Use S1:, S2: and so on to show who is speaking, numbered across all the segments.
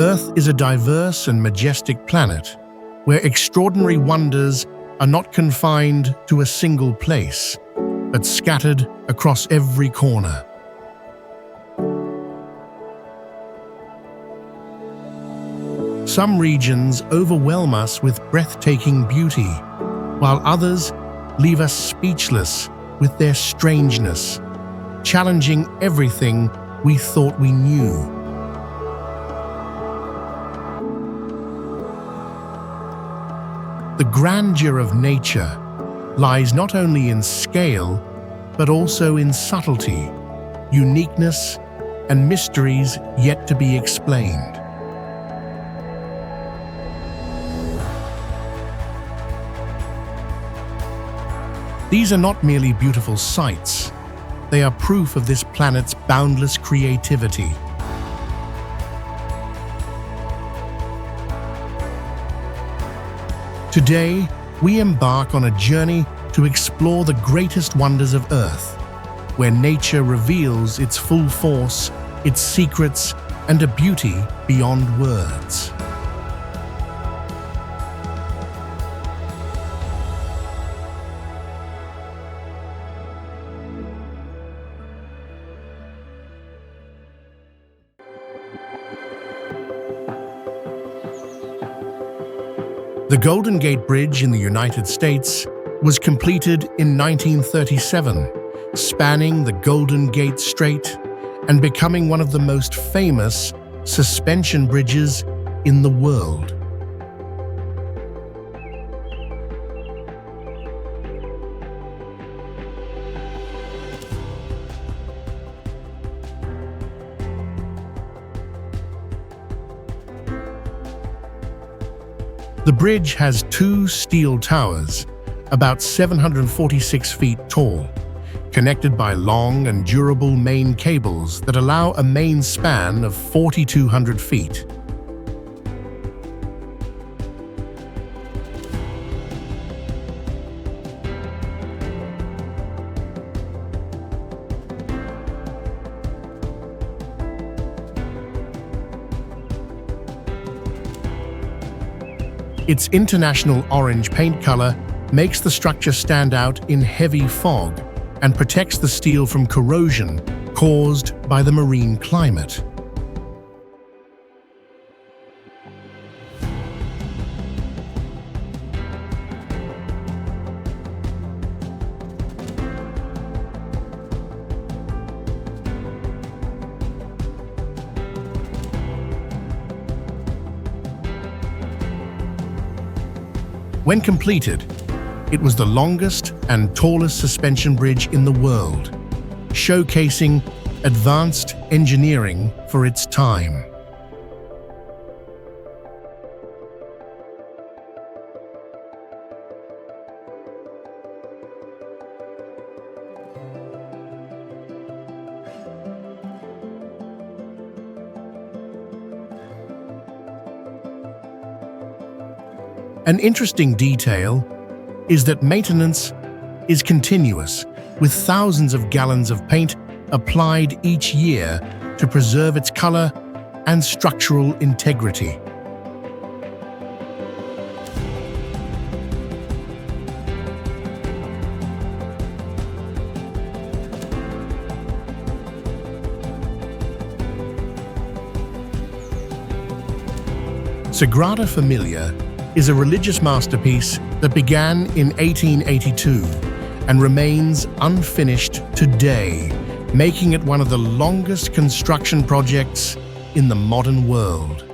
S1: Earth is a diverse and majestic planet where extraordinary wonders are not confined to a single place, but scattered across every corner. Some regions overwhelm us with breathtaking beauty, while others leave us speechless with their strangeness, challenging everything we thought we knew. The grandeur of nature lies not only in scale, but also in subtlety, uniqueness, and mysteries yet to be explained. These are not merely beautiful sights, they are proof of this planet's boundless creativity. Today, we embark on a journey to explore the greatest wonders of Earth, where nature reveals its full force, its secrets, and a beauty beyond words. The Golden Gate Bridge in the United States was completed in 1937, spanning the Golden Gate Strait and becoming one of the most famous suspension bridges in the world. The bridge has two steel towers, about 746 feet tall, connected by long and durable main cables that allow a main span of 4,200 feet. Its international orange paint color makes the structure stand out in heavy fog and protects the steel from corrosion caused by the marine climate. When completed, it was the longest and tallest suspension bridge in the world, showcasing advanced engineering for its time. An interesting detail is that maintenance is continuous, with thousands of gallons of paint applied each year to preserve its color and structural integrity. Sagrada Familia is a religious masterpiece that began in 1882 and remains unfinished today, making it one of the longest construction projects in the modern world.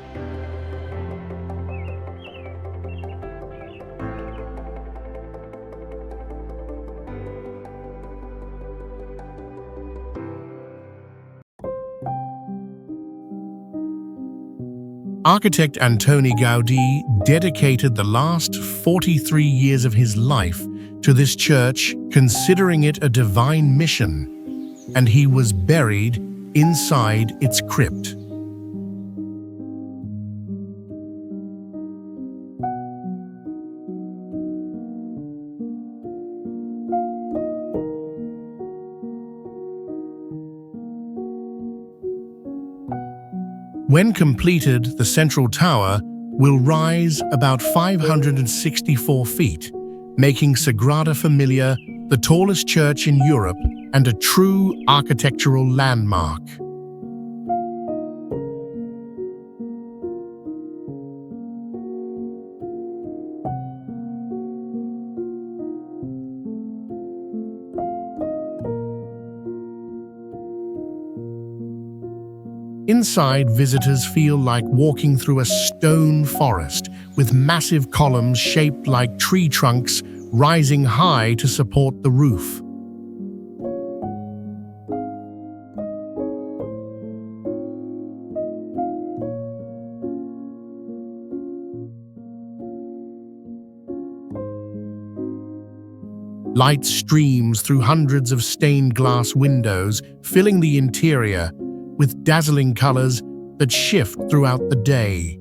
S1: Architect Antoni Gaudí dedicated the last 43 years of his life to this church, considering it a divine mission, and he was buried inside its crypt. When completed, the central tower will rise about 564 feet, making Sagrada Familia the tallest church in Europe and a true architectural landmark. Inside, visitors feel like walking through a stone forest with massive columns shaped like tree trunks rising high to support the roof. Light streams through hundreds of stained glass windows, filling the interior with dazzling colors that shift throughout the day.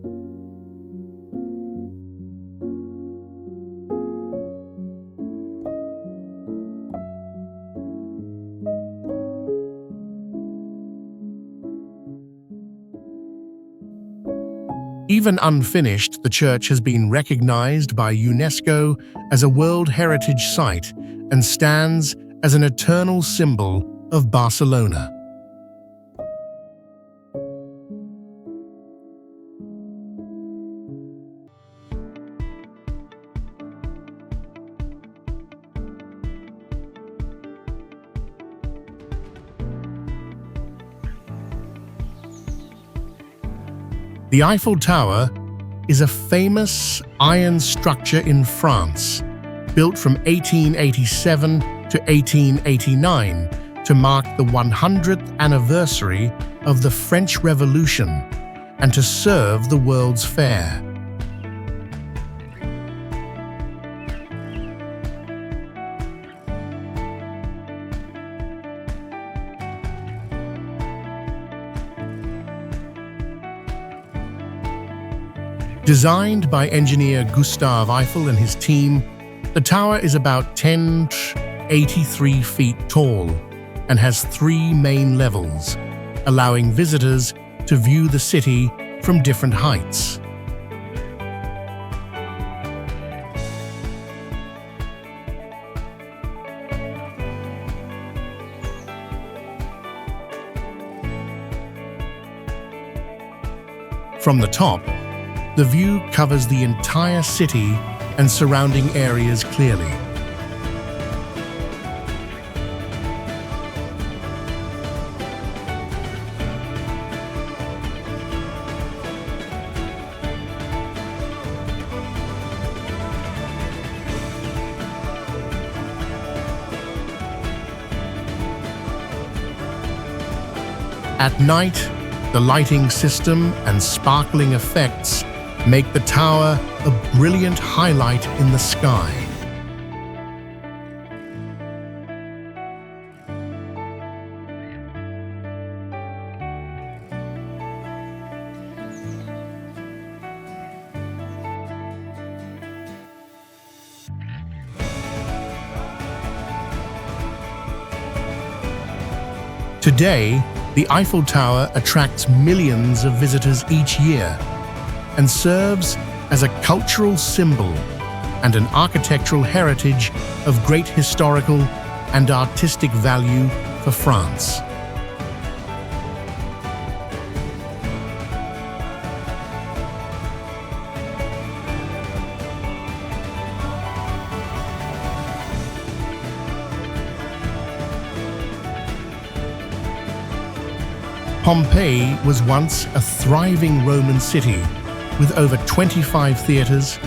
S1: Even unfinished, the church has been recognized by UNESCO as a World Heritage Site and stands as an eternal symbol of Barcelona. The Eiffel Tower is a famous iron structure in France, built from 1887 to 1889 to mark the 100th anniversary of the French Revolution and to serve the World's Fair. Designed by engineer Gustave Eiffel and his team, the tower is about 83 feet tall and has 3 main levels, allowing visitors to view the city from different heights. From the top, the view covers the entire city and surrounding areas clearly. At night, the lighting system and sparkling effects make the tower a brilliant highlight in the sky. Today, the Eiffel Tower attracts millions of visitors each year and serves as a cultural symbol and an architectural heritage of great historical and artistic value for France. Pompeii was once a thriving Roman city with over 25 theaters,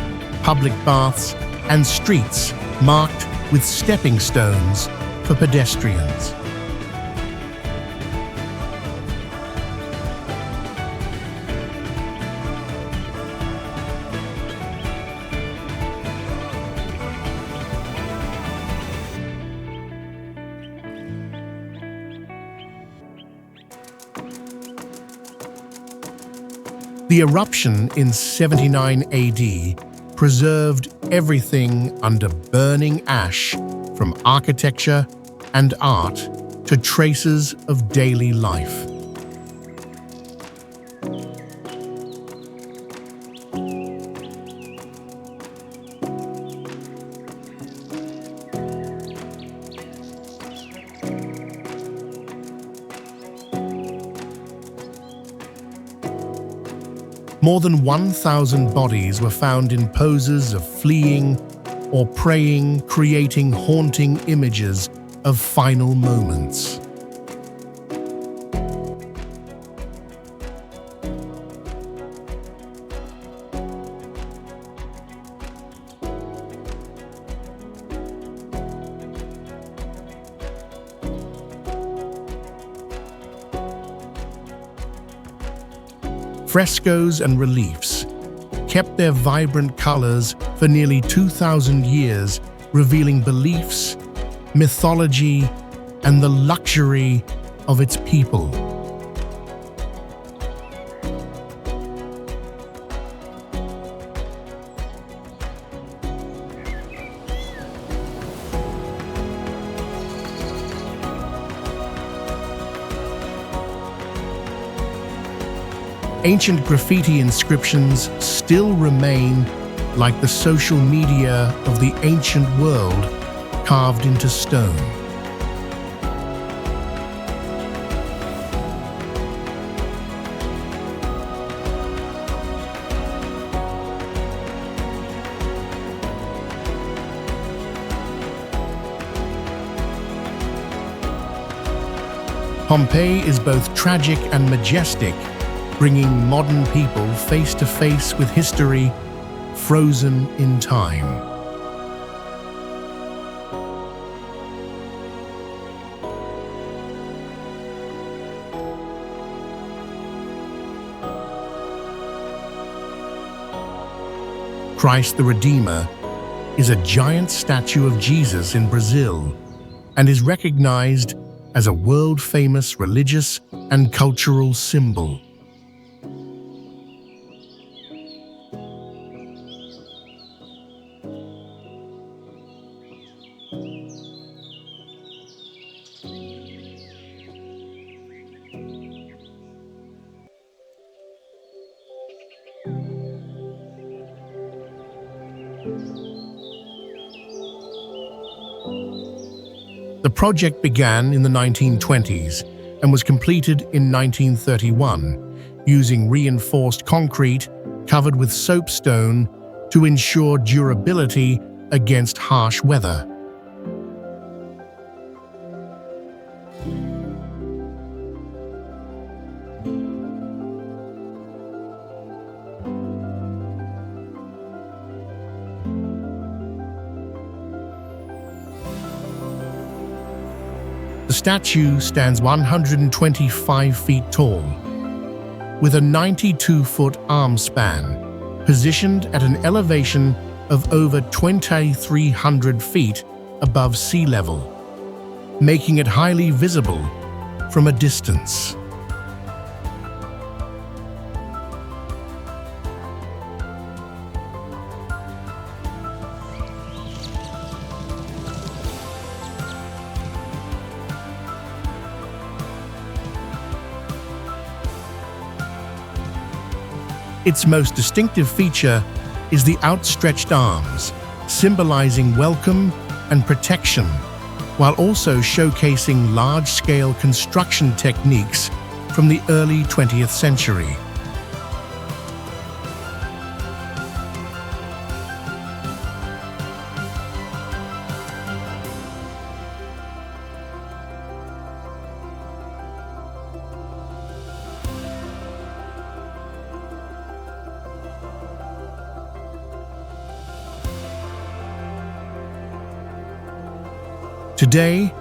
S1: public baths, and streets marked with stepping stones for pedestrians. The eruption in 79 AD preserved everything under burning ash, from architecture and art to traces of daily life. More than 1,000 bodies were found in poses of fleeing or praying, creating haunting images of final moments. Frescoes and reliefs kept their vibrant colors for nearly 2,000 years, revealing beliefs, mythology, and the luxury of its people. Ancient graffiti inscriptions still remain like the social media of the ancient world, carved into stone. Pompeii is both tragic and majestic, bringing modern people face to face with history frozen in time. Christ the Redeemer is a giant statue of Jesus in Brazil and is recognized as a world-famous religious and cultural symbol. The project began in the 1920s and was completed in 1931, using reinforced concrete covered with soapstone to ensure durability against harsh weather. The statue stands 125 feet tall, with a 92-foot arm span, positioned at an elevation of over 2,300 feet above sea level, making it highly visible from a distance. Its most distinctive feature is the outstretched arms, symbolizing welcome and protection, while also showcasing large-scale construction techniques from the early 20th century. Today,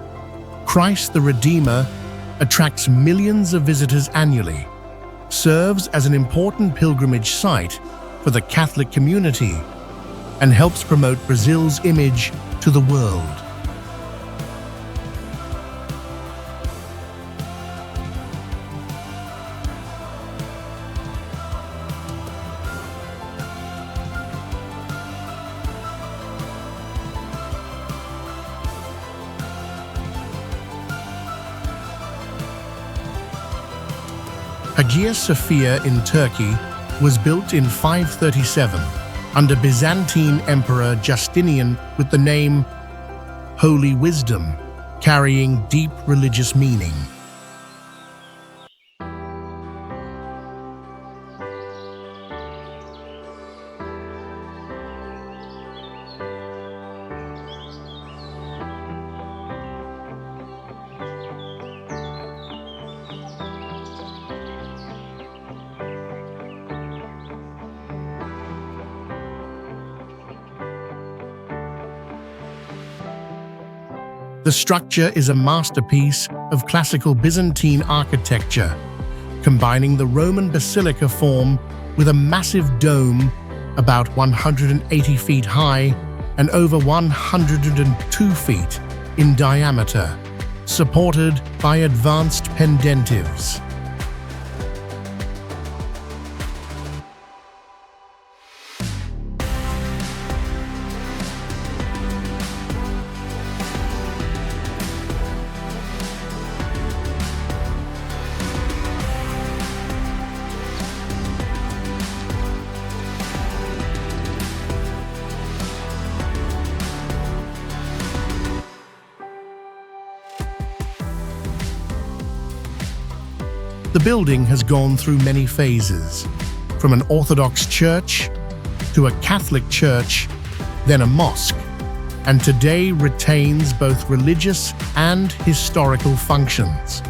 S1: Christ the Redeemer attracts millions of visitors annually, serves as an important pilgrimage site for the Catholic community, and helps promote Brazil's image to the world. Hagia Sophia in Turkey was built in 537 under Byzantine Emperor Justinian with the name Holy Wisdom, carrying deep religious meaning. The structure is a masterpiece of classical Byzantine architecture, combining the Roman basilica form with a massive dome about 180 feet high and over 102 feet in diameter, supported by advanced pendentives. The building has gone through many phases, from an Orthodox church to a Catholic church, then a mosque, and today retains both religious and historical functions.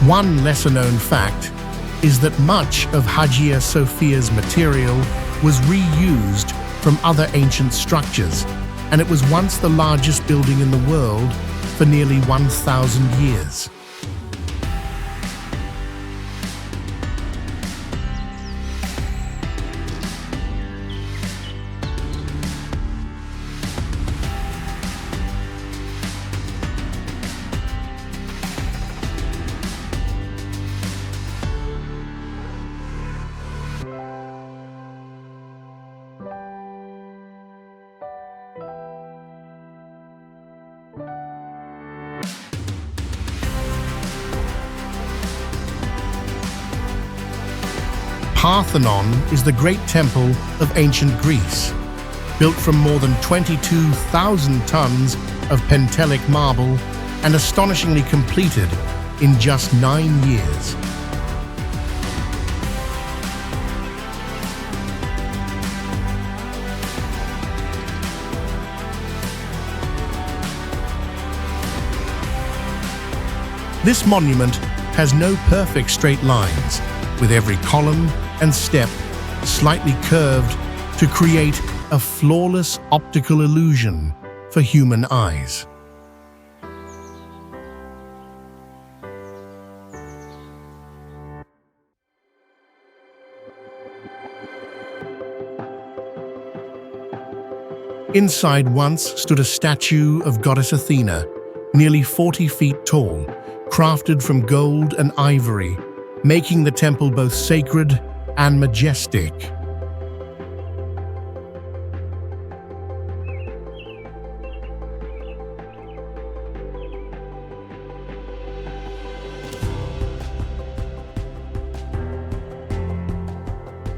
S1: One lesser-known fact is that much of Hagia Sophia's material was reused from other ancient structures, and it was once the largest building in the world for nearly 1,000 years. Parthenon is the great temple of ancient Greece, built from more than 22,000 tons of Pentelic marble and astonishingly completed in just 9 years. This monument has no perfect straight lines, with every column and step slightly curved to create a flawless optical illusion for human eyes. Inside once stood a statue of Goddess Athena, nearly 40 feet tall, crafted from gold and ivory, making the temple both sacred and majestic.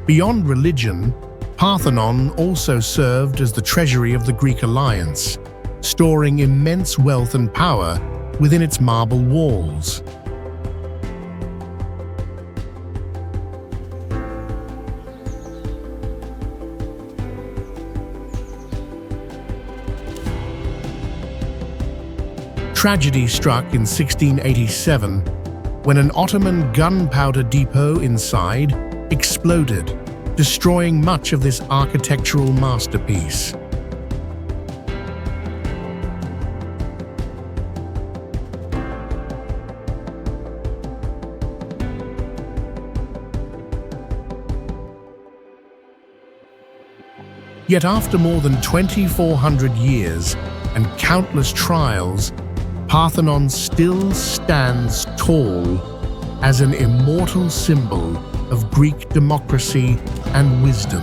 S1: Beyond religion, Parthenon also served as the treasury of the Greek alliance, storing immense wealth and power within its marble walls. Tragedy struck in 1687 when an Ottoman gunpowder depot inside exploded, destroying much of this architectural masterpiece. Yet after more than 2,400 years and countless trials, Parthenon still stands tall as an immortal symbol of Greek democracy and wisdom.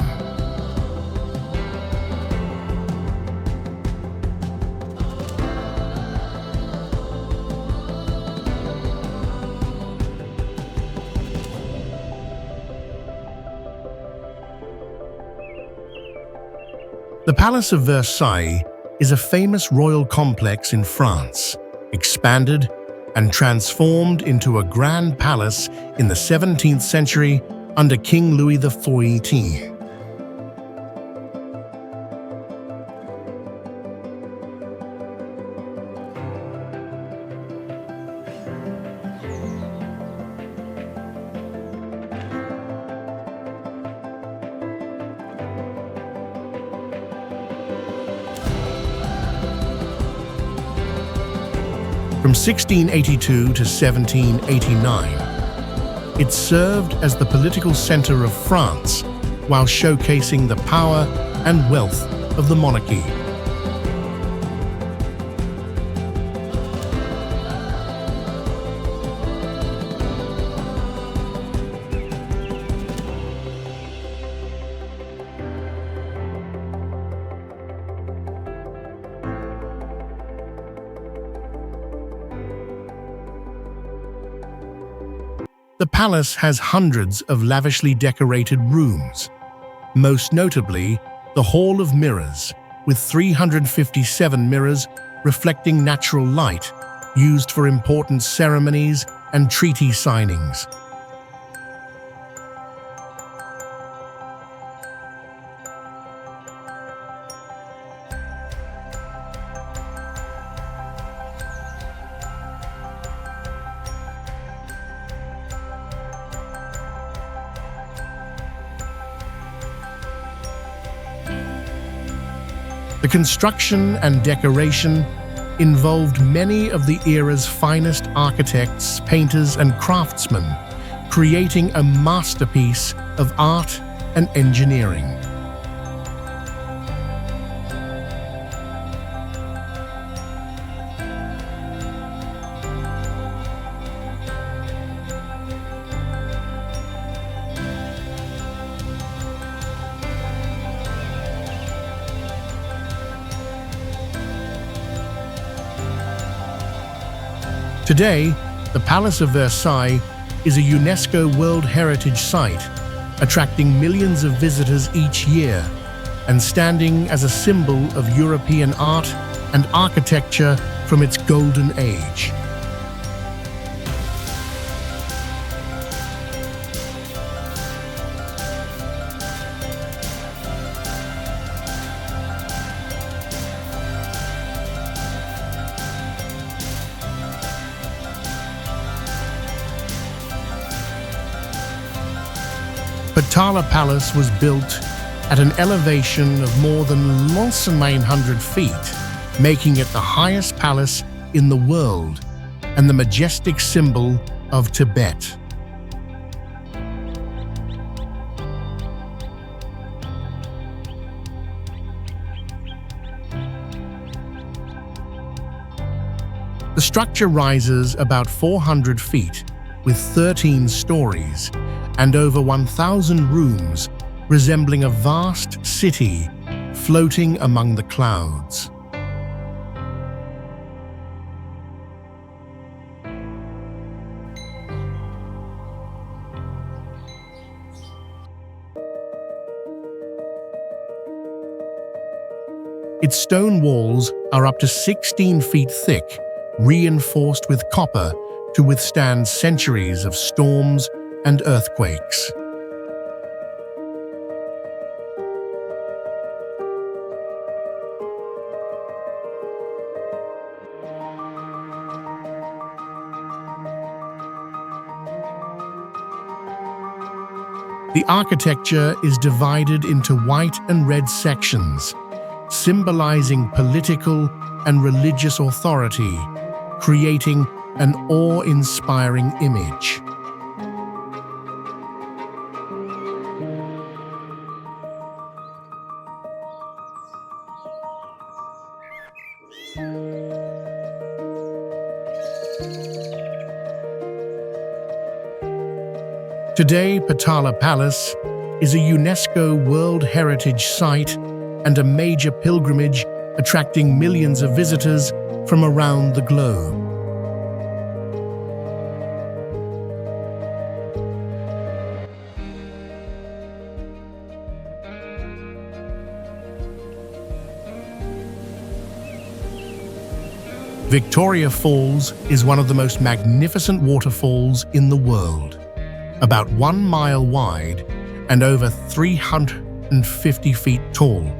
S1: The Palace of Versailles is a famous royal complex in France, expanded and transformed into a grand palace in the 17th century under King Louis XIV. From 1682 to 1789, it served as the political center of France while showcasing the power and wealth of the monarchy. The palace has hundreds of lavishly decorated rooms, most notably the Hall of Mirrors, with 357 mirrors reflecting natural light, used for important ceremonies and treaty signings. The construction and decoration involved many of the era's finest architects, painters, and craftsmen, creating a masterpiece of art and engineering. Today, the Palace of Versailles is a UNESCO World Heritage Site, attracting millions of visitors each year and standing as a symbol of European art and architecture from its golden age. Potala Palace was built at an elevation of more than 900 feet, making it the highest palace in the world and the majestic symbol of Tibet. The structure rises about 400 feet with 13 stories and over 1,000 rooms, resembling a vast city floating among the clouds. Its stone walls are up to 16 feet thick, reinforced with copper to withstand centuries of storms and earthquakes. The architecture is divided into white and red sections, symbolizing political and religious authority, creating an awe-inspiring image. Today, Potala Palace is a UNESCO World Heritage Site and a major pilgrimage attracting millions of visitors from around the globe. Victoria Falls is one of the most magnificent waterfalls in the world, about 1 mile wide and over 350 feet tall,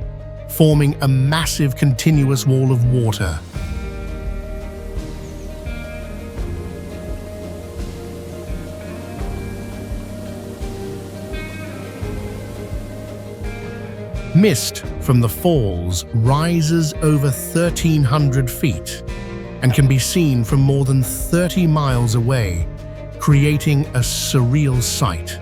S1: forming a massive continuous wall of water. Mist from the falls rises over 1,300 feet and can be seen from more than 30 miles away, creating a surreal sight.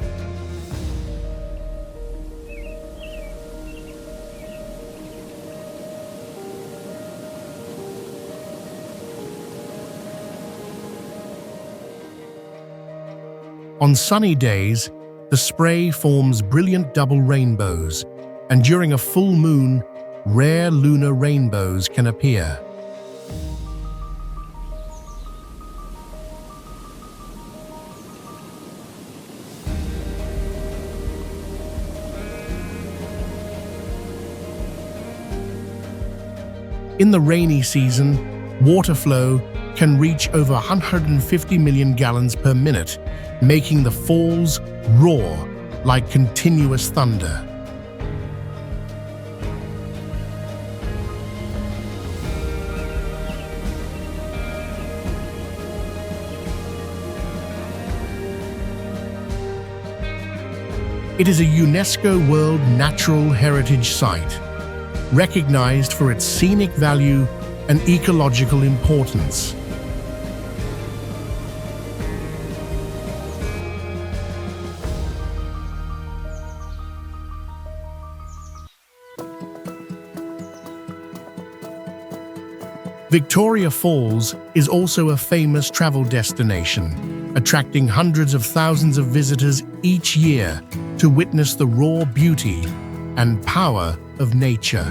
S1: On sunny days, the spray forms brilliant double rainbows, and during a full moon, rare lunar rainbows can appear. In the rainy season, water flow can reach over 150 million gallons per minute, making the falls roar like continuous thunder. It is a UNESCO World Natural Heritage Site, recognized for its scenic value and ecological importance. Victoria Falls is also a famous travel destination, attracting hundreds of thousands of visitors each year to witness the raw beauty and power of nature.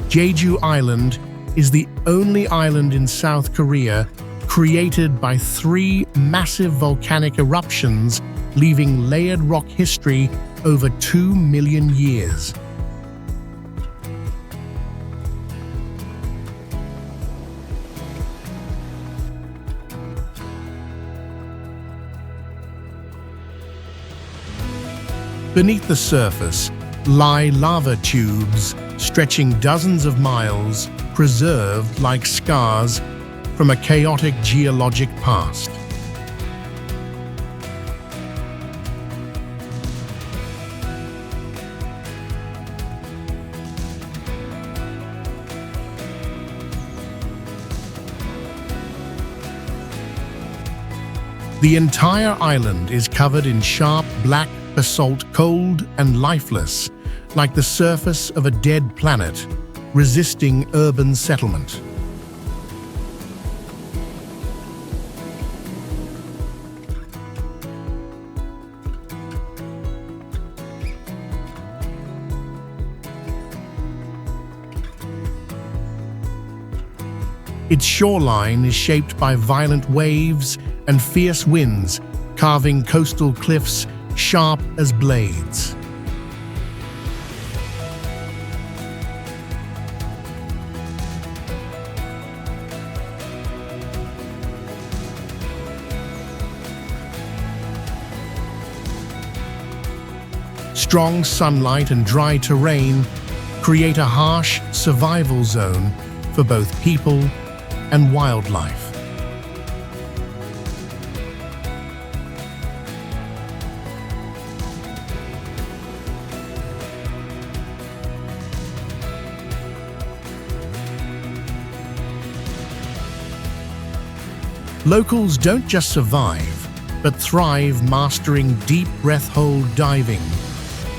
S1: Jeju Island is the only island in South Korea created by 3 massive volcanic eruptions, leaving layered rock history over 2 million years. Beneath the surface lie lava tubes stretching dozens of miles, preserved like scars from a chaotic geologic past. The entire island is covered in sharp black basalt, cold and lifeless, like the surface of a dead planet, resisting urban settlement. Its shoreline is shaped by violent waves and fierce winds, carving coastal cliffs sharp as blades. Strong sunlight and dry terrain create a harsh survival zone for both people and wildlife. Locals don't just survive, but thrive mastering deep breath-hold diving,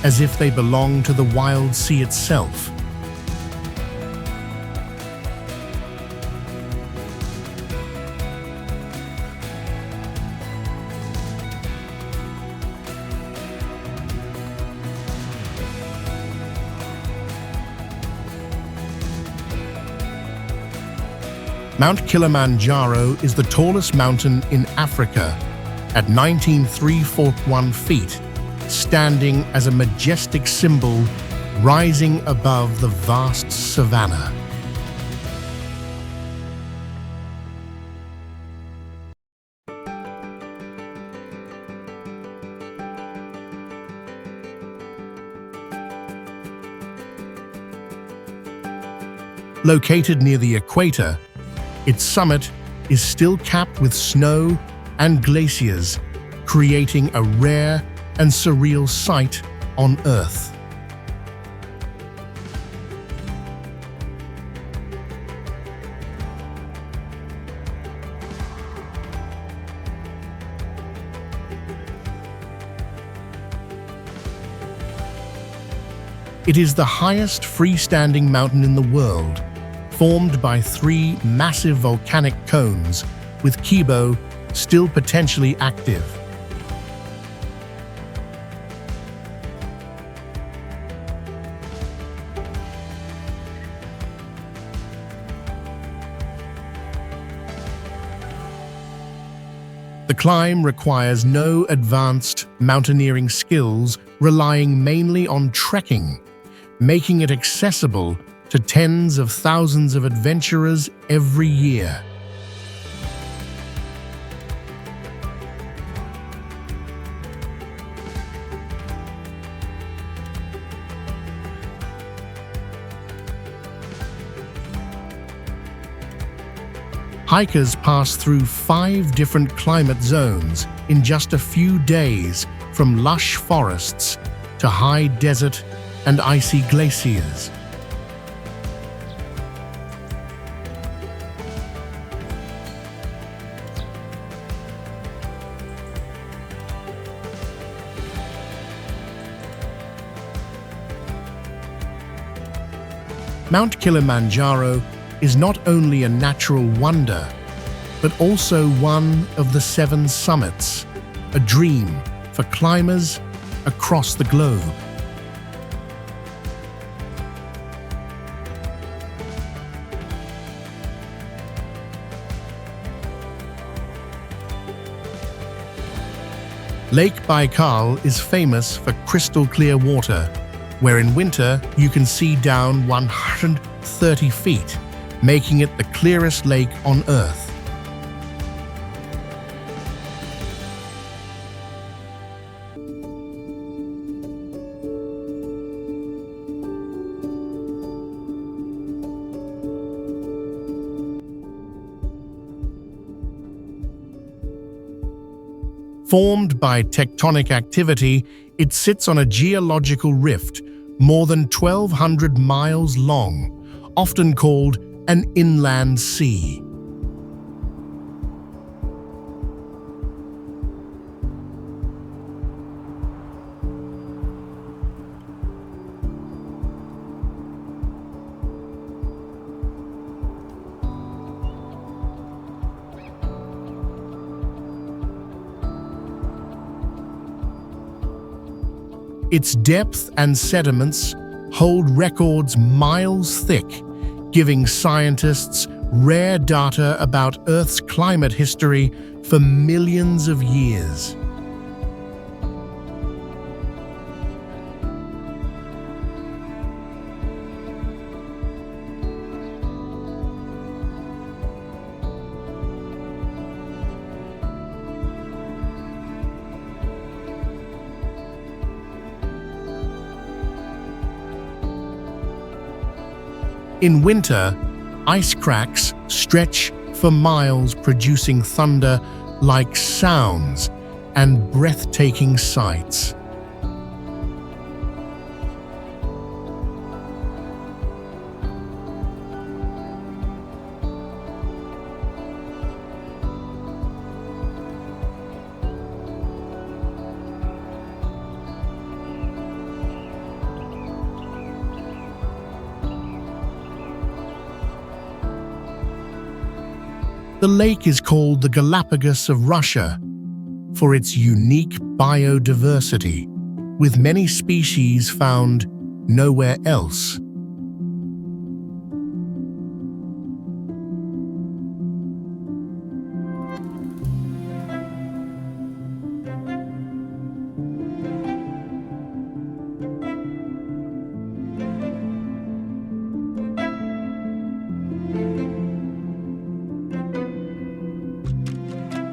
S1: as if they belong to the wild sea itself. Mount Kilimanjaro is the tallest mountain in Africa at 19,341 feet, standing as a majestic symbol rising above the vast savanna. Located near the equator, its summit is still capped with snow and glaciers, creating a rare and surreal sight on Earth. It is the highest freestanding mountain in the world, formed by 3 massive volcanic cones, with Kibo still potentially active. The climb requires no advanced mountaineering skills, relying mainly on trekking, making it accessible to tens of thousands of adventurers every year. Hikers pass through 5 different climate zones in just a few days, from lush forests to high desert and icy glaciers. Mount Kilimanjaro is not only a natural wonder, but also one of the 7 summits, a dream for climbers across the globe. Lake Baikal is famous for crystal clear water, where in winter you can see down 130 feet, making it the clearest lake on Earth. Formed by tectonic activity, it sits on a geological rift more than 1,200 miles long, often called an inland sea. Its depth and sediments hold records miles thick, giving scientists rare data about Earth's climate history for millions of years. In winter, ice cracks stretch for miles, producing thunder-like sounds and breathtaking sights. The lake is called the Galapagos of Russia for its unique biodiversity, with many species found nowhere else.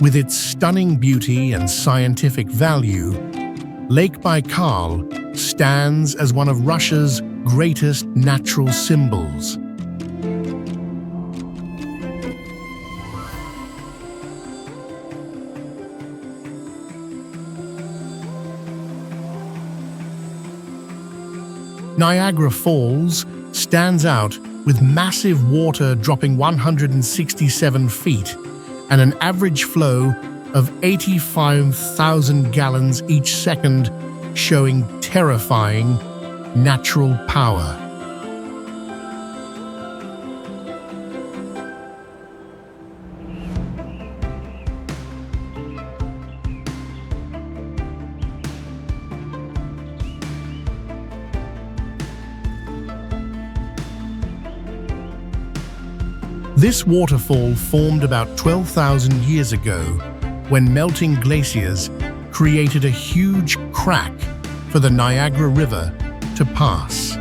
S1: With its stunning beauty and scientific value, Lake Baikal stands as one of Russia's greatest natural symbols. Niagara Falls stands out with massive water dropping 167 feet and an average flow of 85,000 gallons each second, showing terrifying natural power. This waterfall formed about 12,000 years ago when melting glaciers created a huge crack for the Niagara River to pass.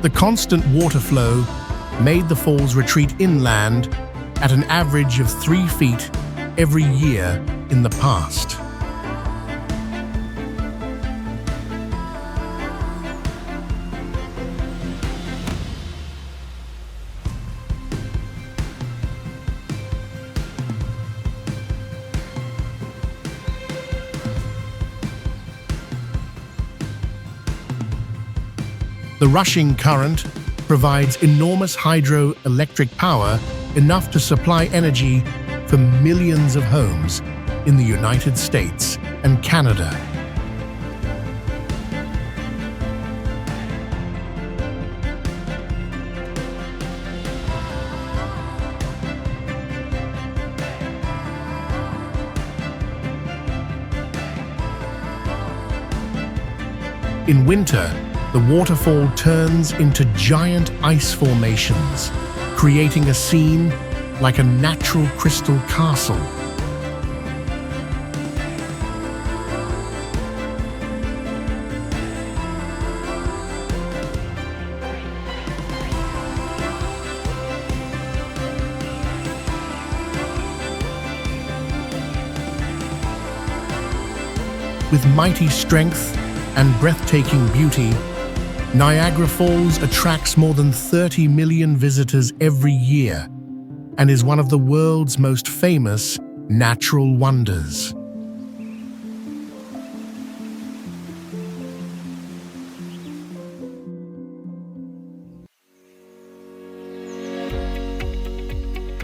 S1: The constant water flow made the falls retreat inland at an average of 3 feet every year in the past. The rushing current provides enormous hydroelectric power, enough to supply energy for millions of homes in the United States and Canada. In winter, the waterfall turns into giant ice formations, creating a scene like a natural crystal castle. With mighty strength and breathtaking beauty, Niagara Falls attracts more than 30 million visitors every year and is one of the world's most famous natural wonders.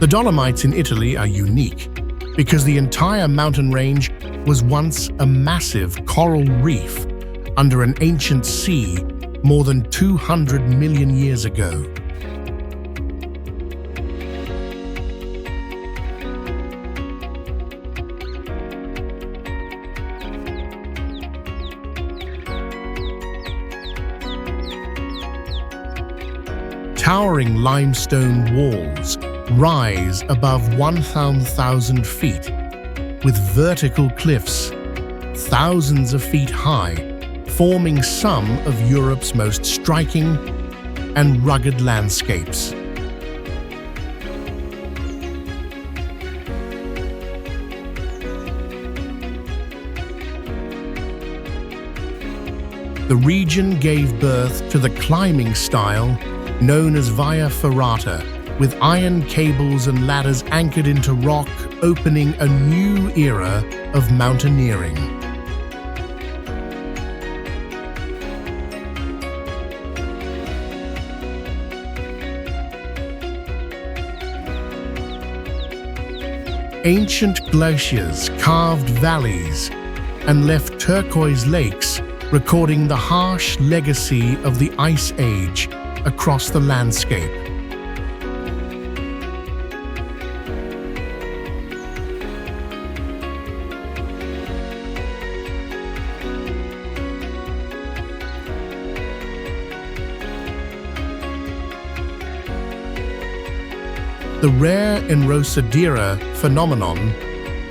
S1: The Dolomites in Italy are unique because the entire mountain range was once a massive coral reef under an ancient sea more than 200 million years ago. Towering limestone walls rise above 1,000 feet, with vertical cliffs thousands of feet high, forming some of Europe's most striking and rugged landscapes. The region gave birth to the climbing style known as Via Ferrata, with iron cables and ladders anchored into rock, opening a new era of mountaineering. Ancient glaciers carved valleys and left turquoise lakes, recording the harsh legacy of the Ice Age across the landscape. The rare Enrosadera phenomenon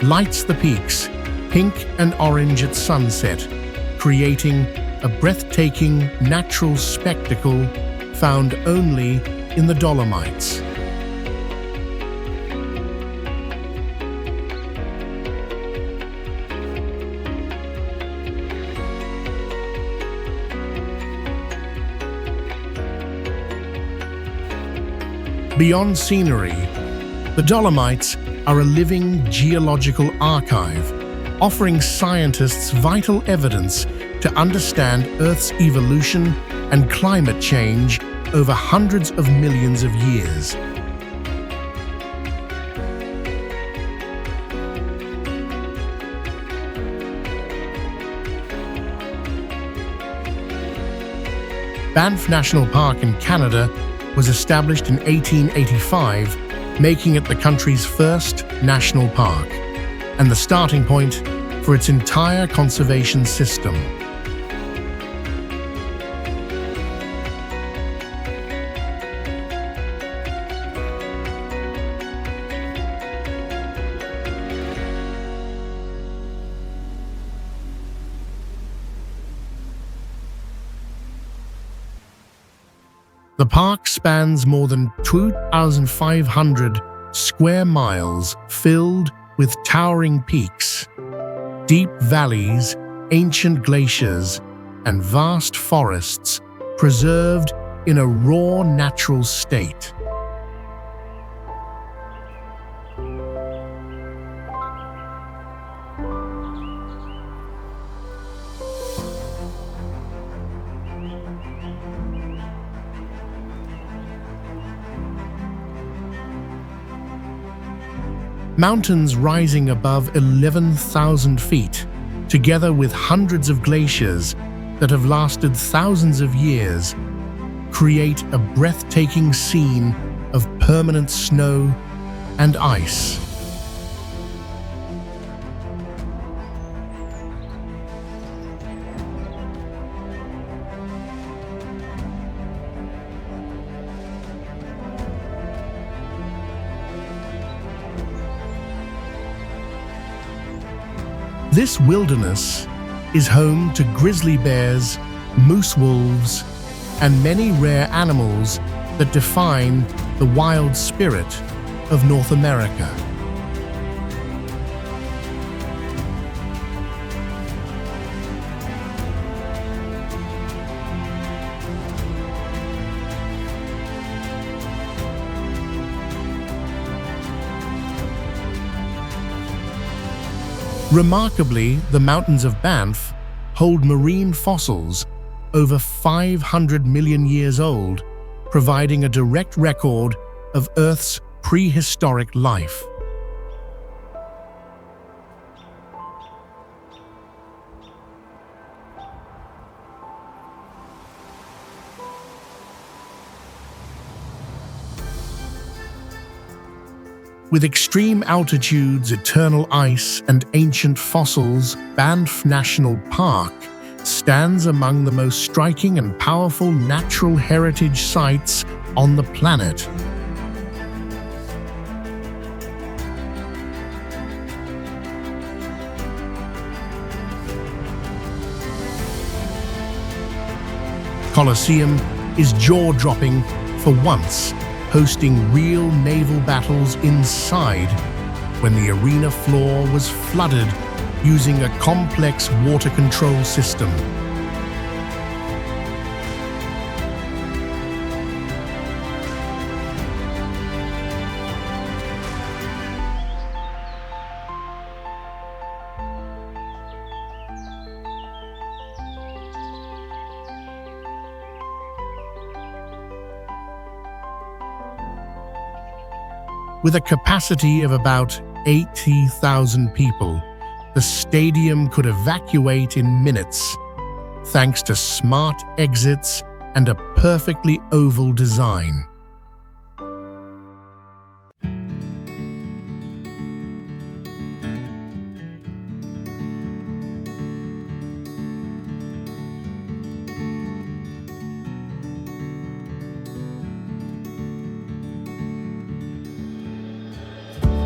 S1: lights the peaks pink and orange at sunset, creating a breathtaking natural spectacle found only in the Dolomites. Beyond scenery, the Dolomites are a living geological archive, offering scientists vital evidence to understand Earth's evolution and climate change over hundreds of millions of years. Banff National Park in Canada was established in 1885, making it the country's first national park and the starting point for its entire conservation system. The park spans more than 2,500 square miles filled with towering peaks, deep valleys, ancient glaciers, and vast forests preserved in a raw natural state. Mountains rising above 11,000 feet, together with hundreds of glaciers that have lasted thousands of years, create a breathtaking scene of permanent snow and ice. This wilderness is home to grizzly bears, moose wolves, and many rare animals that define the wild spirit of North America. Remarkably, the mountains of Banff hold marine fossils over 500 million years old, providing a direct record of Earth's prehistoric life. With extreme altitudes, eternal ice, and ancient fossils, Banff National Park stands among the most striking and powerful natural heritage sites on the planet. Colosseum is jaw-dropping for once, hosting real naval battles inside when the arena floor was flooded using a complex water control system. With a capacity of about 80,000 people, the stadium could evacuate in minutes, thanks to smart exits and a perfectly oval design.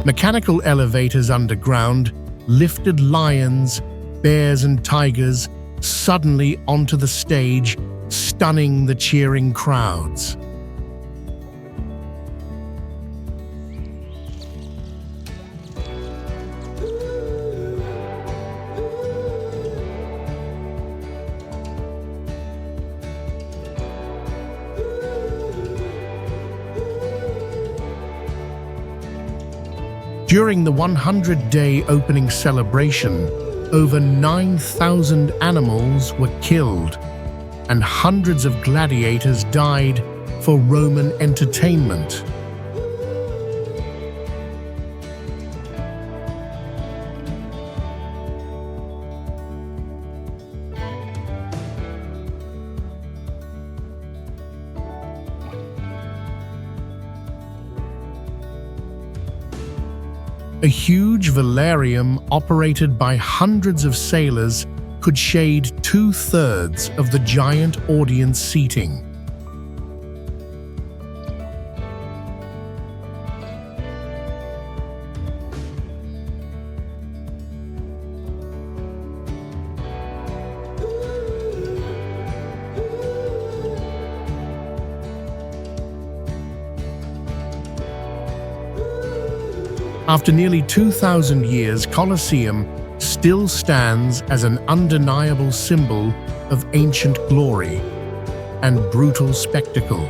S1: Mechanical elevators underground lifted lions, bears, and tigers suddenly onto the stage, stunning the cheering crowds. During the 100-day opening celebration, over 9,000 animals were killed, and hundreds of gladiators died for Roman entertainment. A huge velarium operated by hundreds of sailors could shade 2/3 of the giant audience seating. After nearly 2,000 years, Colosseum still stands as an undeniable symbol of ancient glory and brutal spectacle.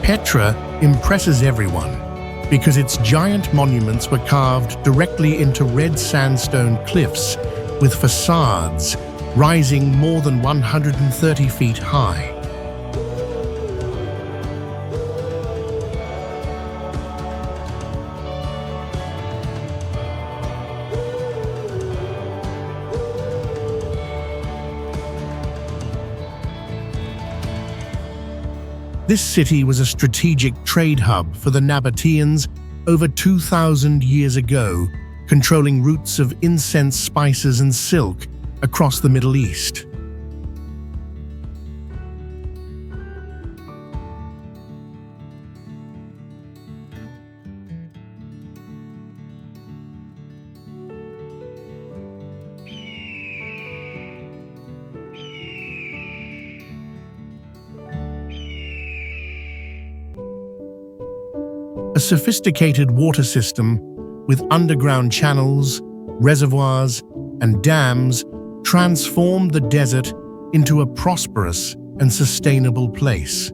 S1: Petra impresses everyone because its giant monuments were carved directly into red sandstone cliffs with facades rising more than 130 feet high. This city was a strategic trade hub for the Nabateans over 2,000 years ago, controlling routes of incense, spices, and silk across the Middle East. A sophisticated water system with underground channels, reservoirs, and dams transformed the desert into a prosperous and sustainable place.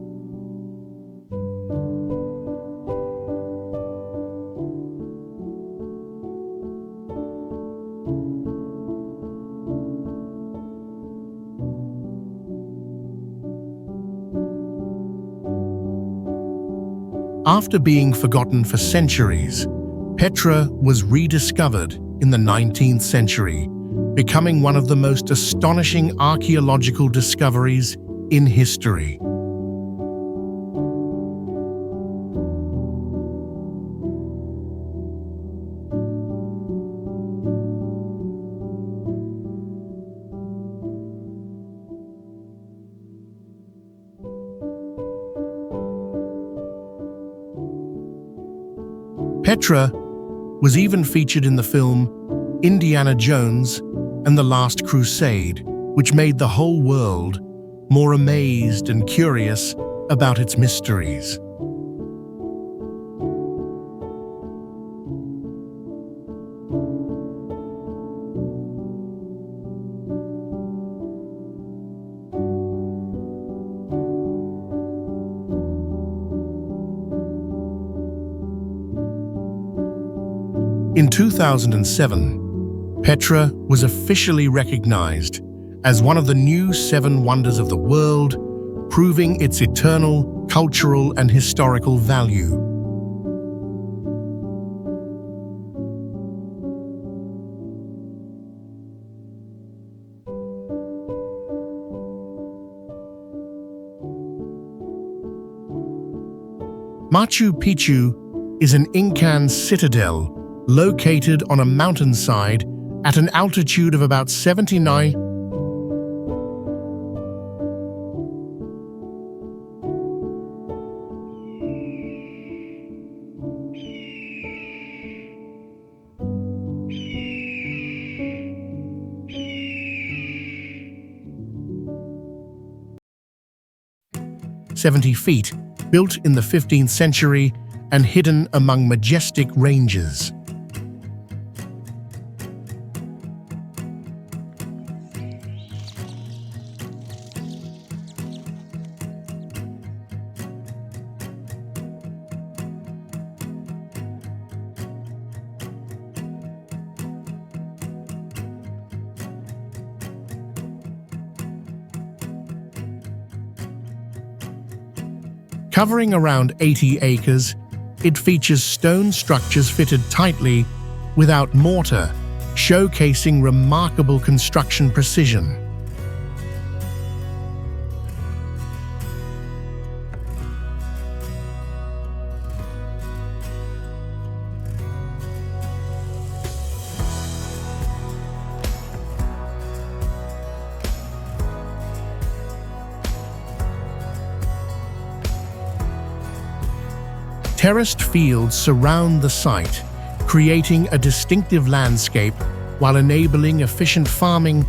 S1: After being forgotten for centuries, Petra was rediscovered in the 19th century, becoming one of the most astonishing archaeological discoveries in history. Petra was even featured in the film Indiana Jones and the Last Crusade, which made the whole world more amazed and curious about its mysteries. In 2007, Petra was officially recognized as one of the new 7 wonders of the world, proving its eternal cultural and historical value. Machu Picchu is an Incan citadel located on a mountainside at an altitude of about 79 70 feet, built in the 15th century and hidden among majestic ranges. Covering around 80 acres, it features stone structures fitted tightly without mortar, showcasing remarkable construction precision. Terraced fields surround the site, creating a distinctive landscape while enabling efficient farming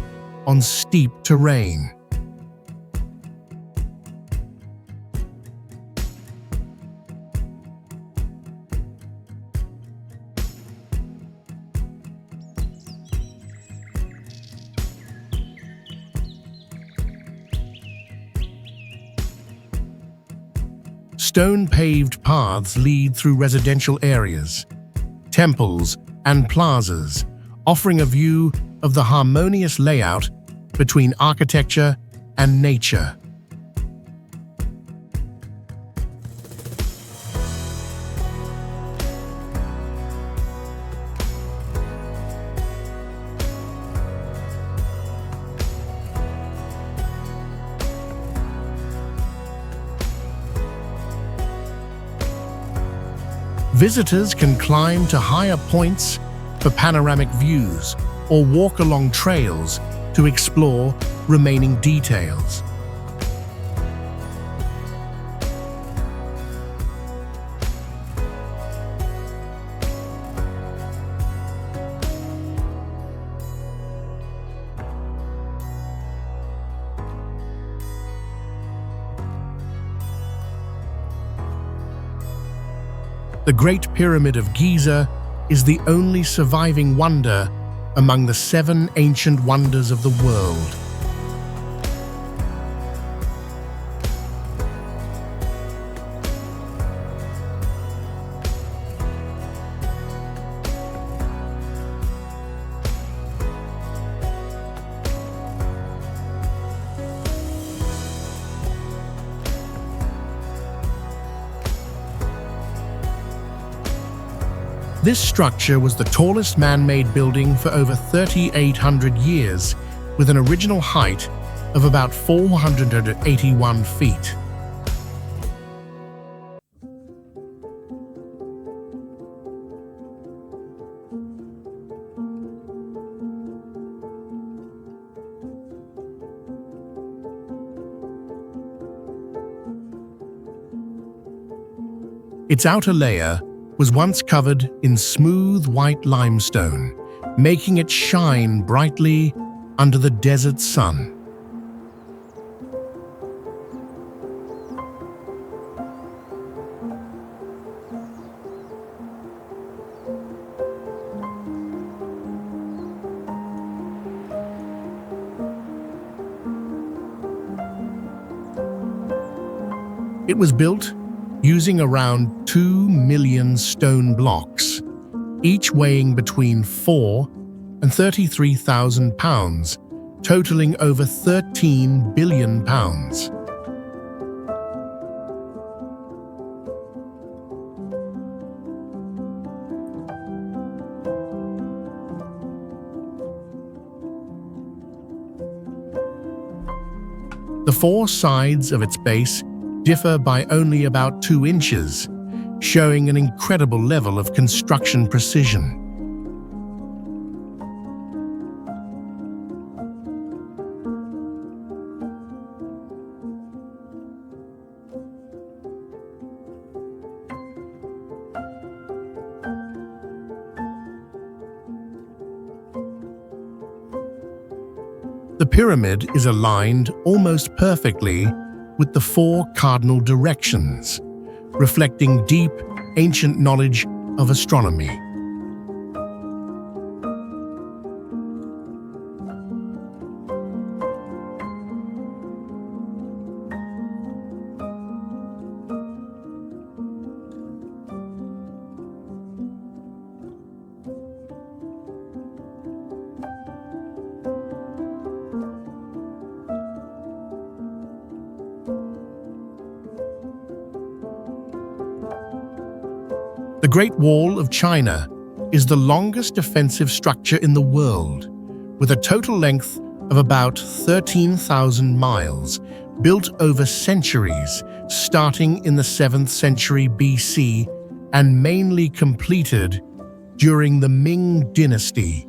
S1: on steep terrain. Stone-paved paths lead through residential areas, temples, and plazas, offering a view of the harmonious layout between architecture and nature. Visitors can climb to higher points for panoramic views or walk along trails to explore remaining details. The Great Pyramid of Giza is the only surviving wonder among the 7 ancient wonders of the world. This structure was the tallest man-made building for over 3,800 years, with an original height of about 481 feet. Its outer layer was once covered in smooth white limestone, making it shine brightly under the desert sun. It was built using around 2 million stone blocks, each weighing between 4 and 33,000 pounds, totaling over 13 billion pounds. The 4 sides of its base differ by only about 2 inches, showing an incredible level of construction precision. The pyramid is aligned almost perfectly with the four cardinal directions, reflecting deep, ancient knowledge of astronomy. The Great Wall of China is the longest defensive structure in the world, with a total length of about 13,000 miles, built over centuries, starting in the 7th century BC and mainly completed during the Ming Dynasty.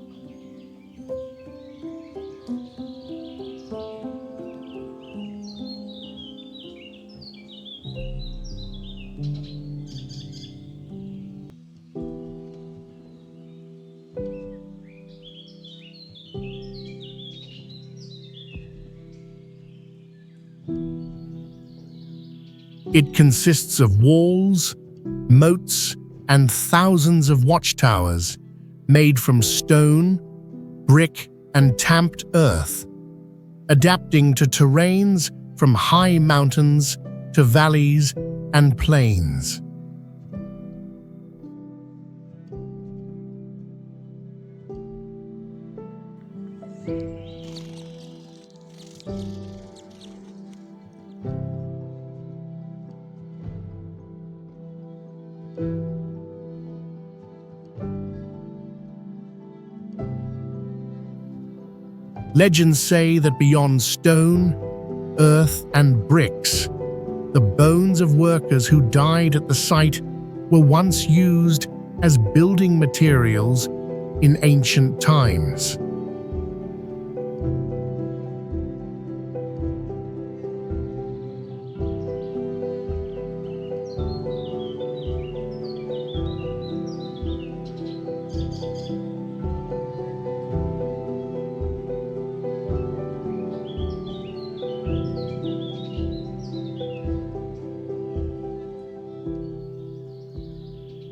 S1: It consists of walls, moats, and thousands of watchtowers made from stone, brick, and tamped earth, adapting to terrains from high mountains to valleys and plains. Legends say that beyond stone, earth, and bricks, the bones of workers who died at the site were once used as building materials in ancient times.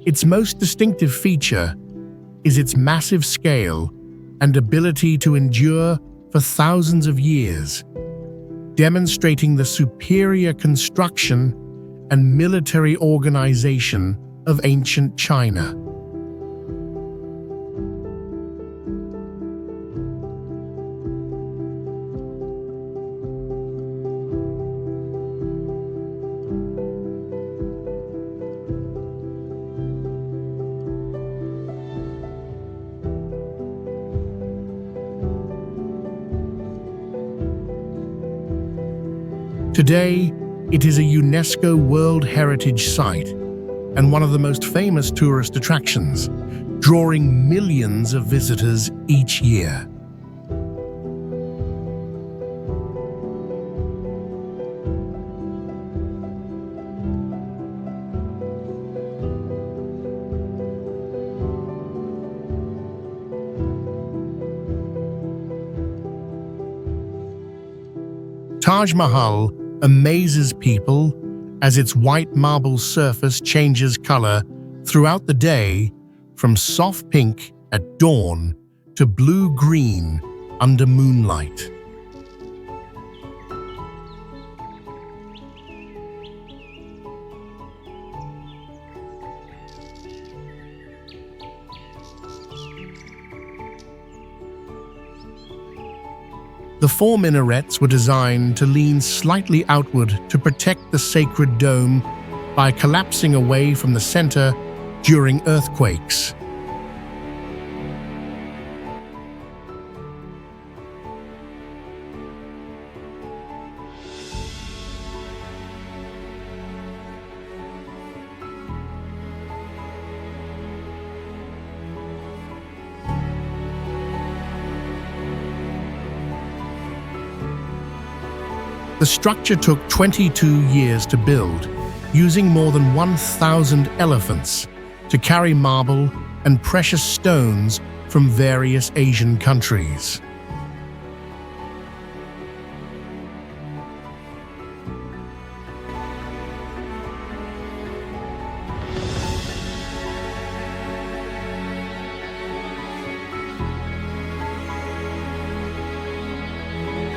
S1: Its most distinctive feature is its massive scale and ability to endure for thousands of years, demonstrating the superior construction and military organization of ancient China. Today, it is a UNESCO World Heritage Site and one of the most famous tourist attractions, drawing millions of visitors each year. Taj Mahal amazes people as its white marble surface changes color throughout the day, from soft pink at dawn to blue-green under moonlight. The four minarets were designed to lean slightly outward to protect the sacred dome by collapsing away from the center during earthquakes. The structure took 22 years to build, using more than 1,000 elephants to carry marble and precious stones from various Asian countries.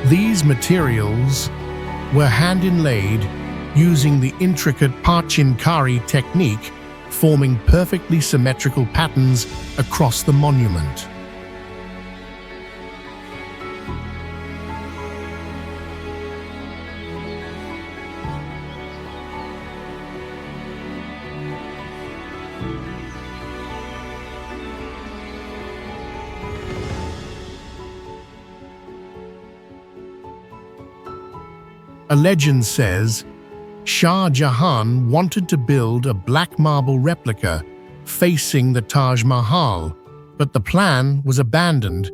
S1: These materials were hand-inlaid using the intricate Pachinkari technique, forming perfectly symmetrical patterns across the monument. A legend says Shah Jahan wanted to build a black marble replica facing the Taj Mahal, but the plan was abandoned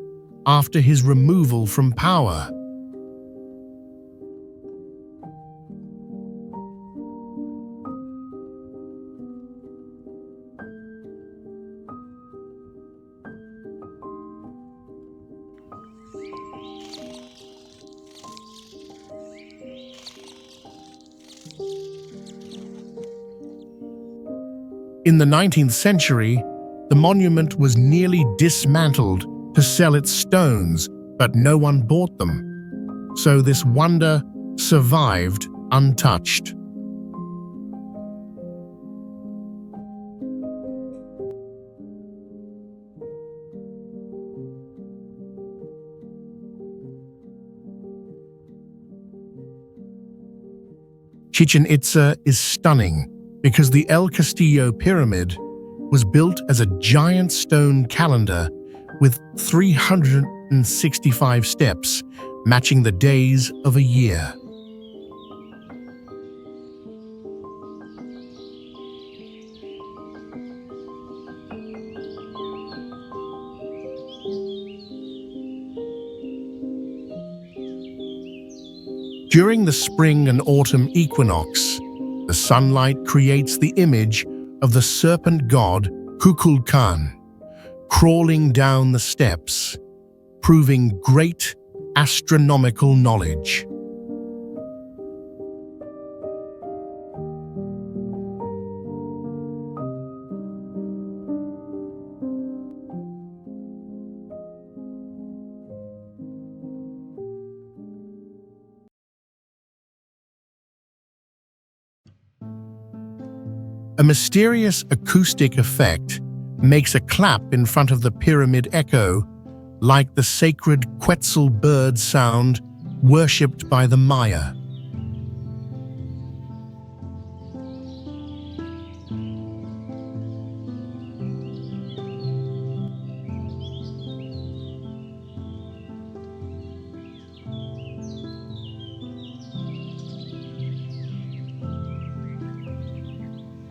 S1: after his removal from power. In the 19th century, the monument was nearly dismantled to sell its stones, but no one bought them. So this wonder survived untouched. Chichen Itza is stunning because the El Castillo Pyramid was built as a giant stone calendar with 365 steps, matching the days of a year. During the spring and autumn equinox, the sunlight creates the image of the serpent god Kukulkan, crawling down the steps, proving great astronomical knowledge. A mysterious acoustic effect makes a clap in front of the pyramid echo like the sacred Quetzal bird sound worshipped by the Maya.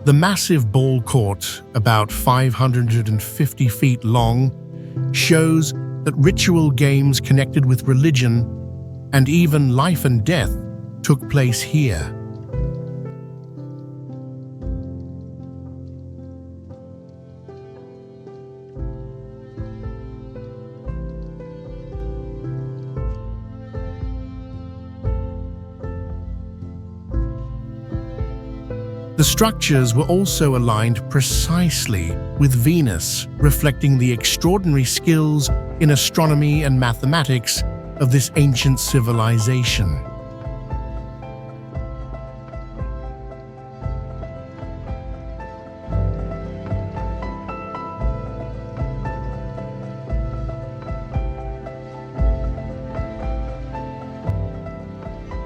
S1: The massive ball court, about 550 feet long, shows that ritual games connected with religion and even life and death took place here. The structures were also aligned precisely with Venus, reflecting the extraordinary skills in astronomy and mathematics of this ancient civilization.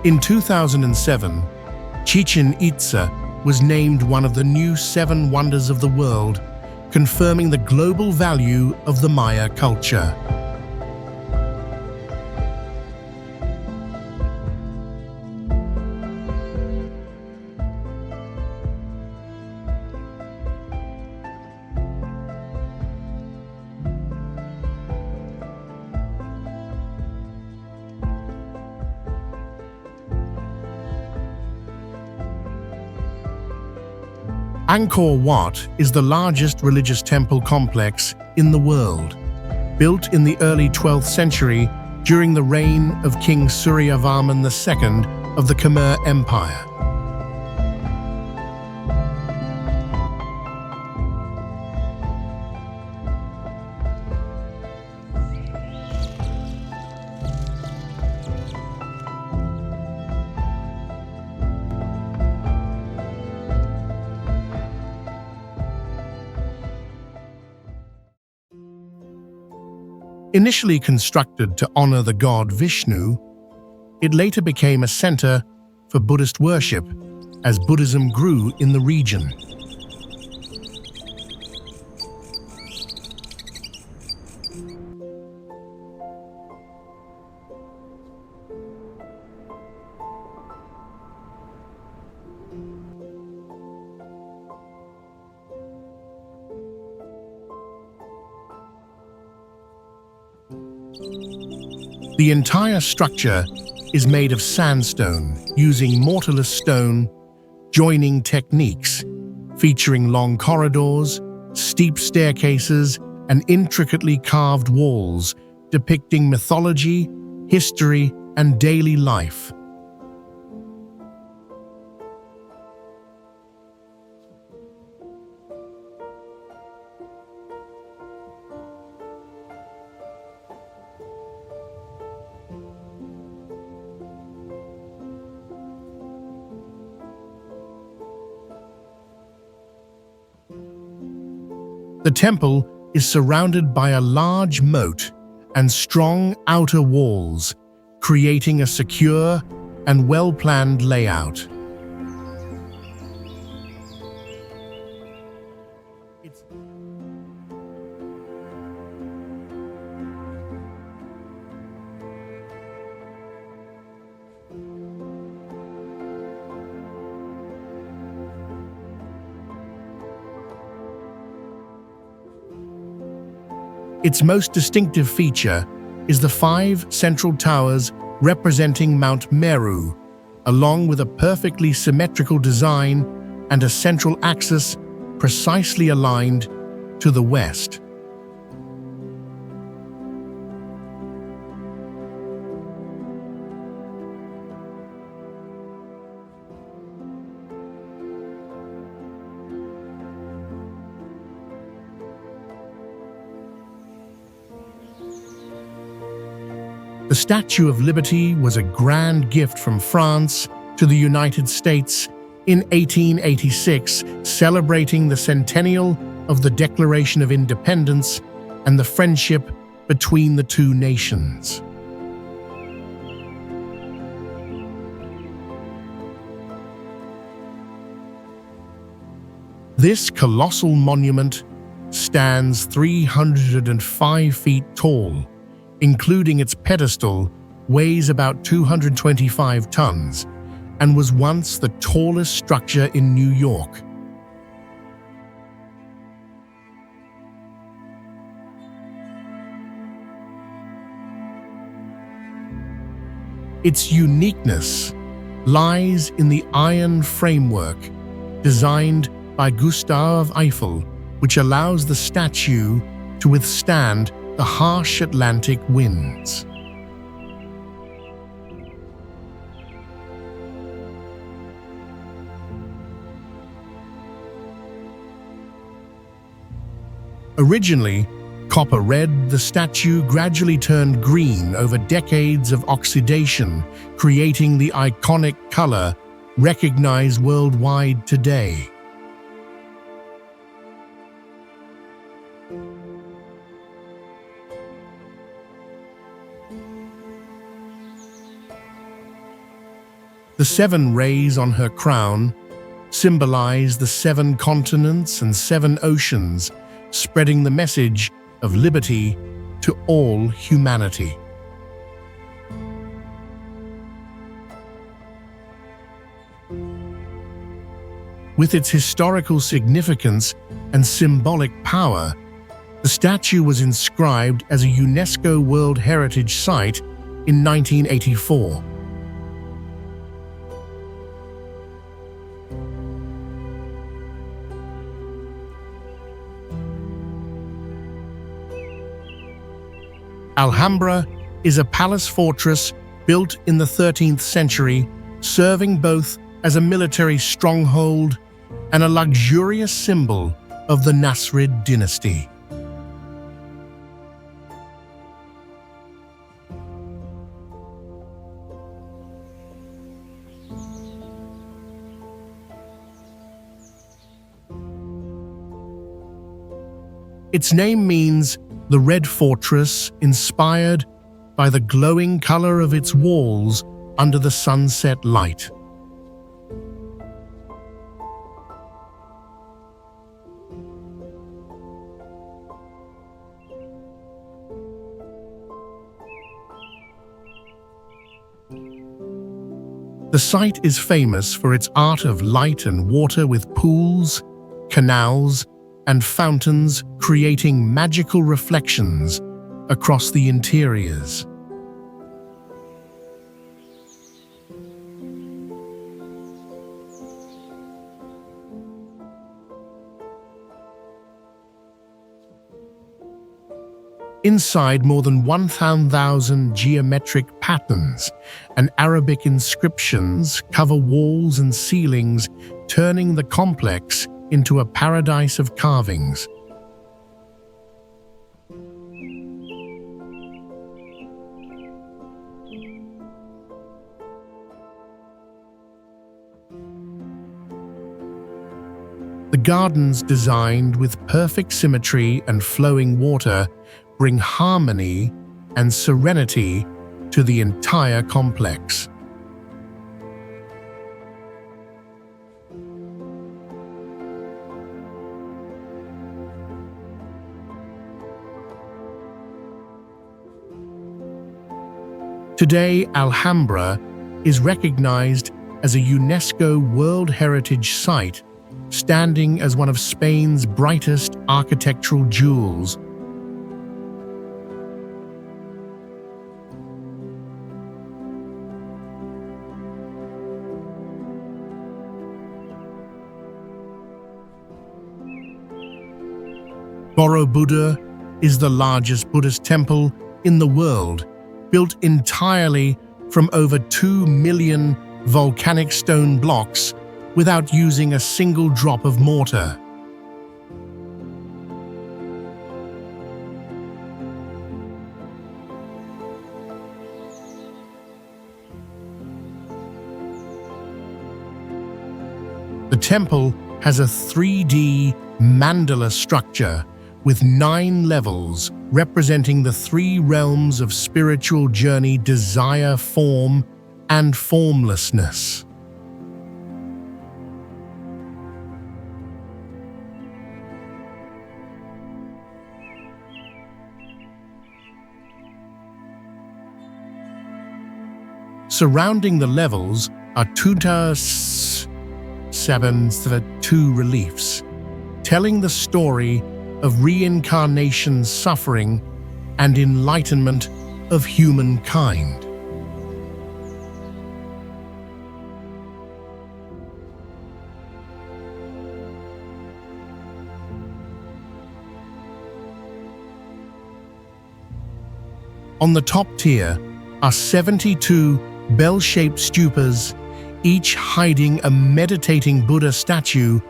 S1: In 2007, Chichen Itza was named one of the new 7 wonders of the world, confirming the global value of the Maya culture. Angkor Wat is the largest religious temple complex in the world, built in the early 12th century during the reign of King Suryavarman II of the Khmer Empire. Initially constructed to honor the god Vishnu, it later became a center for Buddhist worship as Buddhism grew in the region. The entire structure is made of sandstone using mortarless stone joining techniques, featuring long corridors, steep staircases, and intricately carved walls depicting mythology, history, and daily life. The temple is surrounded by a large moat and strong outer walls, creating a secure and well-planned layout. Its most distinctive feature is the 5 central towers representing Mount Meru, along with a perfectly symmetrical design and a central axis precisely aligned to the west. The Statue of Liberty was a grand gift from France to the United States in 1886, celebrating the centennial of the Declaration of Independence and the friendship between the two nations. This colossal monument stands 305 feet tall, including its pedestal, weighs about 225 tons, and was once the tallest structure in New York. Its uniqueness lies in the iron framework designed by Gustav Eiffel, which allows the statue to withstand the harsh Atlantic winds. Originally copper red, the statue gradually turned green over decades of oxidation, creating the iconic color recognized worldwide today. The 7 rays on her crown symbolize the 7 continents and 7 oceans, spreading the message of liberty to all humanity. With its historical significance and symbolic power, the statue was inscribed as a UNESCO World Heritage Site in 1984. Alhambra is a palace fortress built in the 13th century, serving both as a military stronghold and a luxurious symbol of the Nasrid dynasty. Its name means The red fortress, inspired by the glowing color of its walls under the sunset light. The site is famous for its art of light and water, with pools, canals, and fountains creating magical reflections across the interiors. Inside, more than 1,000 geometric patterns and Arabic inscriptions cover walls and ceilings, turning the complex into a paradise of carvings. The gardens, designed with perfect symmetry and flowing water, bring harmony and serenity to the entire complex. Today, Alhambra is recognized as a UNESCO World Heritage Site, standing as one of Spain's brightest architectural jewels. Borobudur is the largest Buddhist temple in the world, built entirely from over 2 million volcanic stone blocks without using a single drop of mortar. The temple has a 3D mandala structure with 9 levels representing the 3 realms of spiritual journey: desire, form, and formlessness. Surrounding the levels are Tutas 2 reliefs, telling the story of reincarnation, suffering, and enlightenment of humankind. On the top tier are 72 bell-shaped stupas, each hiding a meditating Buddha statue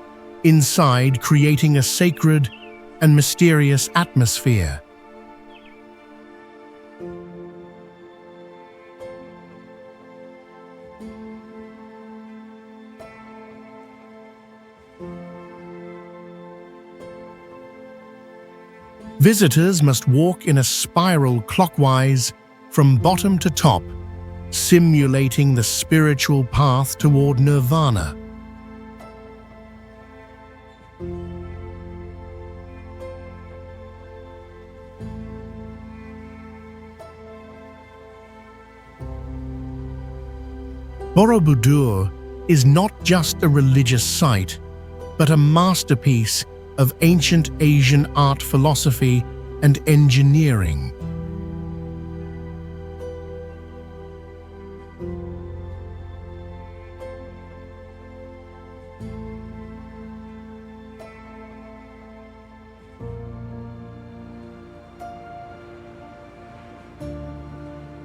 S1: inside, creating a sacred and mysterious atmosphere. Visitors must walk in a spiral clockwise from bottom to top, simulating the spiritual path toward nirvana. Borobudur is not just a religious site, but a masterpiece of ancient Asian art, philosophy, and engineering.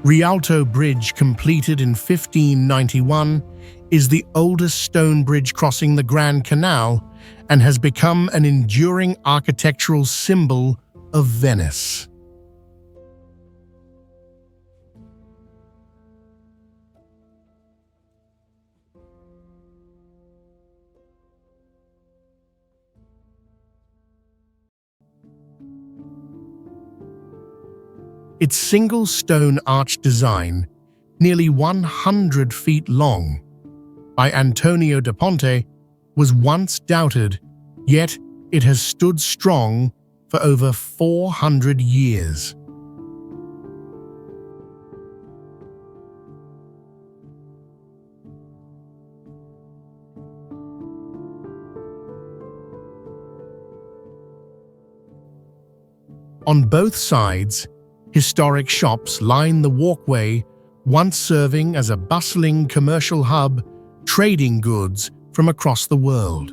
S1: Rialto Bridge, completed in 1591, is the oldest stone bridge crossing the Grand Canal and has become an enduring architectural symbol of Venice. Its single stone arch design, nearly 100 feet long, by Antonio da Ponte, was once doubted, yet it has stood strong for over 400 years. On both sides, historic shops line the walkway, once serving as a bustling commercial hub, trading goods from across the world.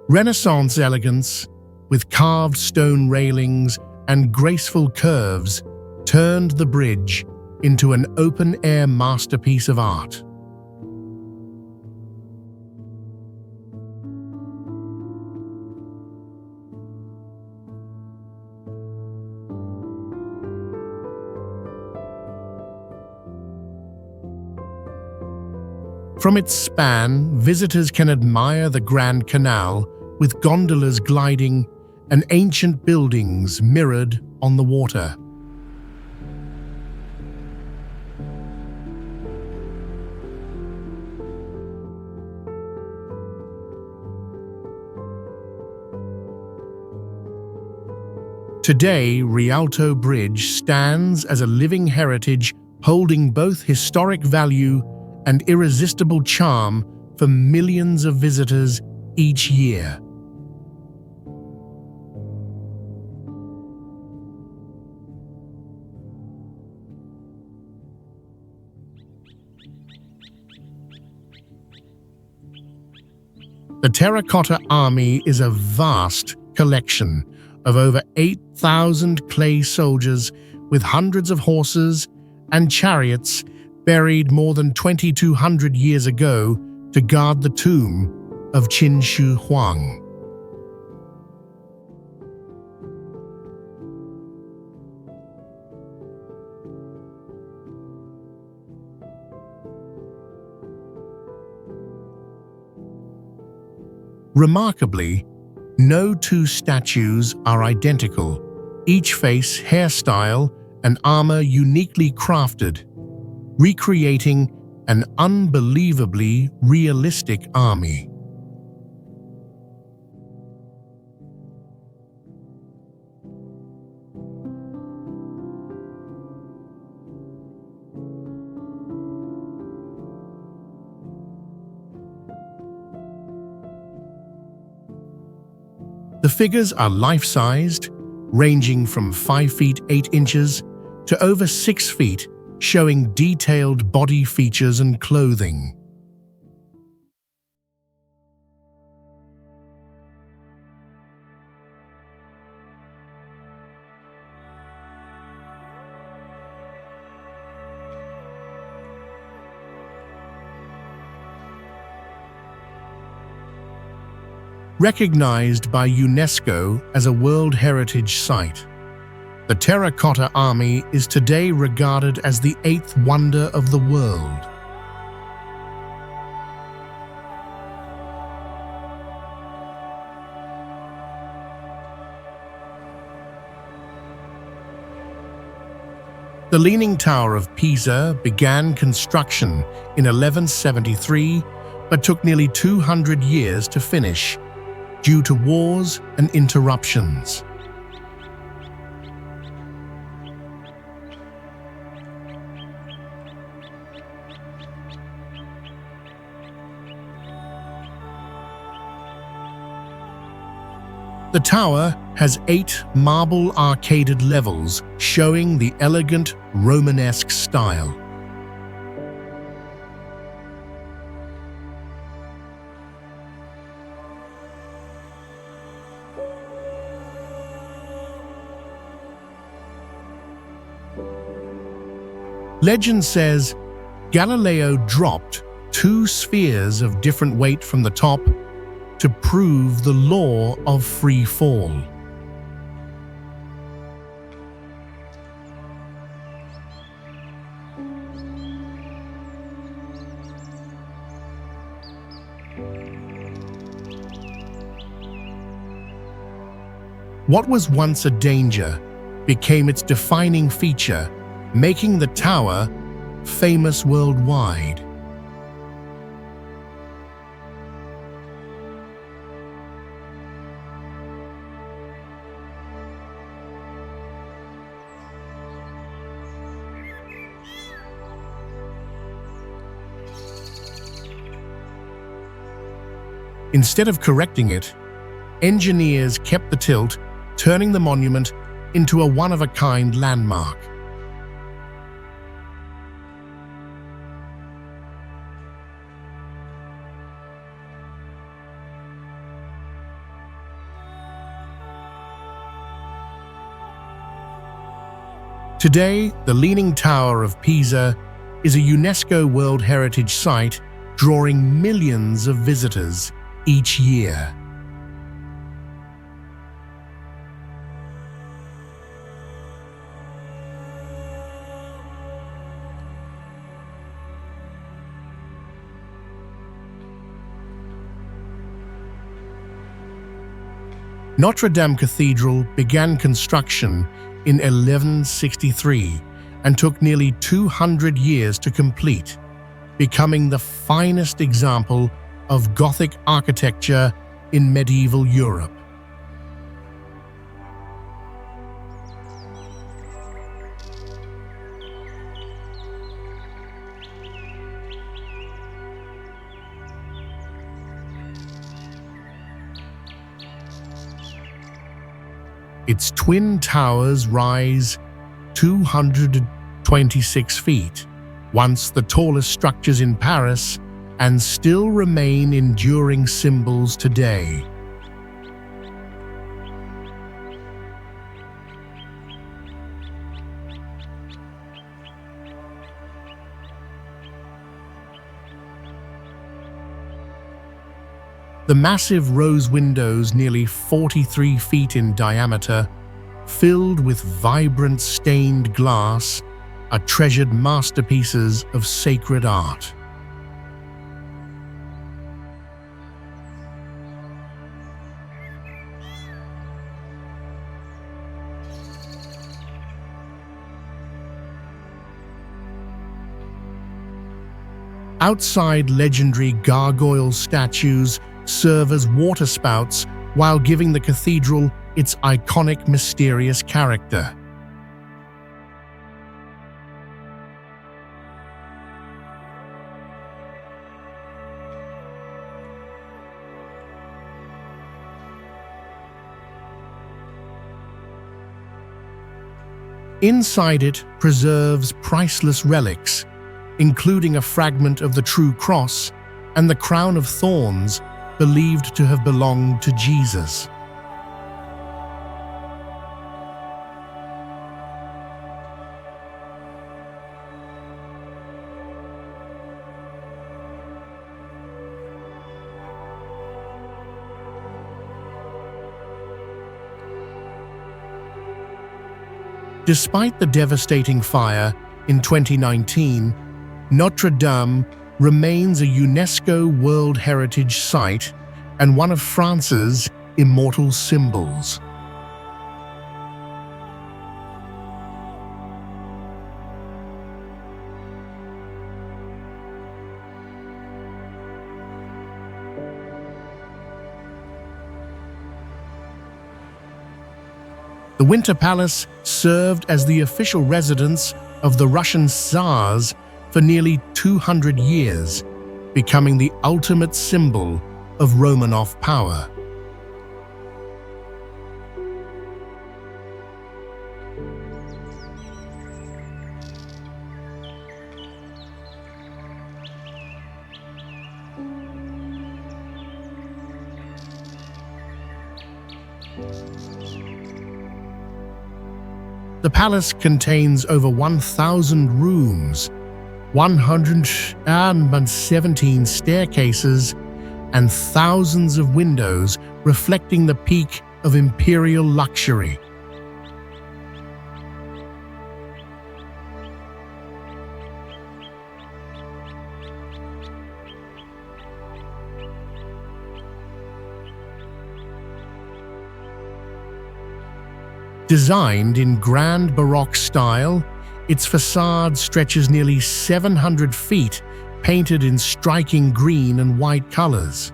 S1: Renaissance elegance, with carved stone railings and graceful curves, turned the bridge into an open-air masterpiece of art. From its span, visitors can admire the Grand Canal with gondolas gliding and ancient buildings mirrored on the water. Today, Rialto Bridge stands as a living heritage holding both historic value and irresistible charm for millions of visitors each year. The Terracotta Army is a vast collection of over 8,000 clay soldiers with hundreds of horses and chariots buried more than 2,200 years ago to guard the tomb of Qin Shi Huang. Remarkably, no two statues are identical, each face, hairstyle, and armor uniquely crafted, recreating an unbelievably realistic army. The figures are life-sized, ranging from 5 feet 8 inches to over 6 feet, showing detailed body features and clothing. Recognized by UNESCO as a World Heritage Site, the Terracotta Army is today regarded as the 8th wonder of the world. The Leaning Tower of Pisa began construction in 1173, but took nearly 200 years to finish, due to wars and interruptions. The tower has 8 marble arcaded levels showing the elegant Romanesque style. Legend says Galileo dropped 2 spheres of different weight from the top to prove the law of free fall. What was once a danger became its defining feature, making the tower famous worldwide. Instead of correcting it, engineers kept the tilt, turning the monument into a one-of-a-kind landmark. Today, the Leaning Tower of Pisa is a UNESCO World Heritage Site, drawing millions of visitors each year. Notre Dame Cathedral began construction in 1163 and took nearly 200 years to complete, becoming the finest example of Gothic architecture in medieval Europe. Its twin towers rise 226 feet, once the tallest structures in Paris, and still remain enduring symbols today. The massive rose windows, nearly 43 feet in diameter, filled with vibrant stained glass, are treasured masterpieces of sacred art. Outside, legendary gargoyle statues serve as waterspouts while giving the cathedral its iconic, mysterious character. Inside it preserves priceless relics, including a fragment of the true cross and the crown of thorns believed to have belonged to Jesus. Despite the devastating fire in 2019, Notre Dame remains a UNESCO World Heritage Site and one of France's immortal symbols. The Winter Palace served as the official residence of the Russian Tsars for nearly 200 years, becoming the ultimate symbol of Romanov power. The palace contains over 1,000 rooms, 117 staircases, and thousands of windows, reflecting the peak of imperial luxury. Designed in grand Baroque style, its facade stretches nearly 700 feet, painted in striking green and white colors.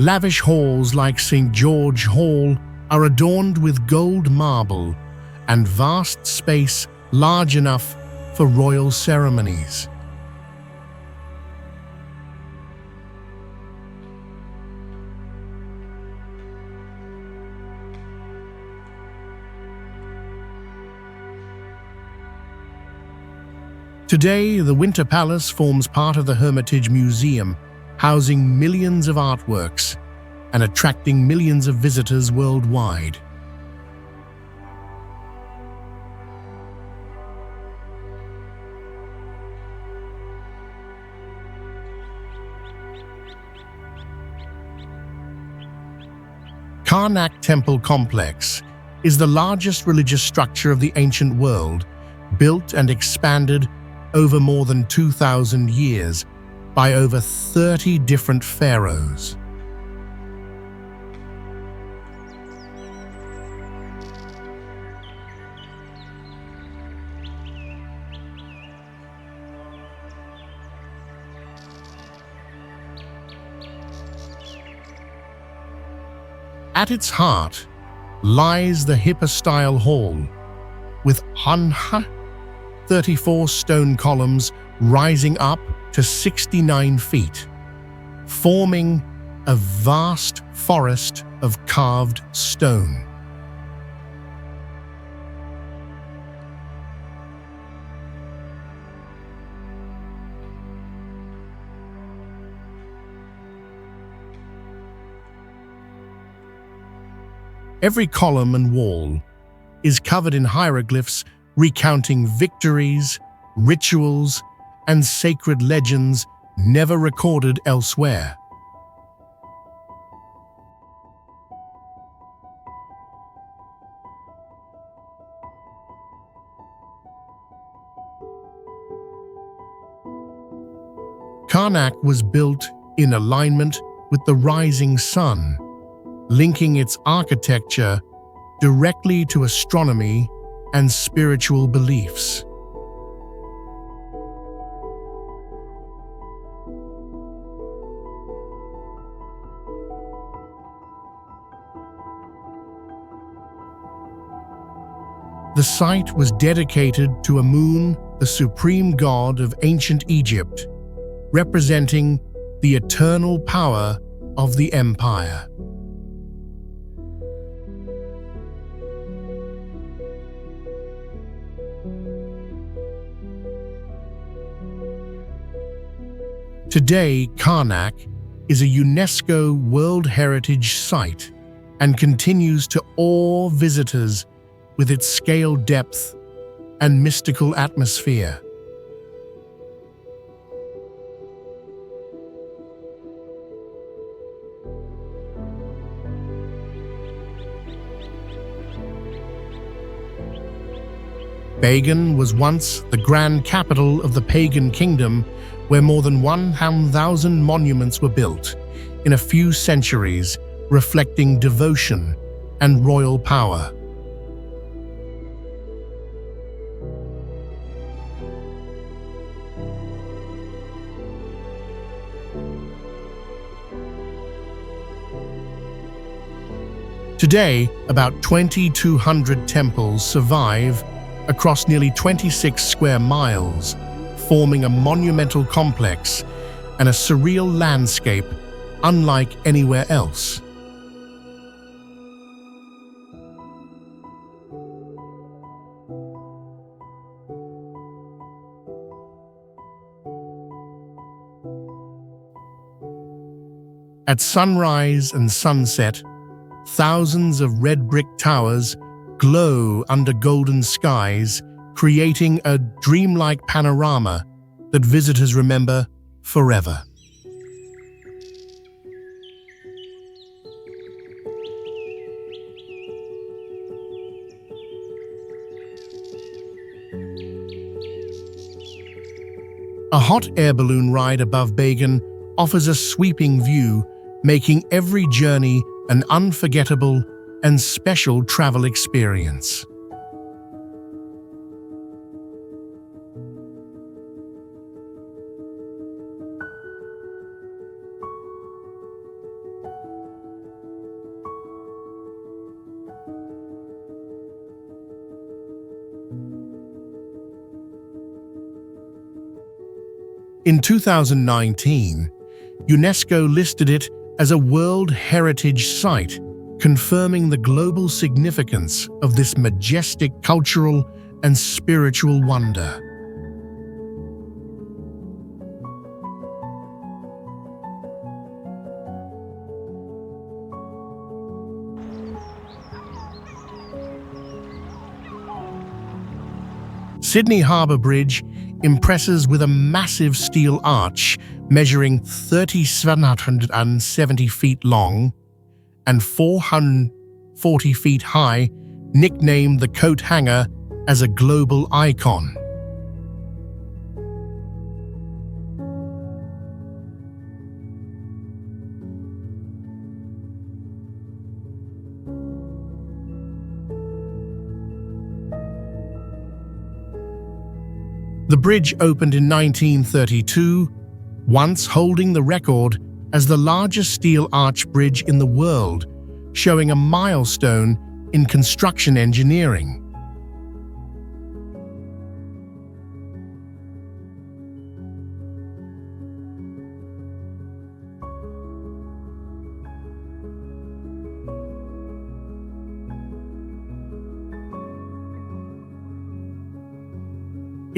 S1: Lavish halls like St. George Hall are adorned with gold marble and vast space large enough for royal ceremonies. Today, the Winter Palace forms part of the Hermitage Museum, housing millions of artworks and attracting millions of visitors worldwide. Karnak Temple Complex is the largest religious structure of the ancient world, built and expanded over more than 2,000 years by over 30 different pharaohs. At its heart lies the hypostyle hall, with 34 stone columns rising up to 69 feet, forming a vast forest of carved stone. Every column and wall is covered in hieroglyphs recounting victories, rituals, and sacred legends never recorded elsewhere. Karnak was built in alignment with the rising sun, linking its architecture directly to astronomy and spiritual beliefs. The site was dedicated to Amun, the supreme god of ancient Egypt, representing the eternal power of the empire. Today, Karnak is a UNESCO World Heritage Site and continues to awe visitors with its scale depth and mystical atmosphere. Bagan was once the grand capital of the pagan kingdom, where more than 1,000 monuments were built in a few centuries, reflecting devotion and royal power. Today, about 2,200 temples survive across nearly 26 square miles, forming a monumental complex and a surreal landscape unlike anywhere else. At sunrise and sunset, thousands of red brick towers glow under golden skies, creating a dreamlike panorama that visitors remember forever. A hot air balloon ride above Bergen offers a sweeping view, making every journey an unforgettable and special travel experience. In 2019, UNESCO listed it as a World Heritage Site, confirming the global significance of this majestic cultural and spiritual wonder. Sydney Harbour Bridge impresses with a massive steel arch measuring 3,770 feet long and 440 feet high, nicknamed the Coat Hanger as a global icon. The bridge opened in 1932, once holding the record as the largest steel arch bridge in the world, showing a milestone in construction engineering.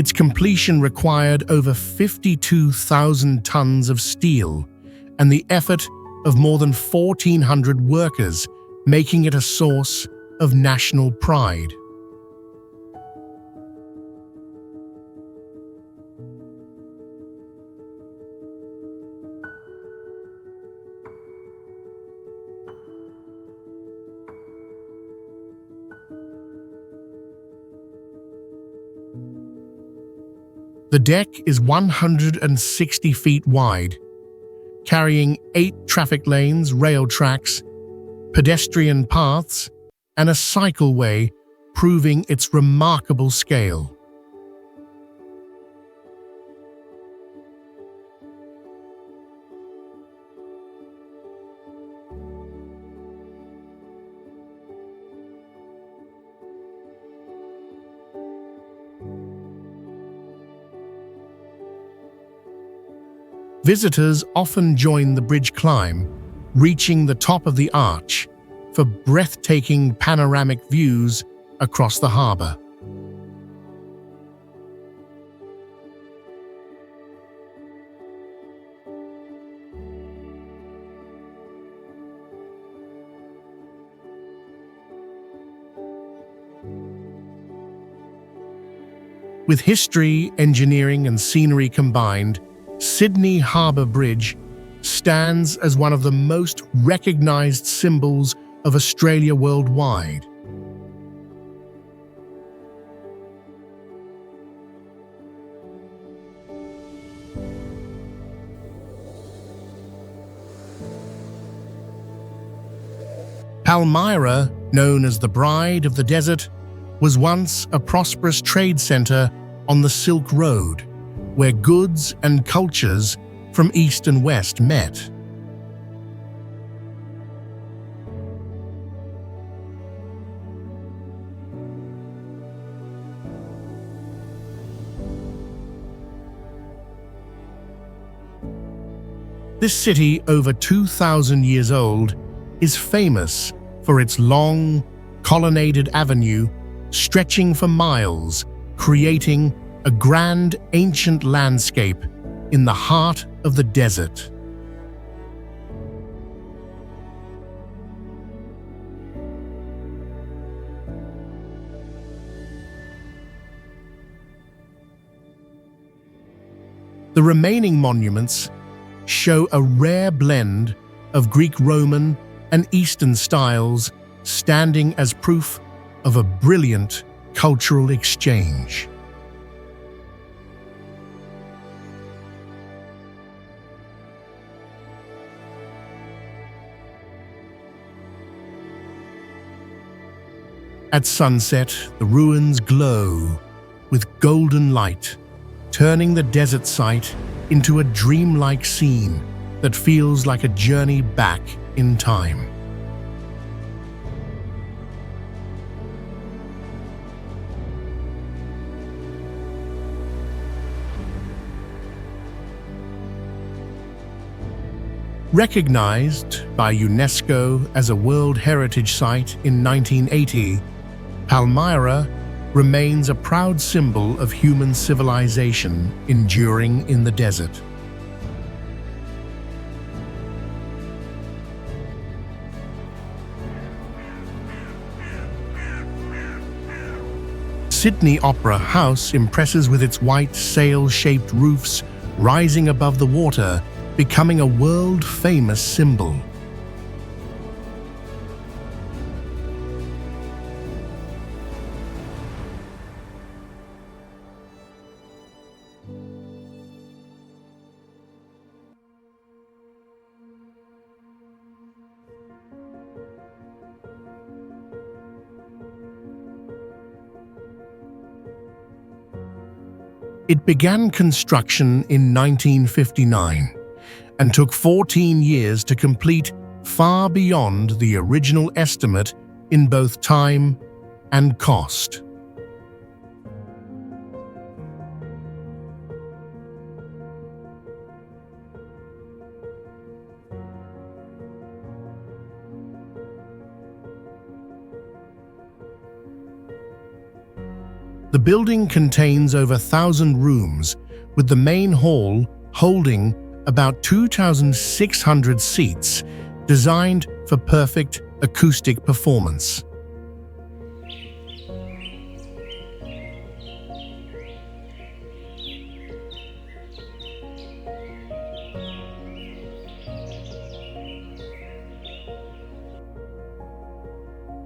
S1: Its completion required over 52,000 tons of steel and the effort of more than 1,400 workers, making it a source of national pride. The deck is 160 feet wide, carrying 8 traffic lanes, rail tracks, pedestrian paths, and a cycleway, proving its remarkable scale. Visitors often join the bridge climb, reaching the top of the arch for breathtaking panoramic views across the harbour. With history, engineering, and scenery combined, Sydney Harbour Bridge stands as one of the most recognised symbols of Australia worldwide. Palmyra, known as the Bride of the Desert, was once a prosperous trade centre on the Silk Road, where goods and cultures from East and West met. This city, over 2,000 years old, is famous for its long, colonnaded avenue stretching for miles, creating a grand ancient landscape in the heart of the desert. The remaining monuments show a rare blend of Greek Roman and Eastern styles, standing as proof of a brilliant cultural exchange. At sunset, the ruins glow with golden light, turning the desert site into a dreamlike scene that feels like a journey back in time. Recognized by UNESCO as a World Heritage Site in 1980, Palmyra remains a proud symbol of human civilization enduring in the desert. Sydney Opera House impresses with its white sail-shaped roofs rising above the water, becoming a world-famous symbol. It began construction in 1959 and took 14 years to complete, far beyond the original estimate in both time and cost. The building contains over 1,000 rooms, with the main hall holding about 2,600 seats, designed for perfect acoustic performance.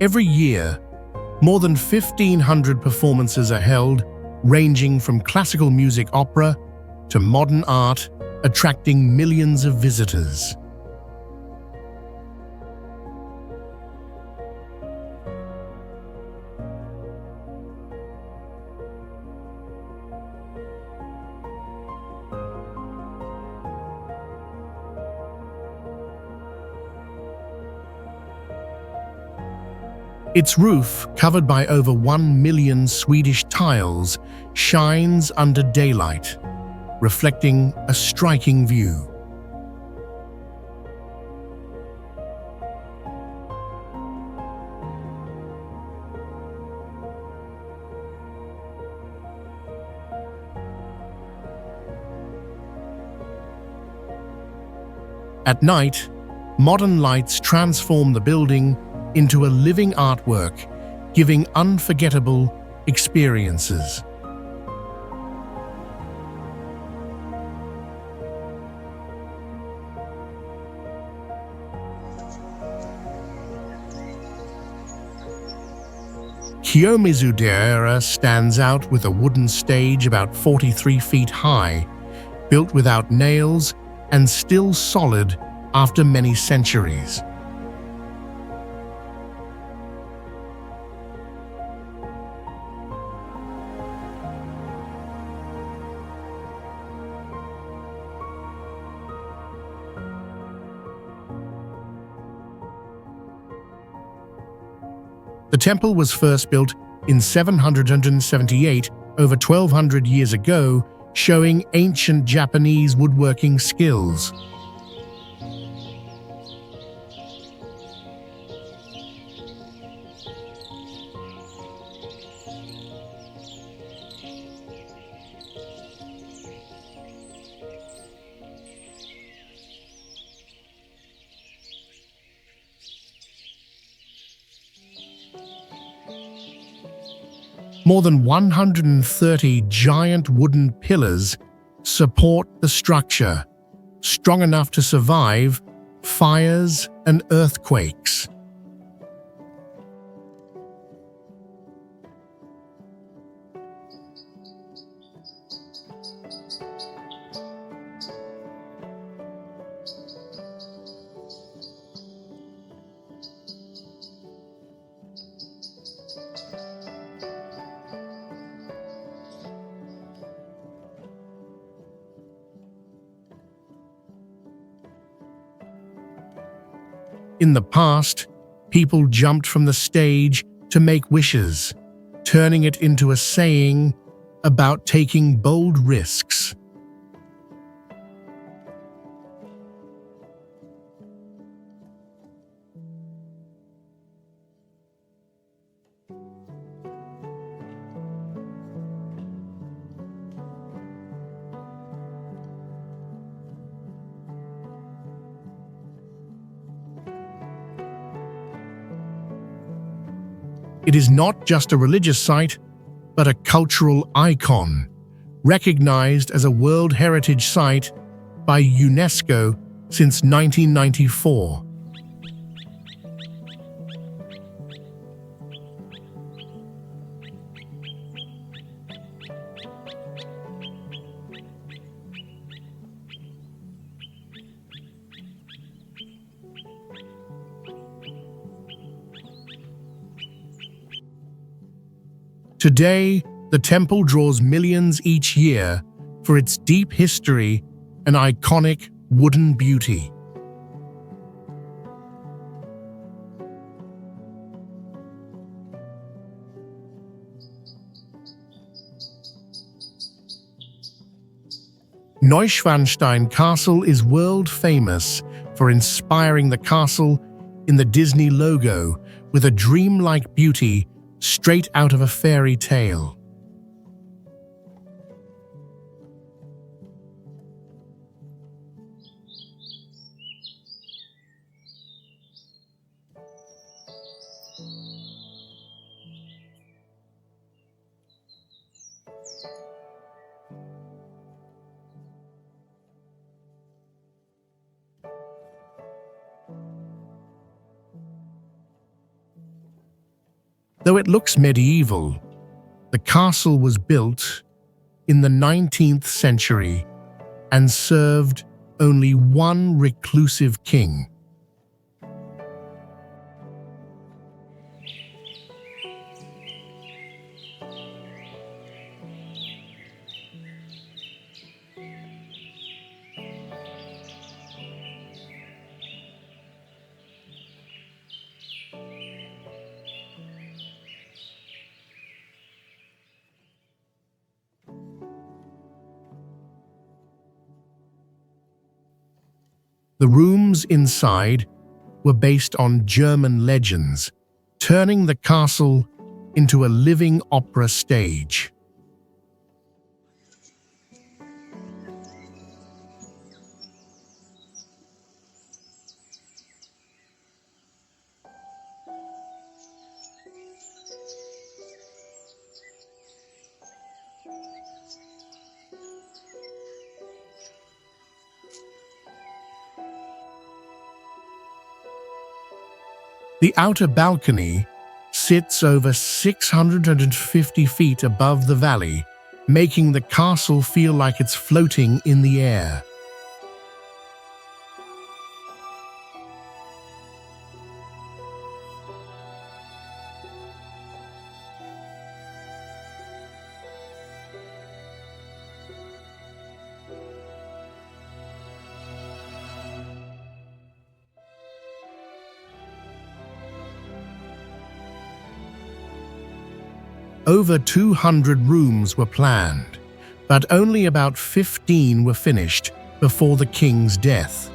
S1: Every year, more than 1,500 performances are held, ranging from classical music opera to modern art, attracting millions of visitors. Its roof, covered by over 1 million Swedish tiles, shines under daylight, reflecting a striking view. At night, modern lights transform the building into a living artwork, giving unforgettable experiences. Kiyomizu-dera stands out with a wooden stage about 43 feet high, built without nails and still solid after many centuries. The temple was first built in 778, over 1,200 years ago, showing ancient Japanese woodworking skills. More than 130 giant wooden pillars support the structure, strong enough to survive fires and earthquakes. In the past, people jumped from the stage to make wishes, turning it into a saying about taking bold risks. It is not just a religious site, but a cultural icon, recognized as a World Heritage Site by UNESCO since 1994. Today, the temple draws millions each year for its deep history and iconic wooden beauty. Neuschwanstein Castle is world famous for inspiring the castle in the Disney logo with a dreamlike beauty straight out of a fairy tale. Though it looks medieval, the castle was built in the 19th century and served only one reclusive king. The rooms inside were based on German legends, turning the castle into a living opera stage. The outer balcony sits over 650 feet above the valley, making the castle feel like it's floating in the air. Over 200 rooms were planned, but only about 15 were finished before the king's death.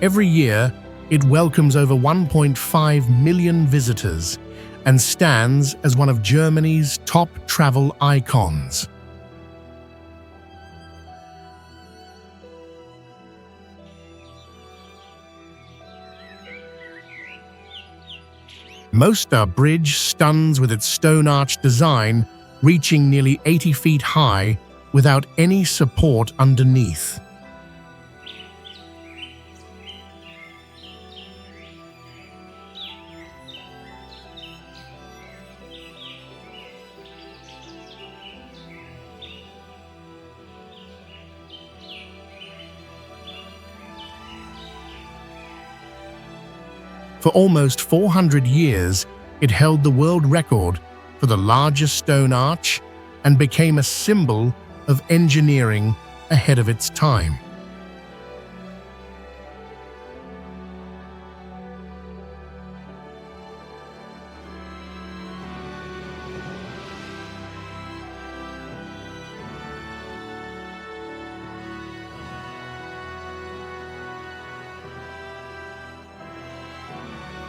S1: Every year, it welcomes over 1.5 million visitors and stands as one of Germany's top travel icons. Mostar Bridge stuns with its stone-arch design, reaching nearly 80 feet high without any support underneath. For almost 400 years, it held the world record for the largest stone arch and became a symbol of engineering ahead of its time.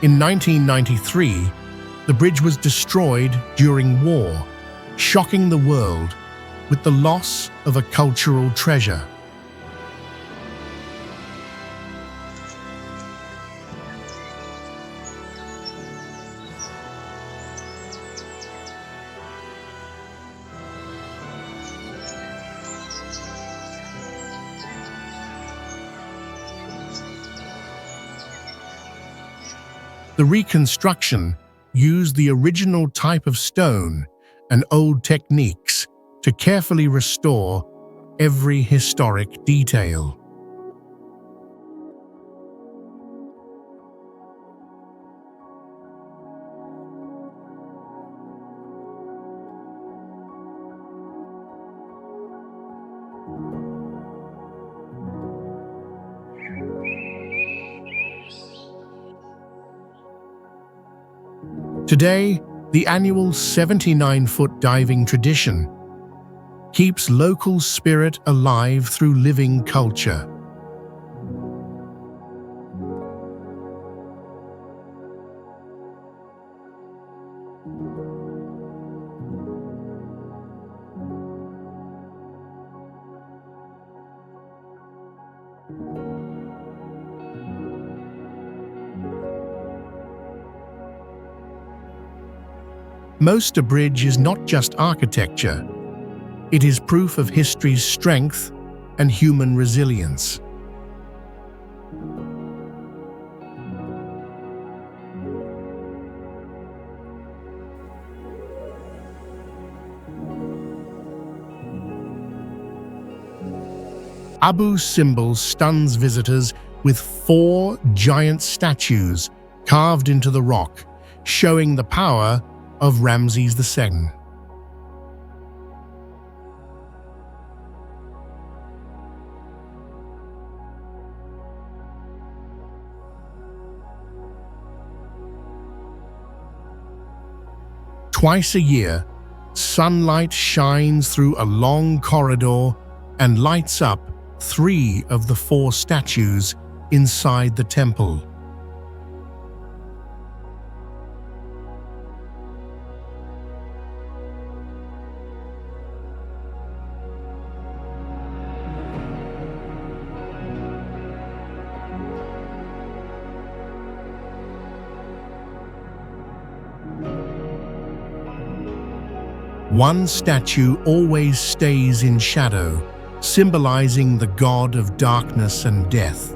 S1: In 1993, the bridge was destroyed during war, shocking the world with the loss of a cultural treasure. The reconstruction used the original type of stone and old techniques to carefully restore every historic detail. Today, the annual 79-foot diving tradition keeps local spirit alive through living culture. Most a bridge is not just architecture, it is proof of history's strength and human resilience. Abu Simbel stuns visitors with 4 giant statues carved into the rock, showing the power of Ramses II. Twice a year, sunlight shines through a long corridor and lights up 3 of the 4 statues inside the temple. One statue always stays in shadow, symbolizing the god of darkness and death.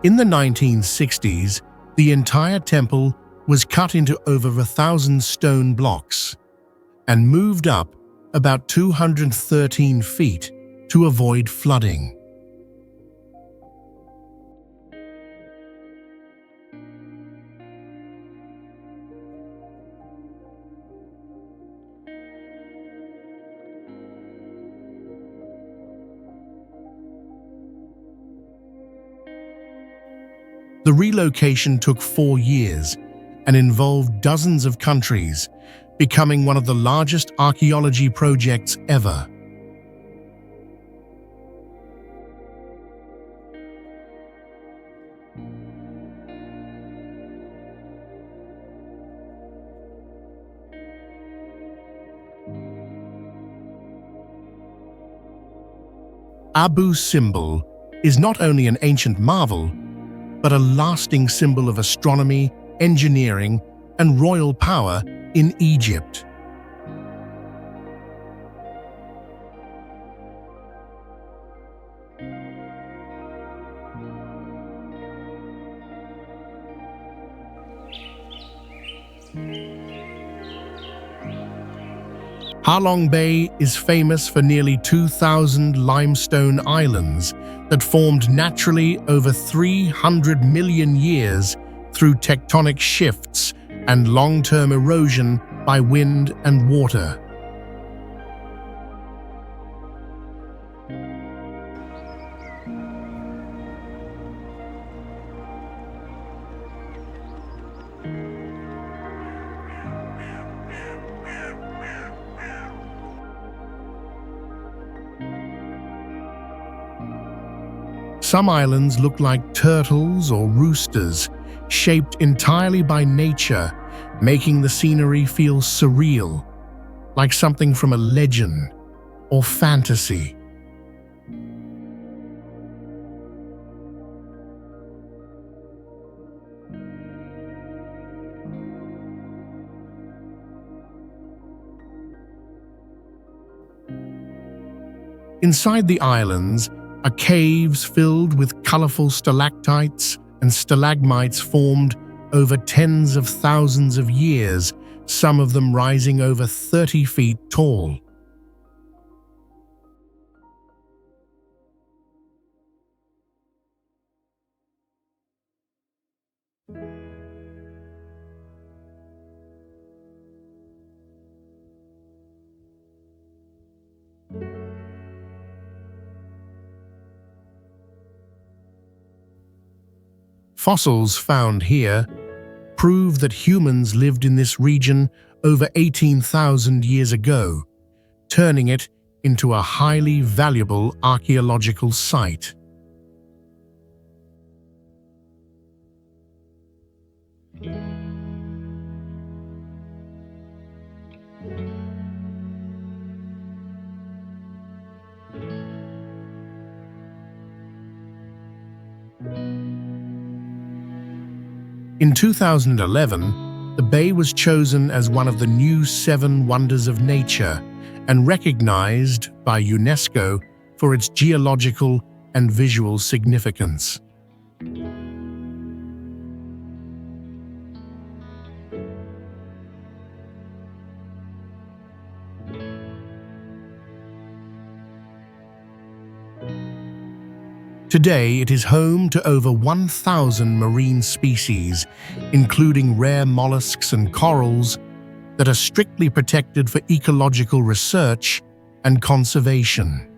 S1: In the 1960s, the entire temple was cut into over 1,000 stone blocks and moved up about 213 feet to avoid flooding. The relocation took 4 years and involved dozens of countries, becoming one of the largest archaeology projects ever. Abu Simbel is not only an ancient marvel, but a lasting symbol of astronomy, engineering, and royal power in Egypt. Ha Long Bay is famous for nearly 2,000 limestone islands that formed naturally over 300 million years through tectonic shifts and long-term erosion by wind and water. Some islands look like turtles or roosters, shaped entirely by nature, making the scenery feel surreal, like something from a legend or fantasy. Inside the islands are caves filled with colorful stalactites and stalagmites formed over tens of thousands of years, some of them rising over 30 feet tall. Fossils found here prove that humans lived in this region over 18,000 years ago, turning it into a highly valuable archaeological site. In 2011, the bay was chosen as one of the new 7 Wonders of Nature and recognized by UNESCO for its geological and visual significance. Today, it is home to over 1,000 marine species, including rare mollusks and corals that are strictly protected for ecological research and conservation.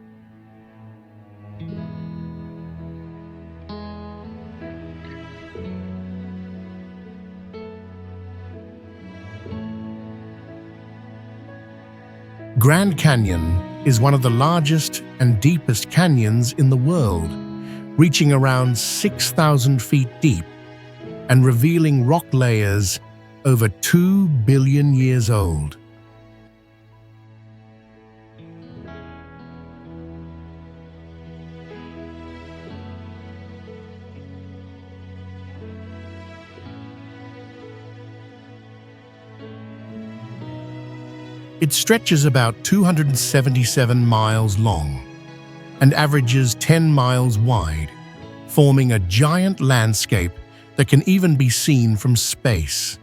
S1: Grand Canyon is one of the largest and deepest canyons in the world, reaching around 6,000 feet deep and revealing rock layers over 2 billion years old. It stretches about 277 miles long and averages 10 miles wide, forming a giant landscape that can even be seen from space.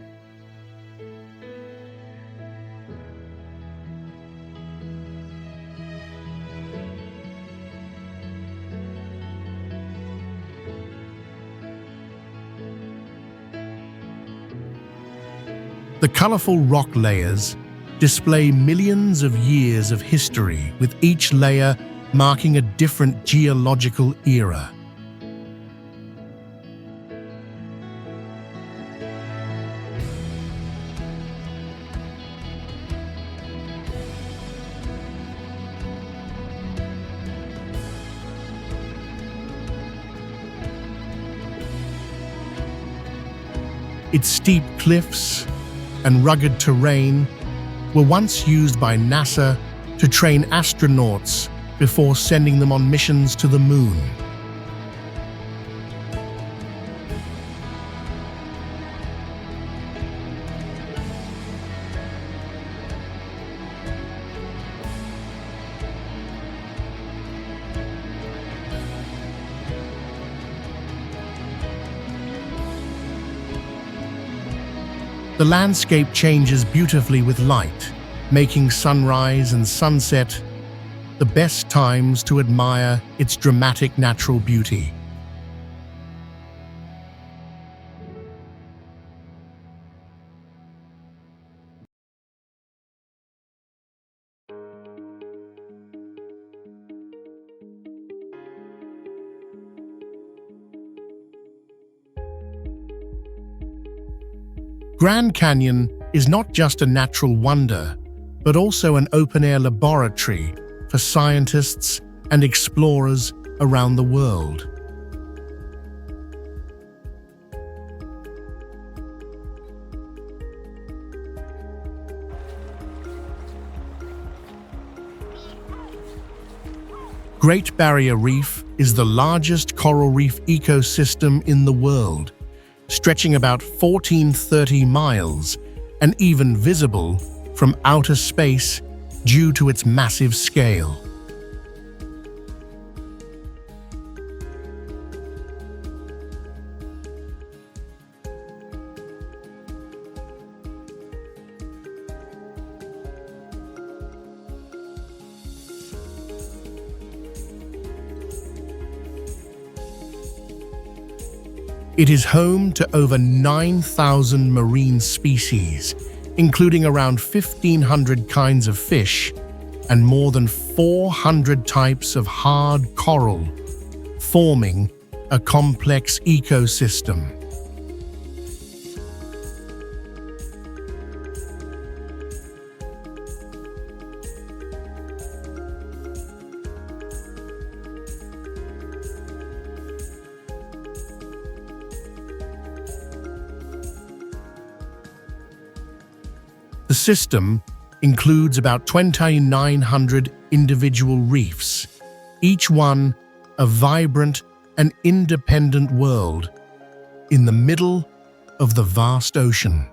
S1: The colorful rock layers display millions of years of history, with each layer marking a different geological era. Its steep cliffs and rugged terrain were once used by NASA to train astronauts before sending them on missions to the moon. The landscape changes beautifully with light, making sunrise and sunset the best times to admire its dramatic natural beauty. Grand Canyon is not just a natural wonder, but also an open-air laboratory for scientists and explorers around the world. Great Barrier Reef is the largest coral reef ecosystem in the world, stretching about 1,430 miles and even visible from outer space due to its massive scale. It is home to over 9,000 marine species, including around 1,500 kinds of fish and more than 400 types of hard coral, forming a complex ecosystem. The system includes about 2,900 individual reefs, each one a vibrant and independent world in the middle of the vast ocean.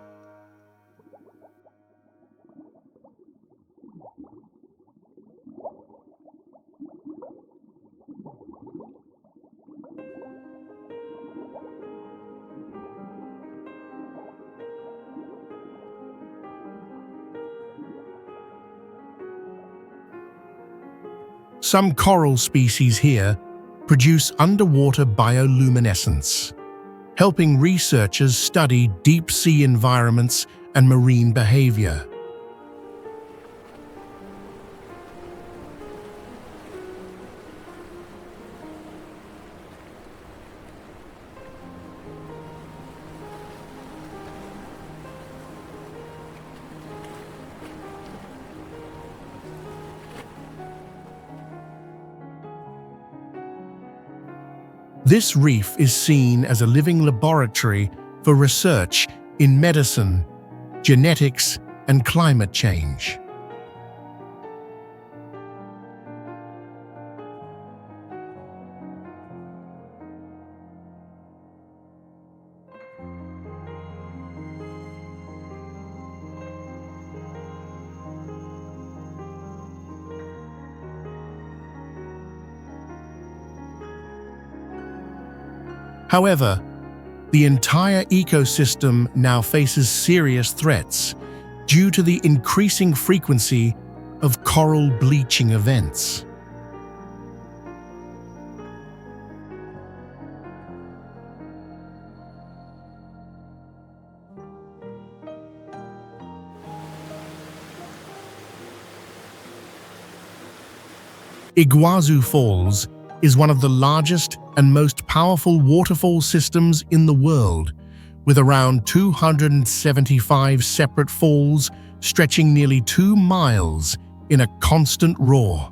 S1: Some coral species here produce underwater bioluminescence, helping researchers study deep-sea environments and marine behavior. This reef is seen as a living laboratory for research in medicine, genetics, and climate change. However, the entire ecosystem now faces serious threats due to the increasing frequency of coral bleaching events. Iguazu Falls is one of the largest and most powerful waterfall systems in the world, with around 275 separate falls stretching nearly 2 miles in a constant roar.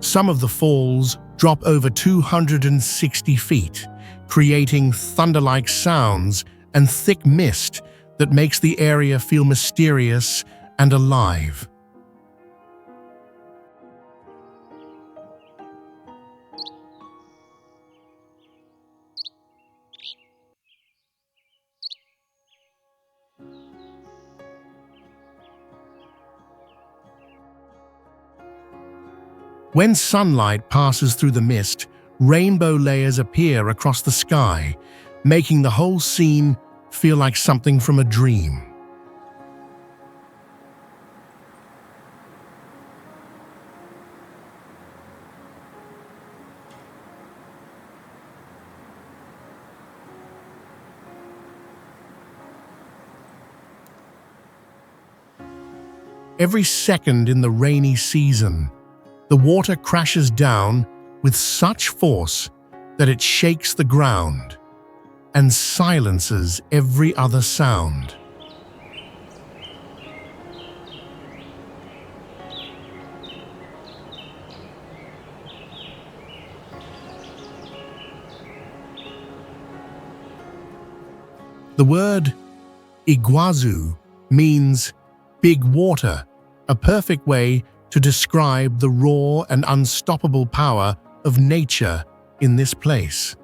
S1: Some of the falls drop over 260 feet, creating thunder-like sounds and thick mist that makes the area feel mysterious and alive. When sunlight passes through the mist, rainbow layers appear across the sky, making the whole scene feel like something from a dream. Every second in the rainy season, the water crashes down with such force that it shakes the ground and silences every other sound. The word iguazu means big water, a perfect way to describe the raw and unstoppable power of nature in this place.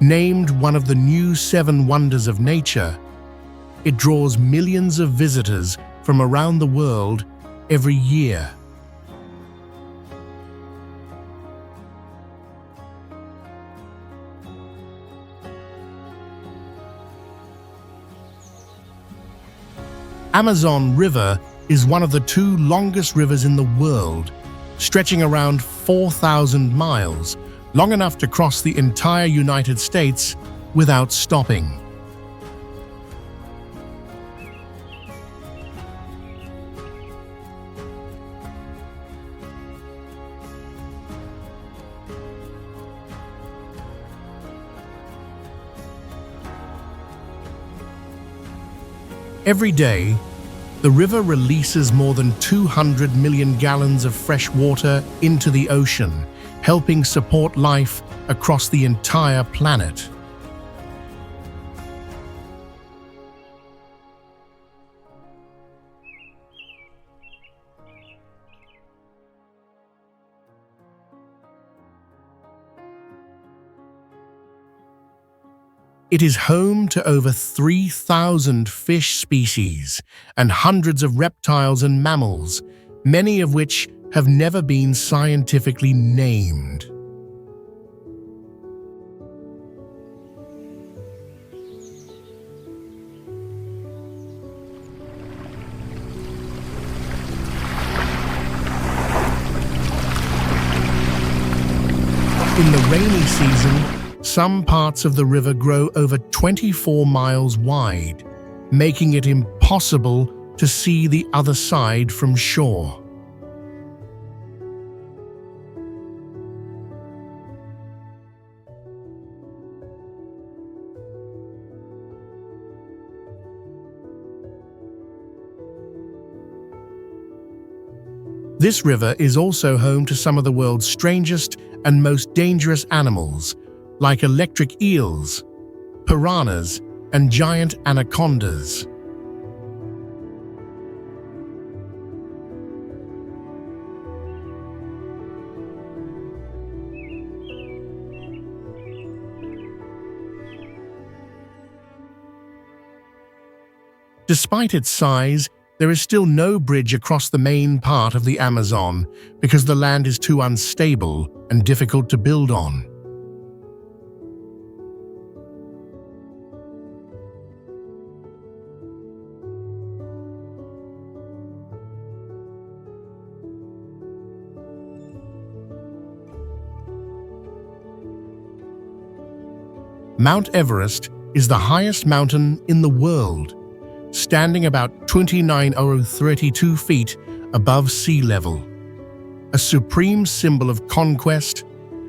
S1: Named one of the new 7 wonders of nature, it draws millions of visitors from around the world every year. Amazon River is one of the 2 longest rivers in the world, stretching around 4,000 miles, long enough to cross the entire United States without stopping. Every day, the river releases more than 200 million gallons of fresh water into the ocean, helping support life across the entire planet. It is home to over 3,000 fish species and hundreds of reptiles and mammals, many of which have never been scientifically named. In the rainy season, some parts of the river grow over 24 miles wide, making it impossible to see the other side from shore. This river is also home to some of the world's strangest and most dangerous animals, like electric eels, piranhas, and giant anacondas. Despite its size, there is still no bridge across the main part of the Amazon because the land is too unstable and difficult to build on. Mount Everest is the highest mountain in the world, standing about 29,032 feet above sea level, a supreme symbol of conquest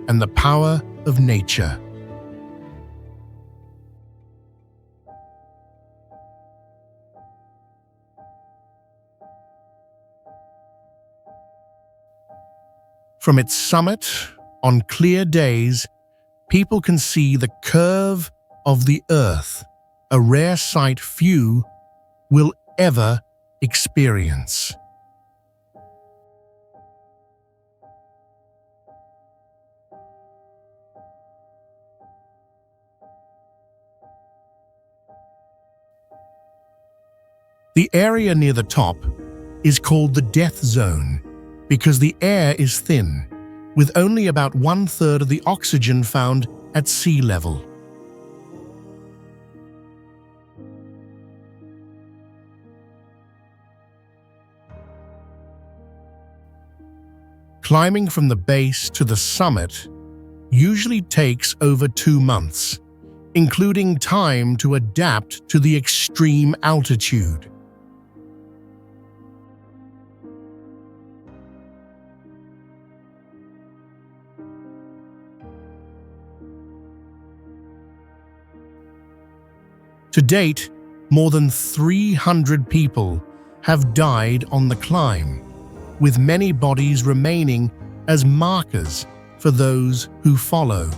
S1: and the power of nature. From its summit, on clear days, people can see the curve of the Earth, a rare sight few will ever experience. The area near the top is called the death zone because the air is thin, with only about 1/3 of the oxygen found at sea level. Climbing from the base to the summit usually takes over 2 months, including time to adapt to the extreme altitude. To date, more than 300 people have died on the climb, with many bodies remaining as markers for those who follow.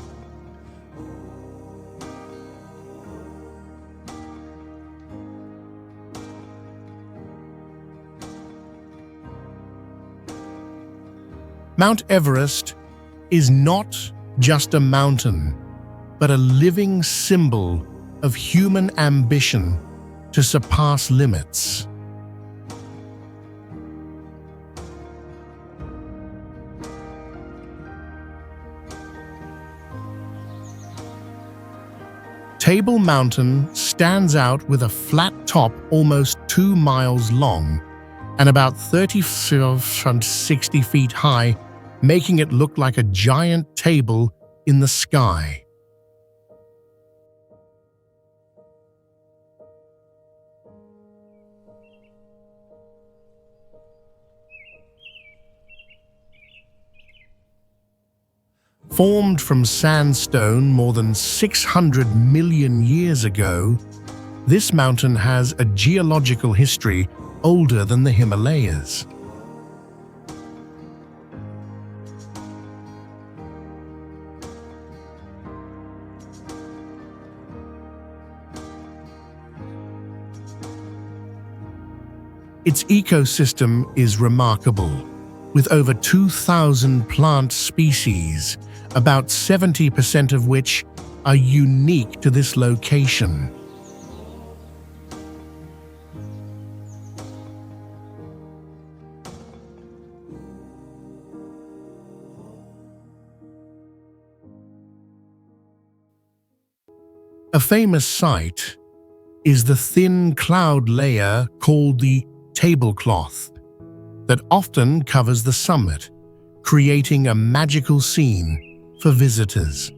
S1: Mount Everest is not just a mountain, but a living symbol of human ambition to surpass limits. Table Mountain stands out with a flat top almost 2 miles long and about 60 feet high, making it look like a giant table in the sky. Formed from sandstone more than 600 million years ago, this mountain has a geological history older than the Himalayas. Its ecosystem is remarkable, with over 2,000 plant species, about 70% of which are unique to this location. A famous sight is the thin cloud layer called the tablecloth that often covers the summit, creating a magical scene for visitors.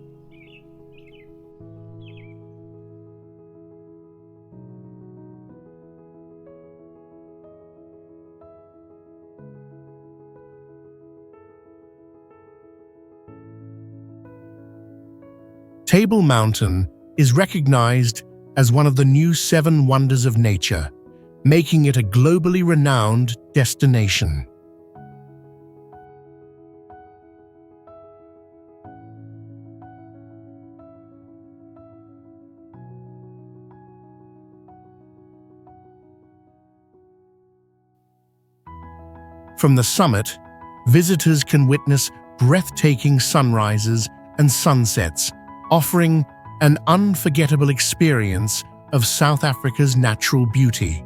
S1: Table Mountain is recognized as one of the new 7 wonders of nature, making it a globally renowned destination. From the summit, visitors can witness breathtaking sunrises and sunsets, offering an unforgettable experience of South Africa's natural beauty.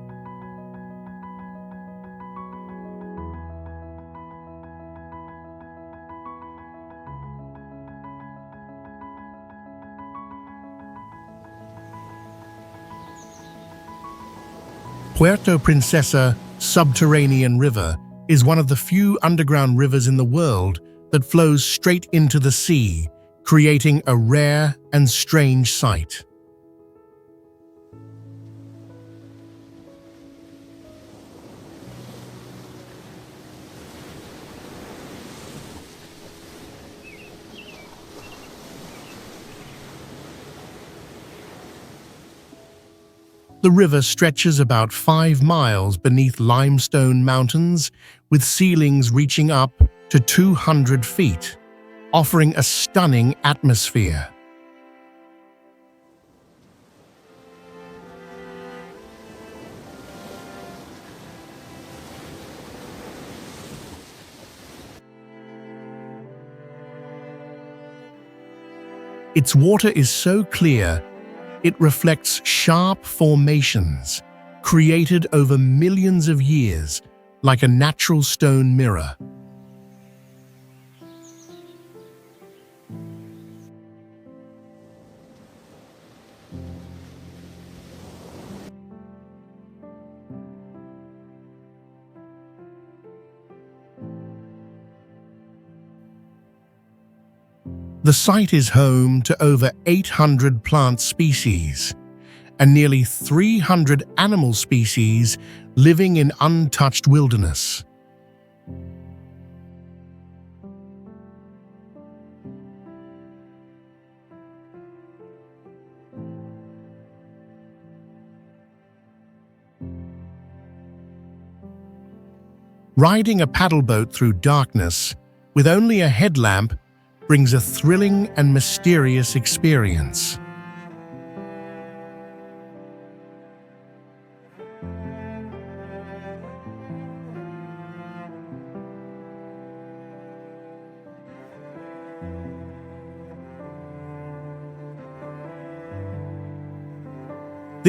S1: Puerto Princesa Subterranean River is one of the few underground rivers in the world that flows straight into the sea, creating a rare and strange sight. The river stretches about 5 miles beneath limestone mountains, with ceilings reaching up to 200 feet, offering a stunning atmosphere. Its water is so clear, it reflects sharp formations, created over millions of years like a natural stone mirror. The site is home to over 800 plant species and nearly 300 animal species living in untouched wilderness. Riding a paddle boat through darkness with only a headlamp brings a thrilling and mysterious experience.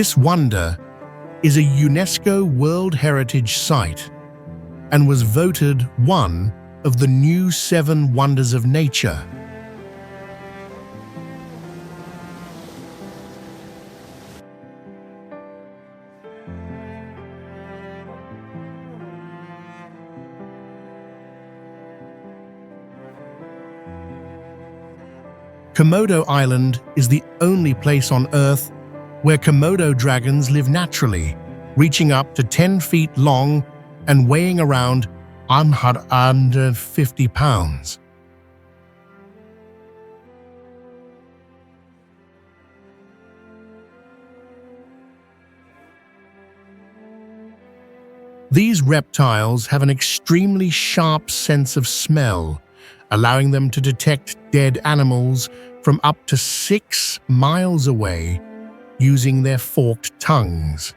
S1: This wonder is a UNESCO World Heritage Site and was voted one of the new 7 Wonders of Nature. Komodo Island is the only place on Earth where Komodo dragons live naturally, reaching up to 10 feet long and weighing around 150 pounds. These reptiles have an extremely sharp sense of smell, allowing them to detect dead animals from up to 6 miles away using their forked tongues.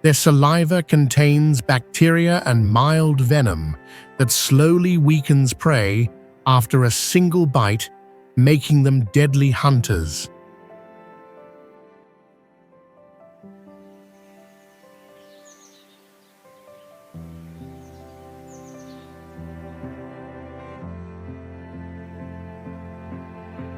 S1: Their saliva contains bacteria and mild venom that slowly weakens prey after a single bite, making them deadly hunters.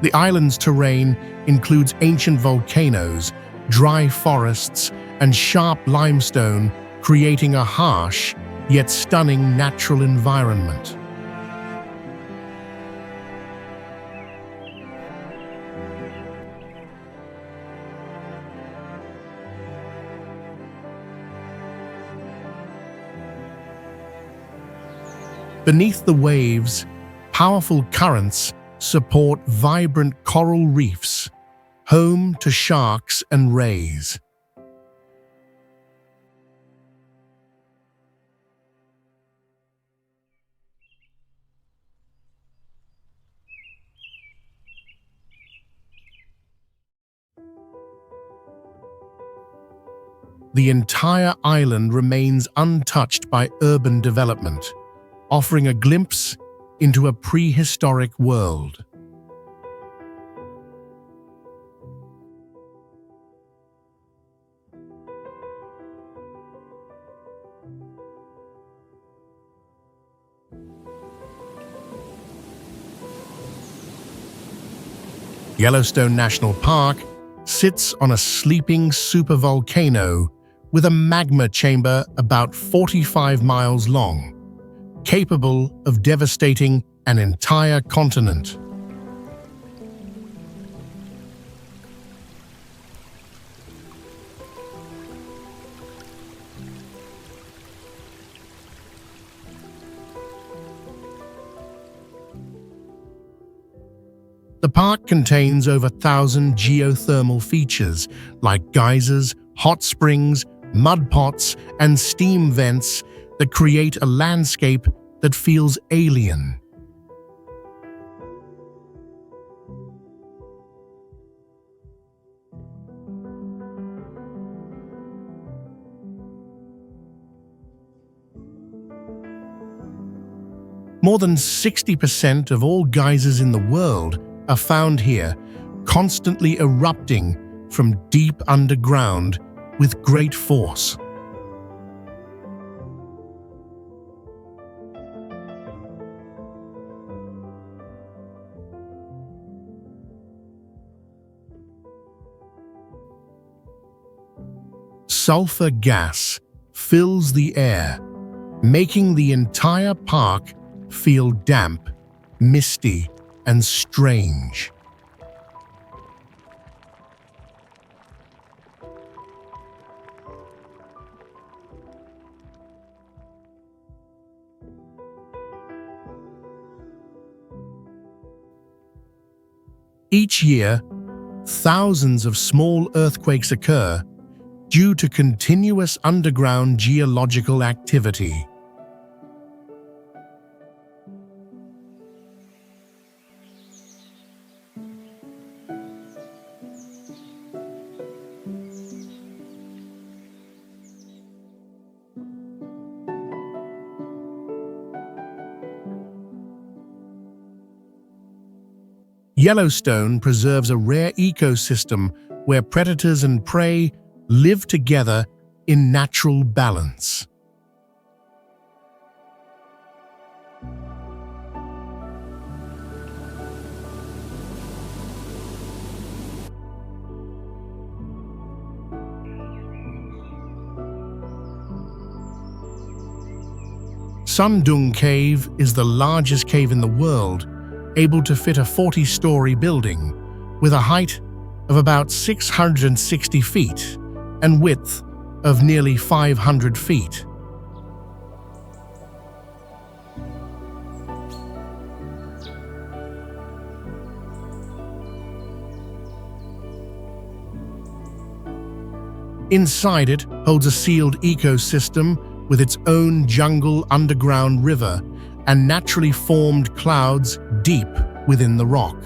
S1: The island's terrain includes ancient volcanoes, dry forests, and sharp limestone, creating a harsh yet stunning natural environment. Beneath the waves, powerful currents support vibrant coral reefs, home to sharks and rays. The entire island remains untouched by urban development, offering a glimpse into a prehistoric world. Yellowstone National Park sits on a sleeping supervolcano with a magma chamber about 45 miles long, capable of devastating an entire continent. The park contains over 1,000 geothermal features like geysers, hot springs, mud pots, and steam vents that create a landscape that feels alien. More than 60% of all geysers in the world are found here, constantly erupting from deep underground with great force. Sulfur gas fills the air, making the entire park feel damp, misty, and strange. Each year, thousands of small earthquakes occur due to continuous underground geological activity. Yellowstone preserves a rare ecosystem where predators and prey live together in natural balance. Sundung Cave is the largest cave in the world, able to fit a 40-story building with a height of about 660 feet and width of nearly 500 feet. Inside it holds a sealed ecosystem with its own jungle underground river and naturally formed clouds deep within the rock.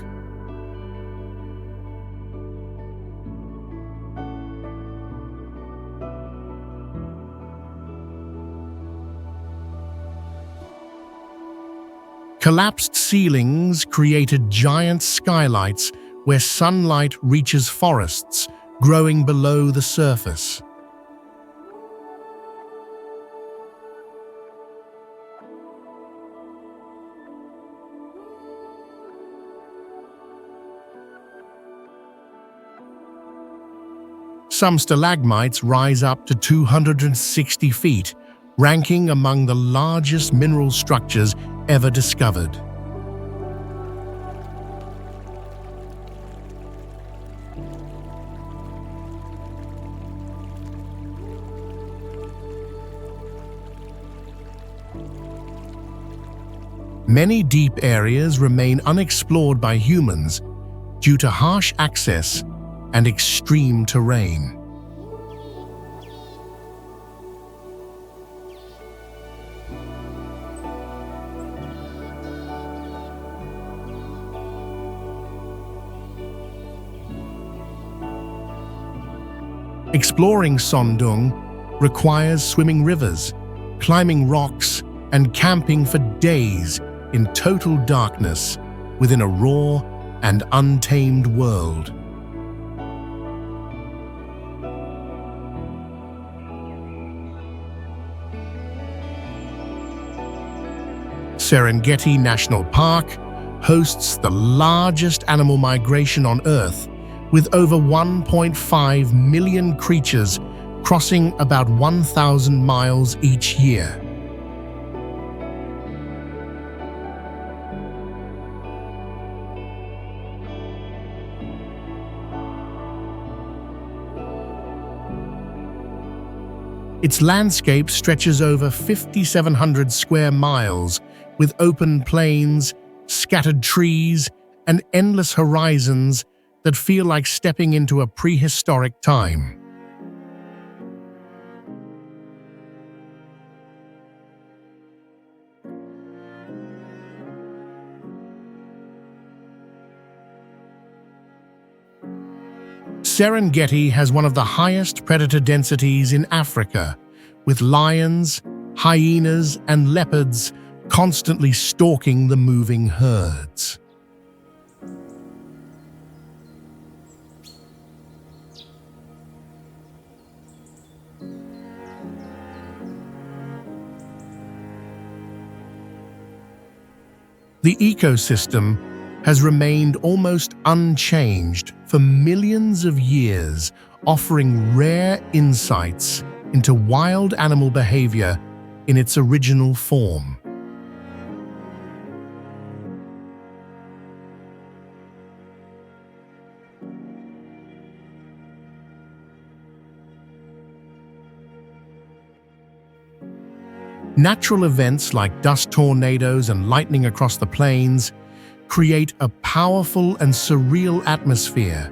S1: Collapsed ceilings created giant skylights where sunlight reaches forests growing below the surface. Some stalagmites rise up to 260 feet, ranking among the largest mineral structures ever discovered. Many deep areas remain unexplored by humans due to harsh access and extreme terrain. Exploring Sundung requires swimming rivers, climbing rocks, and camping for days in total darkness within a raw and untamed world. Serengeti National Park hosts the largest animal migration on Earth, with over 1.5 million creatures crossing about 1,000 miles each year. Its landscape stretches over 5,700 square miles, with open plains, scattered trees, and endless horizons that feel like stepping into a prehistoric time. Serengeti has one of the highest predator densities in Africa, with lions, hyenas, and leopards constantly stalking the moving herds. The ecosystem has remained almost unchanged for millions of years, offering rare insights into wild animal behavior in its original form. Natural events like dust tornadoes and lightning across the plains create a powerful and surreal atmosphere.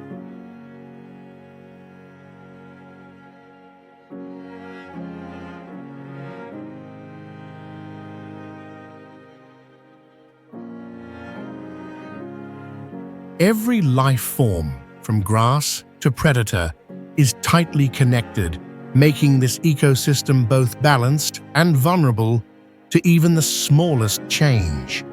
S1: Every life form, from grass to predator, is tightly connected, making this ecosystem both balanced and vulnerable to even the smallest change.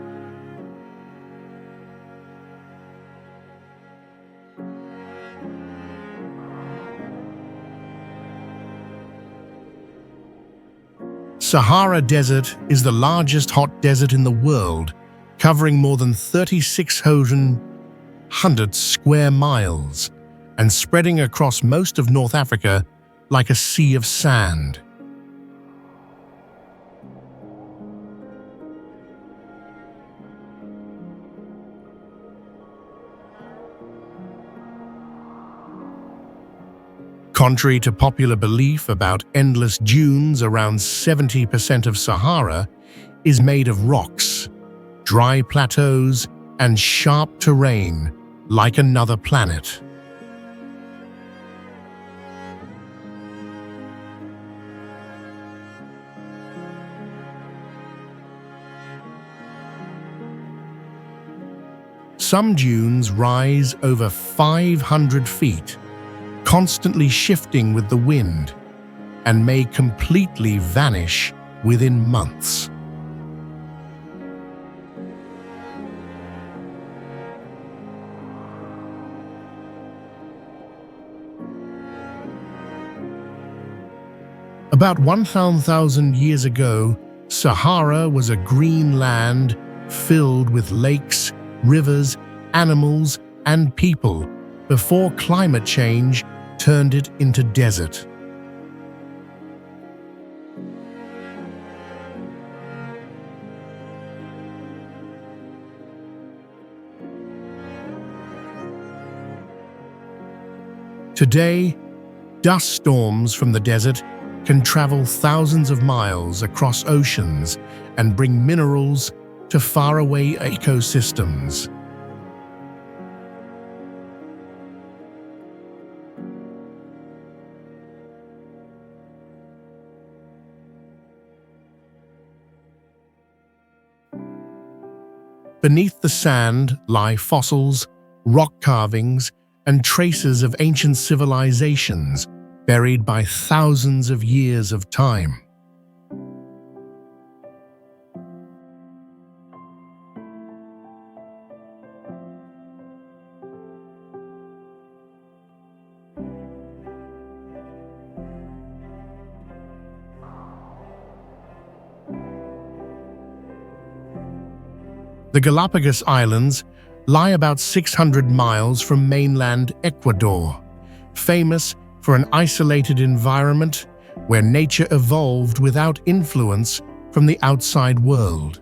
S1: Sahara Desert is the largest hot desert in the world, covering more than 3,600 square miles and spreading across most of North Africa like a sea of sand. Contrary to popular belief about endless dunes, around 70% of Sahara is made of rocks, dry plateaus, and sharp terrain like another planet. Some dunes rise over 500 feet, constantly shifting with the wind, and may completely vanish within months. About 1,000 years ago, Sahara was a green land filled with lakes, rivers, animals, and people before climate change turned it into desert. Today, dust storms from the desert can travel thousands of miles across oceans and bring minerals to faraway ecosystems. Beneath the sand lie fossils, rock carvings, and traces of ancient civilizations buried by thousands of years of time. The Galapagos Islands lie about 600 miles from mainland Ecuador, famous for an isolated environment where nature evolved without influence from the outside world.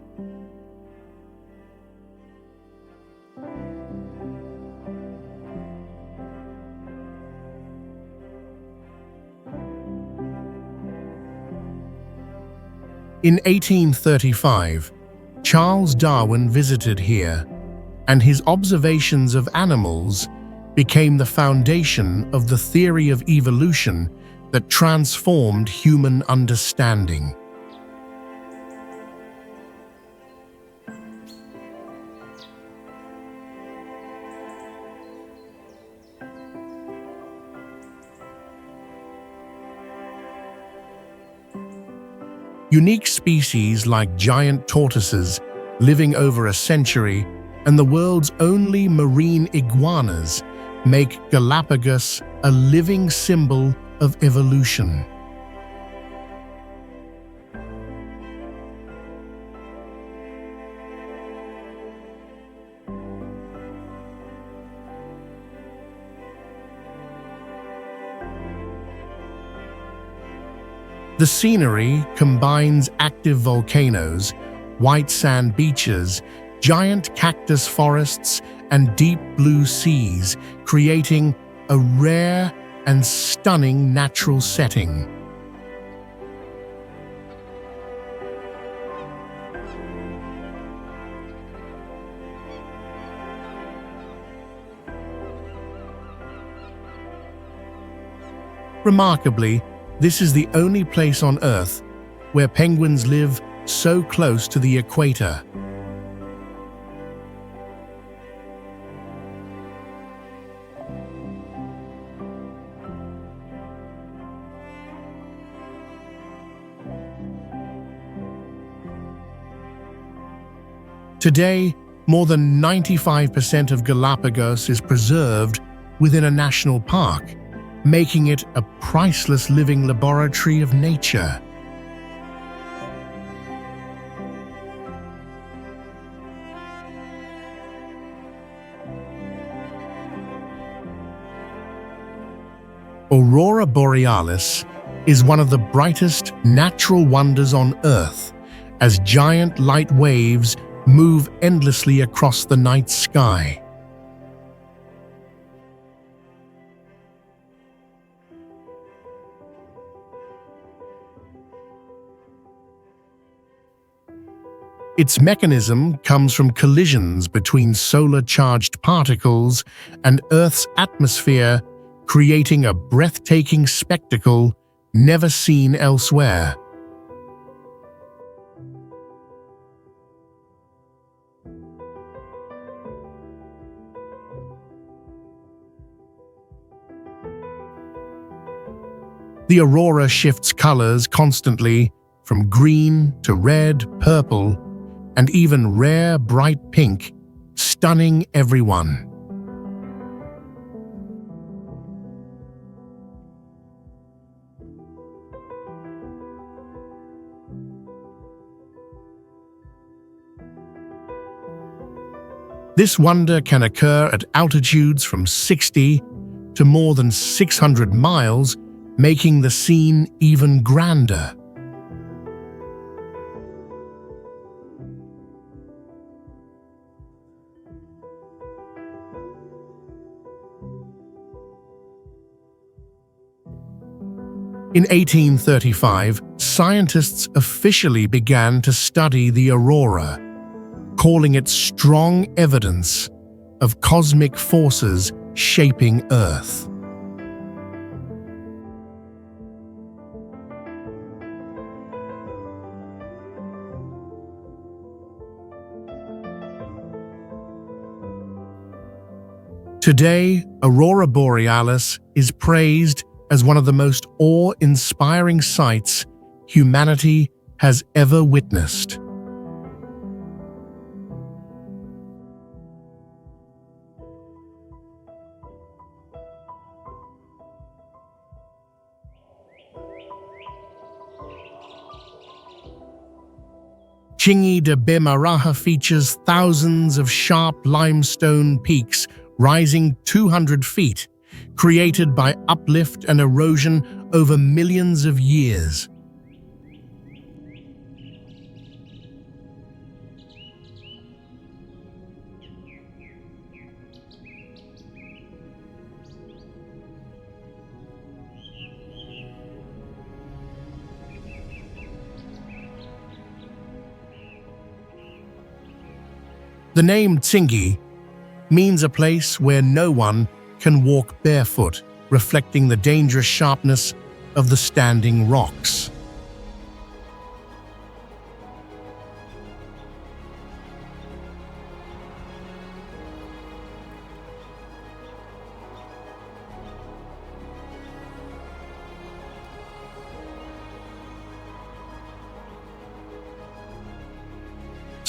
S1: In 1835, Charles Darwin visited here, and his observations of animals became the foundation of the theory of evolution that transformed human understanding. Unique species like giant tortoises living over a century and the world's only marine iguanas make Galapagos a living symbol of evolution. The scenery combines active volcanoes, white sand beaches, giant cactus forests, and deep blue seas, creating a rare and stunning natural setting. Remarkably, this is the only place on Earth where penguins live so close to the equator. Today, more than 95% of Galapagos is preserved within a national park, making it a priceless living laboratory of nature. Aurora Borealis is one of the brightest natural wonders on Earth, as giant light waves move endlessly across the night sky. Its mechanism comes from collisions between solar-charged particles and Earth's atmosphere, creating a breathtaking spectacle never seen elsewhere. The aurora shifts colors constantly, from green to red, purple, and even rare bright pink, stunning everyone. This wonder can occur at altitudes from 60 to more than 600 miles, making the scene even grander. In 1835, scientists officially began to study the aurora, calling it strong evidence of cosmic forces shaping Earth. Today, Aurora Borealis is praised as one of the most awe-inspiring sights humanity has ever witnessed. Chingy de Bemaraha features thousands of sharp limestone peaks rising 200 feet, created by uplift and erosion over millions of years. The name Tsingy means a place where no one can walk barefoot, reflecting the dangerous sharpness of the standing rocks.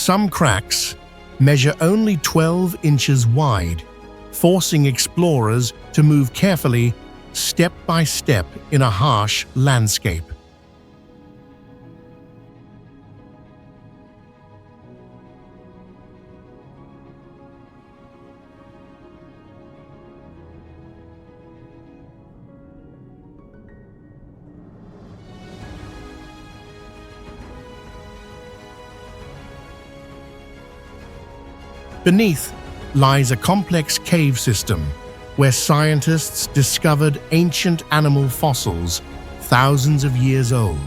S1: Some cracks measure only 12 inches wide, forcing explorers to move carefully, step by step in a harsh landscape. Beneath lies a complex cave system where scientists discovered ancient animal fossils thousands of years old.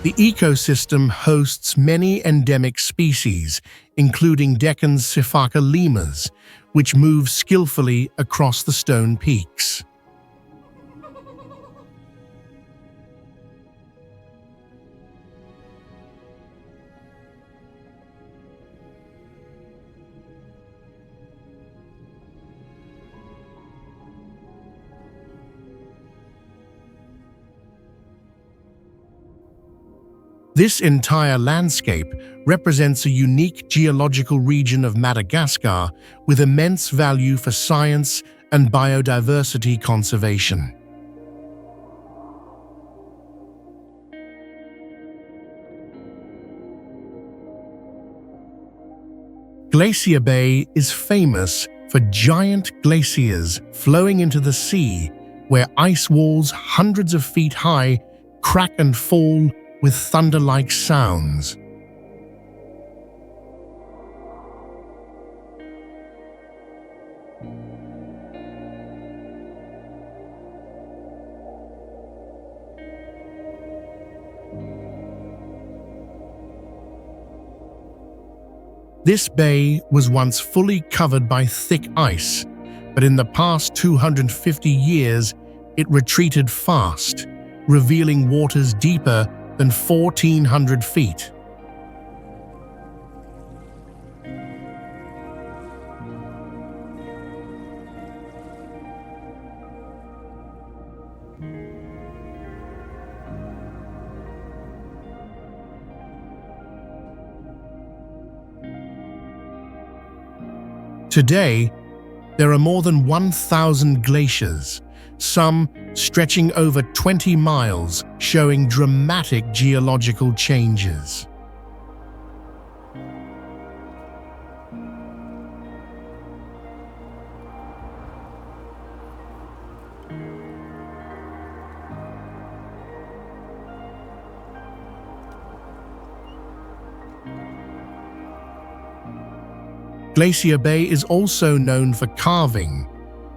S1: The ecosystem hosts many endemic species, including Deccan's sifaka lemurs, which move skillfully across the stone peaks. This entire landscape represents a unique geological region of Madagascar with immense value for science and biodiversity conservation. Glacier Bay is famous for giant glaciers flowing into the sea, where ice walls hundreds of feet high crack and fall with thunder-like sounds. This bay was once fully covered by thick ice, but in the past 250 years, it retreated fast, revealing waters deeper than 1,400 feet. Today, there are more than 1,000 glaciers, some stretching over 20 miles, showing dramatic geological changes. Glacier Bay is also known for carving,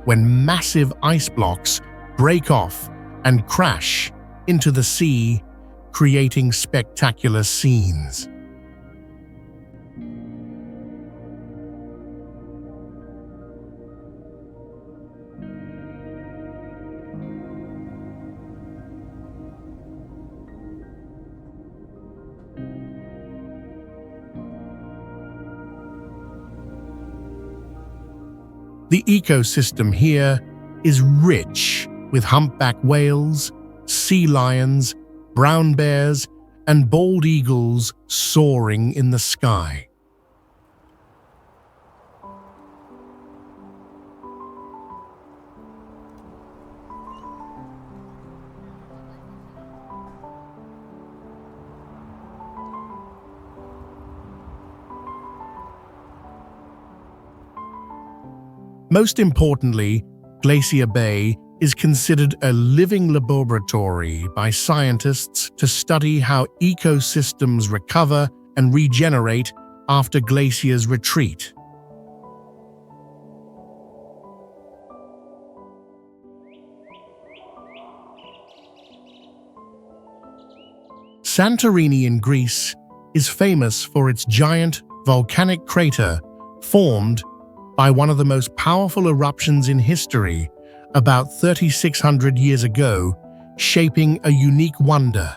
S1: when massive ice blocks break off and crash into the sea, creating spectacular scenes. The ecosystem here is rich with humpback whales, sea lions, brown bears, and bald eagles soaring in the sky. Most importantly, Glacier Bay is considered a living laboratory by scientists to study how ecosystems recover and regenerate after glaciers retreat. Santorini in Greece is famous for its giant volcanic crater formed by one of the most powerful eruptions in history about 3,600 years ago, shaping a unique wonder.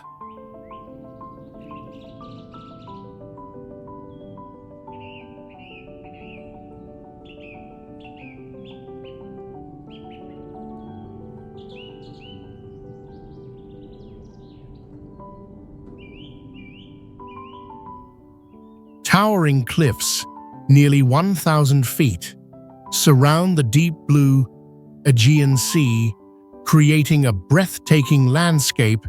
S1: Towering cliffs, nearly 1,000 feet, surround the deep blue Aegean Sea, creating a breathtaking landscape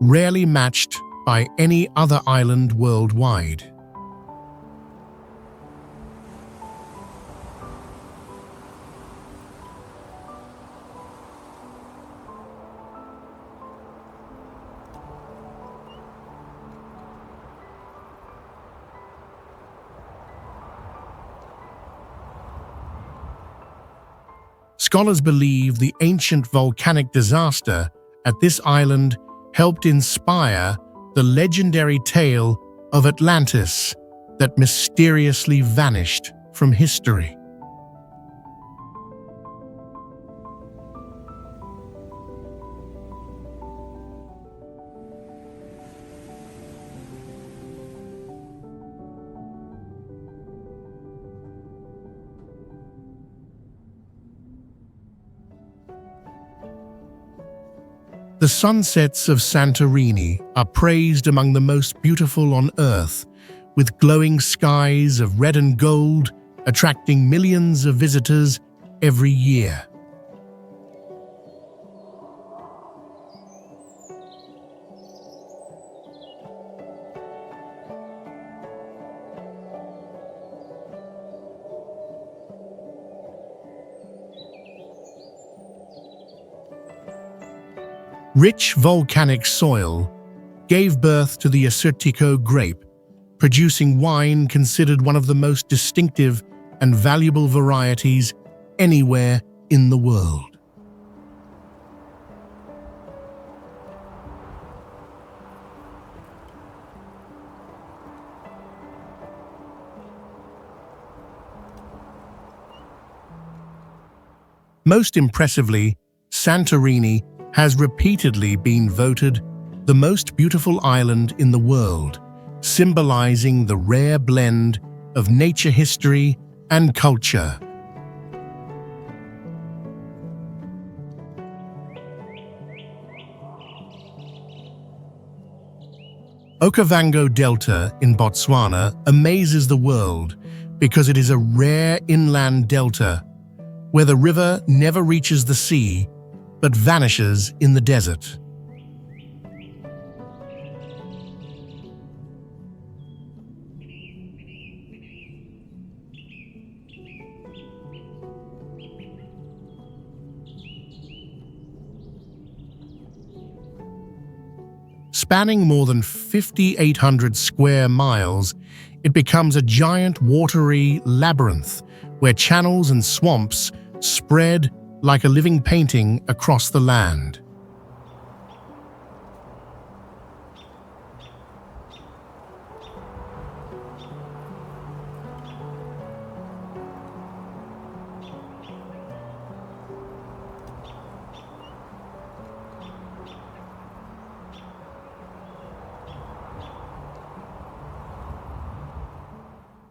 S1: rarely matched by any other island worldwide. Scholars believe the ancient volcanic disaster at this island helped inspire the legendary tale of Atlantis that mysteriously vanished from history. The sunsets of Santorini are praised among the most beautiful on Earth, with glowing skies of red and gold attracting millions of visitors every year. Rich volcanic soil gave birth to the Assyrtiko grape, producing wine considered one of the most distinctive and valuable varieties anywhere in the world. Most impressively, Santorini has repeatedly been voted the most beautiful island in the world, symbolizing the rare blend of nature history and culture. Okavango Delta in Botswana amazes the world because it is a rare inland delta where the river never reaches the sea but vanishes in the desert. Spanning more than 5,800 square miles, it becomes a giant watery labyrinth where channels and swamps spread like a living painting across the land.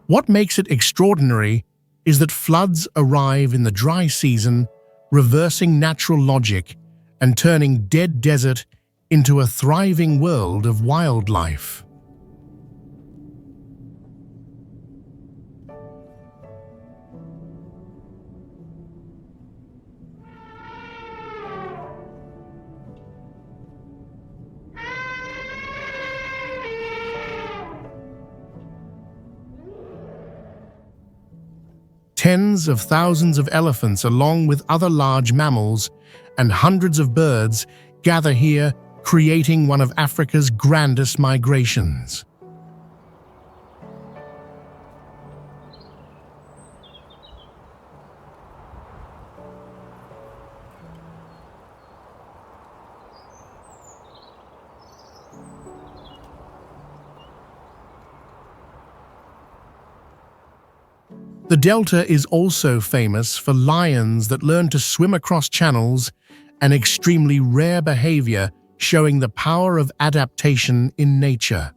S1: What makes it extraordinary is that floods arrive in the dry season, reversing natural logic and turning dead desert into a thriving world of wildlife. Tens of thousands of elephants, along with other large mammals and hundreds of birds, gather here, creating one of Africa's grandest migrations. The delta is also famous for lions that learn to swim across channels, an extremely rare behavior showing the power of adaptation in nature.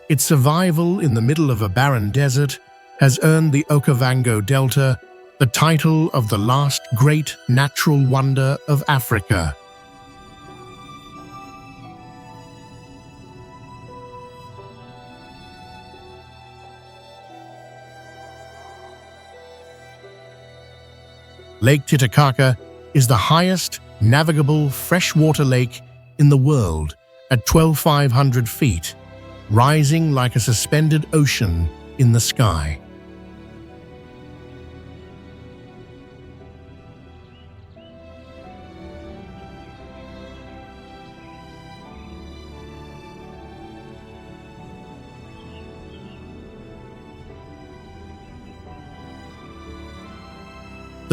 S1: Its survival in the middle of a barren desert has earned the Okavango Delta the title of the last great natural wonder of Africa. Lake Titicaca is the highest navigable freshwater lake in the world at 12,500 feet, rising like a suspended ocean in the sky.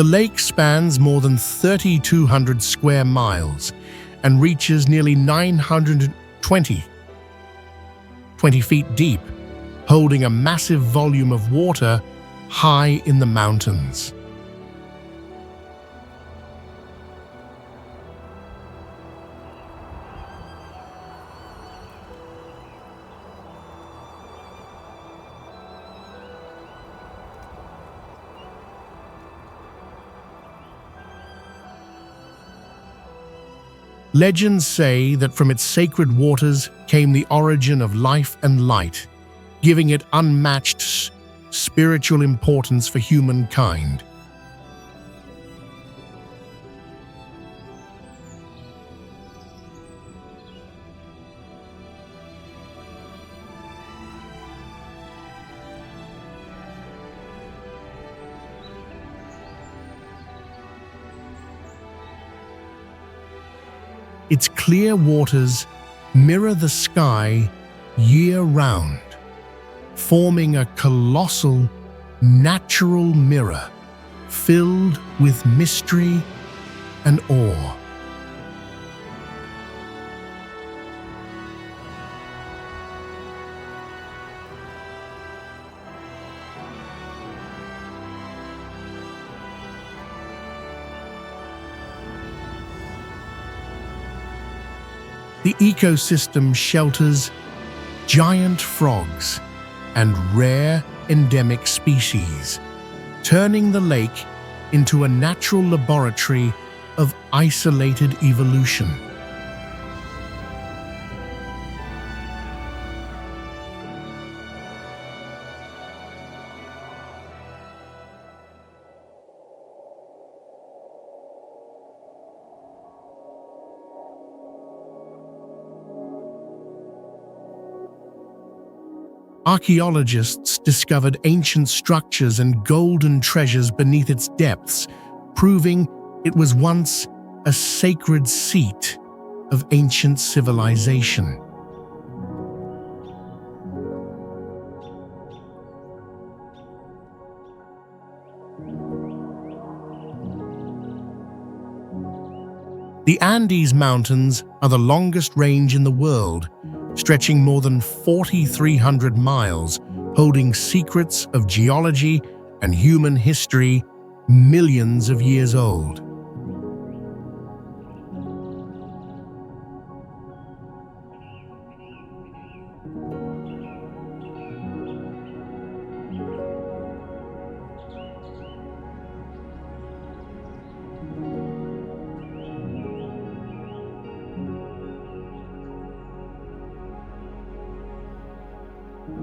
S1: The lake spans more than 3,200 square miles and reaches nearly 920 feet deep, holding a massive volume of water high in the mountains. Legends say that from its sacred waters came the origin of life and light, giving it unmatched spiritual importance for humankind. Its clear waters mirror the sky year-round, forming a colossal natural mirror filled with mystery and awe. The ecosystem shelters giant frogs and rare endemic species, turning the lake into a natural laboratory of isolated evolution. Archaeologists discovered ancient structures and golden treasures beneath its depths, proving it was once a sacred seat of ancient civilization. The Andes Mountains are the longest range in the world, stretching more than 4,300 miles, holding secrets of geology and human history millions of years old.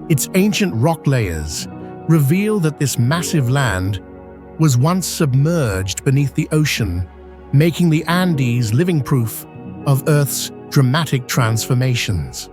S1: Its ancient rock layers reveal that this massive land was once submerged beneath the ocean, making the Andes living proof of Earth's dramatic transformations.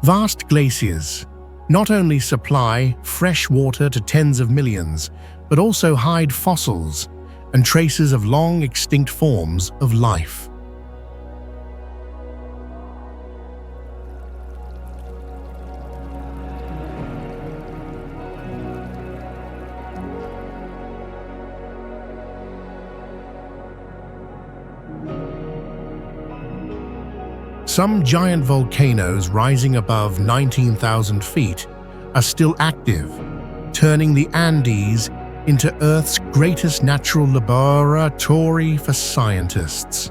S1: Vast glaciers not only supply fresh water to tens of millions, but also hide fossils and traces of long extinct forms of life. Some giant volcanoes rising above 19,000 feet are still active, turning the Andes into Earth's greatest natural laboratory for scientists.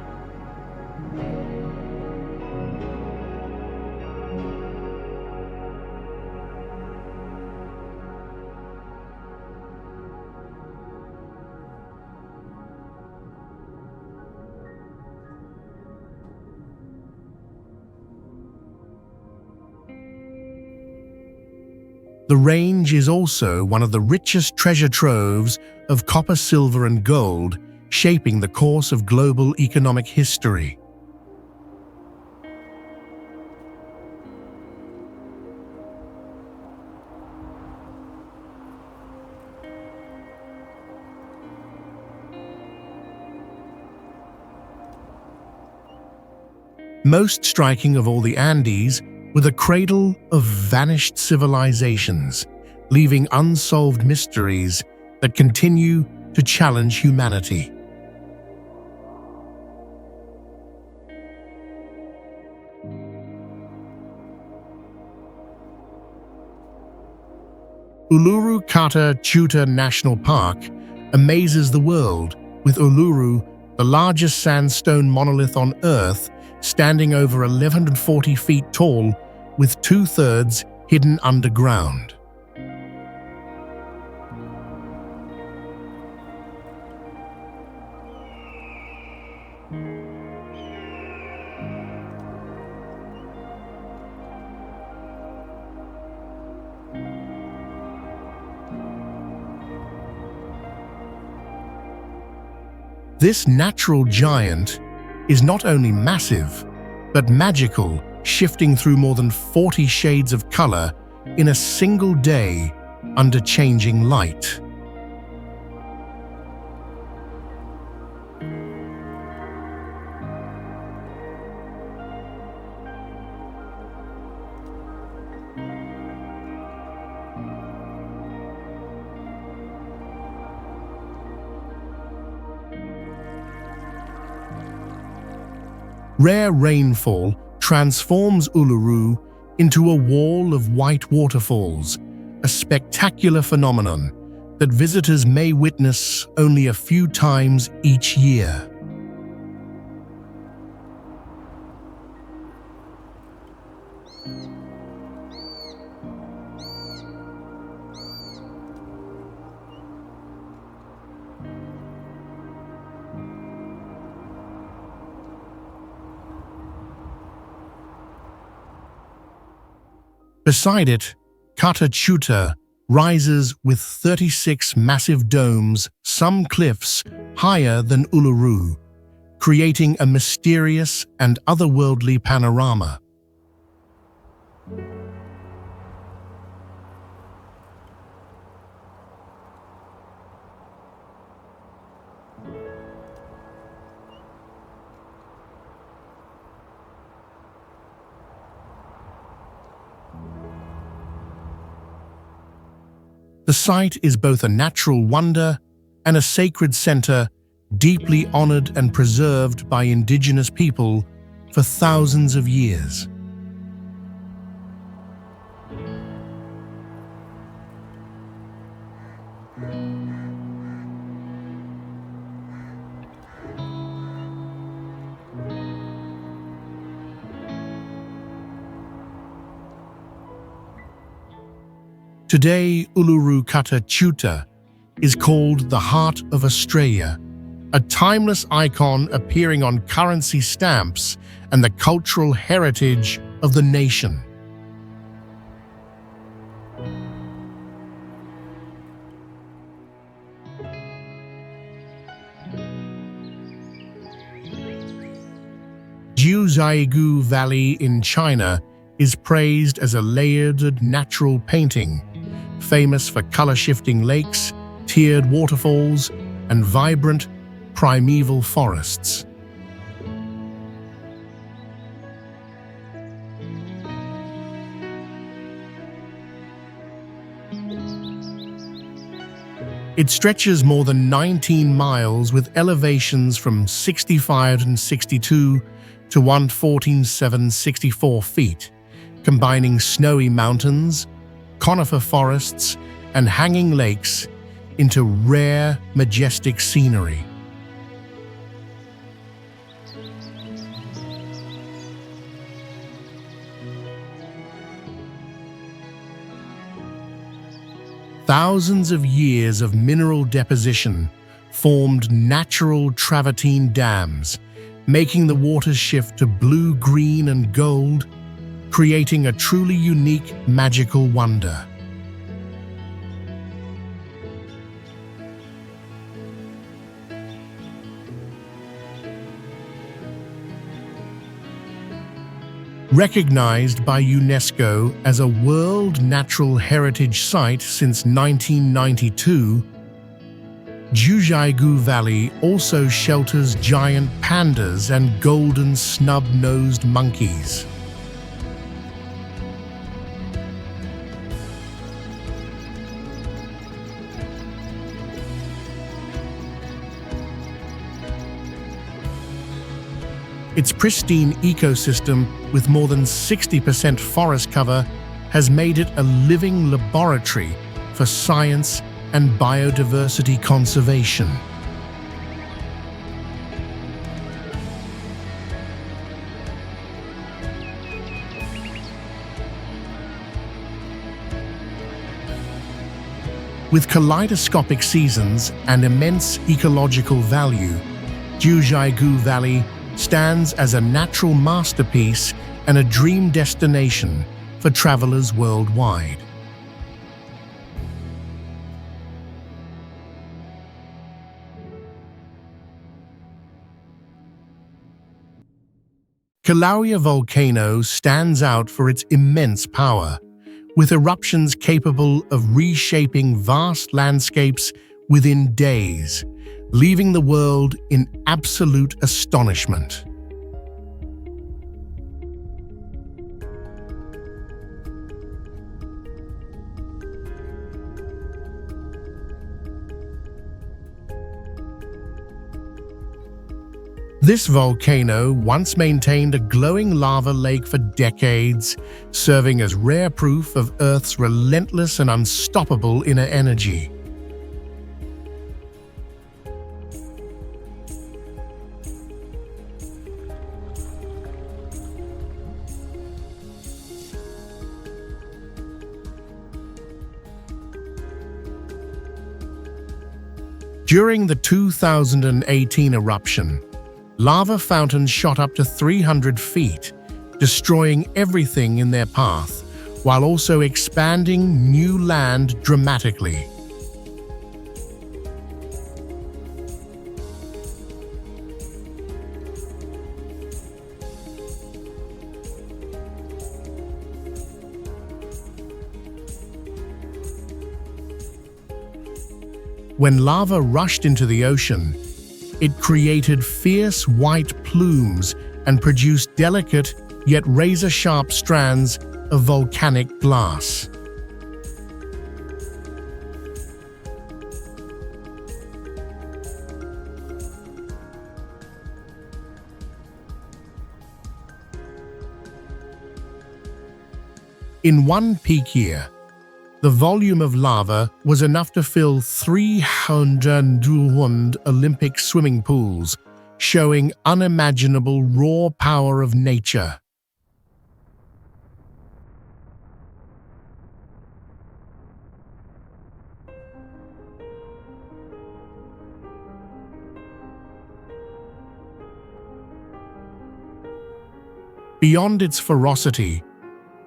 S1: The range is also one of the richest treasure troves of copper, silver, and gold, shaping the course of global economic history. Most striking of all, the Andes were the cradle of vanished civilizations, leaving unsolved mysteries that continue to challenge humanity. Uluru Kata Chuta National Park amazes the world, with Uluru, the largest sandstone monolith on Earth, standing over 1,140 feet tall, with 2/3 hidden underground. This natural giant is not only massive, but magical, shifting through more than 40 shades of color in a single day under changing light. Rare rainfall transforms Uluru into a wall of white waterfalls, a spectacular phenomenon that visitors may witness only a few times each year. Beside it, Kata Chuta rises with 36 massive domes, some cliffs higher than Uluru, creating a mysterious and otherworldly panorama. The site is both a natural wonder and a sacred center, deeply honored and preserved by indigenous people for thousands of years. Today, Uluru Kata Chuta is called the Heart of Australia, a timeless icon appearing on currency stamps and the cultural heritage of the nation. Jiuzhaigou Valley in China is praised as a layered natural painting, famous for color-shifting lakes, tiered waterfalls, and vibrant, primeval forests. It stretches more than 19 miles with elevations from 6562 to 114,764 feet, combining snowy mountains, conifer forests, and hanging lakes into rare, majestic scenery. Thousands of years of mineral deposition formed natural travertine dams, making the waters shift to blue, green, and gold, creating a truly unique, magical wonder. Recognized by UNESCO as a World Natural Heritage Site since 1992, Jiuzhaigou Valley also shelters giant pandas and golden snub-nosed monkeys. Its pristine ecosystem, with more than 60% forest cover, has made it a living laboratory for science and biodiversity conservation. With kaleidoscopic seasons and immense ecological value, Jiuzhaigou Valley stands as a natural masterpiece and a dream destination for travelers worldwide. Kilauea volcano stands out for its immense power, with eruptions capable of reshaping vast landscapes within days, leaving the world in absolute astonishment. This volcano once maintained a glowing lava lake for decades, serving as rare proof of Earth's relentless and unstoppable inner energy. During the 2018 eruption, lava fountains shot up to 300 feet, destroying everything in their path, while also expanding new land dramatically. When lava rushed into the ocean, it created fierce white plumes and produced delicate yet razor-sharp strands of volcanic glass. In one peak year, the volume of lava was enough to fill 300 Olympic swimming pools, showing unimaginable raw power of nature. Beyond its ferocity,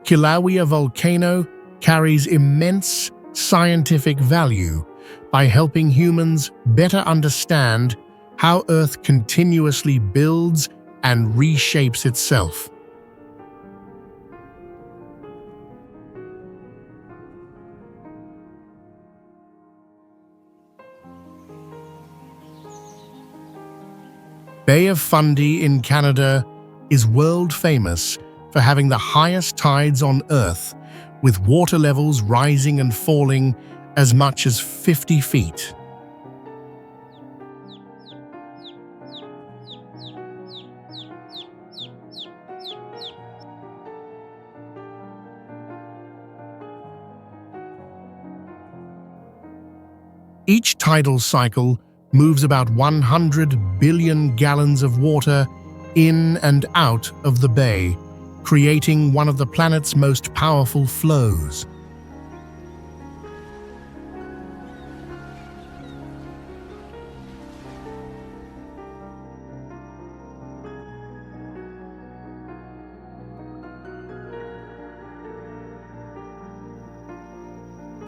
S1: Kilauea volcano carries immense scientific value by helping humans better understand how Earth continuously builds and reshapes itself. Bay of Fundy in Canada is world famous for having the highest tides on Earth, with water levels rising and falling as much as 50 feet. Each tidal cycle moves about 100 billion gallons of water in and out of the bay, creating one of the planet's most powerful flows.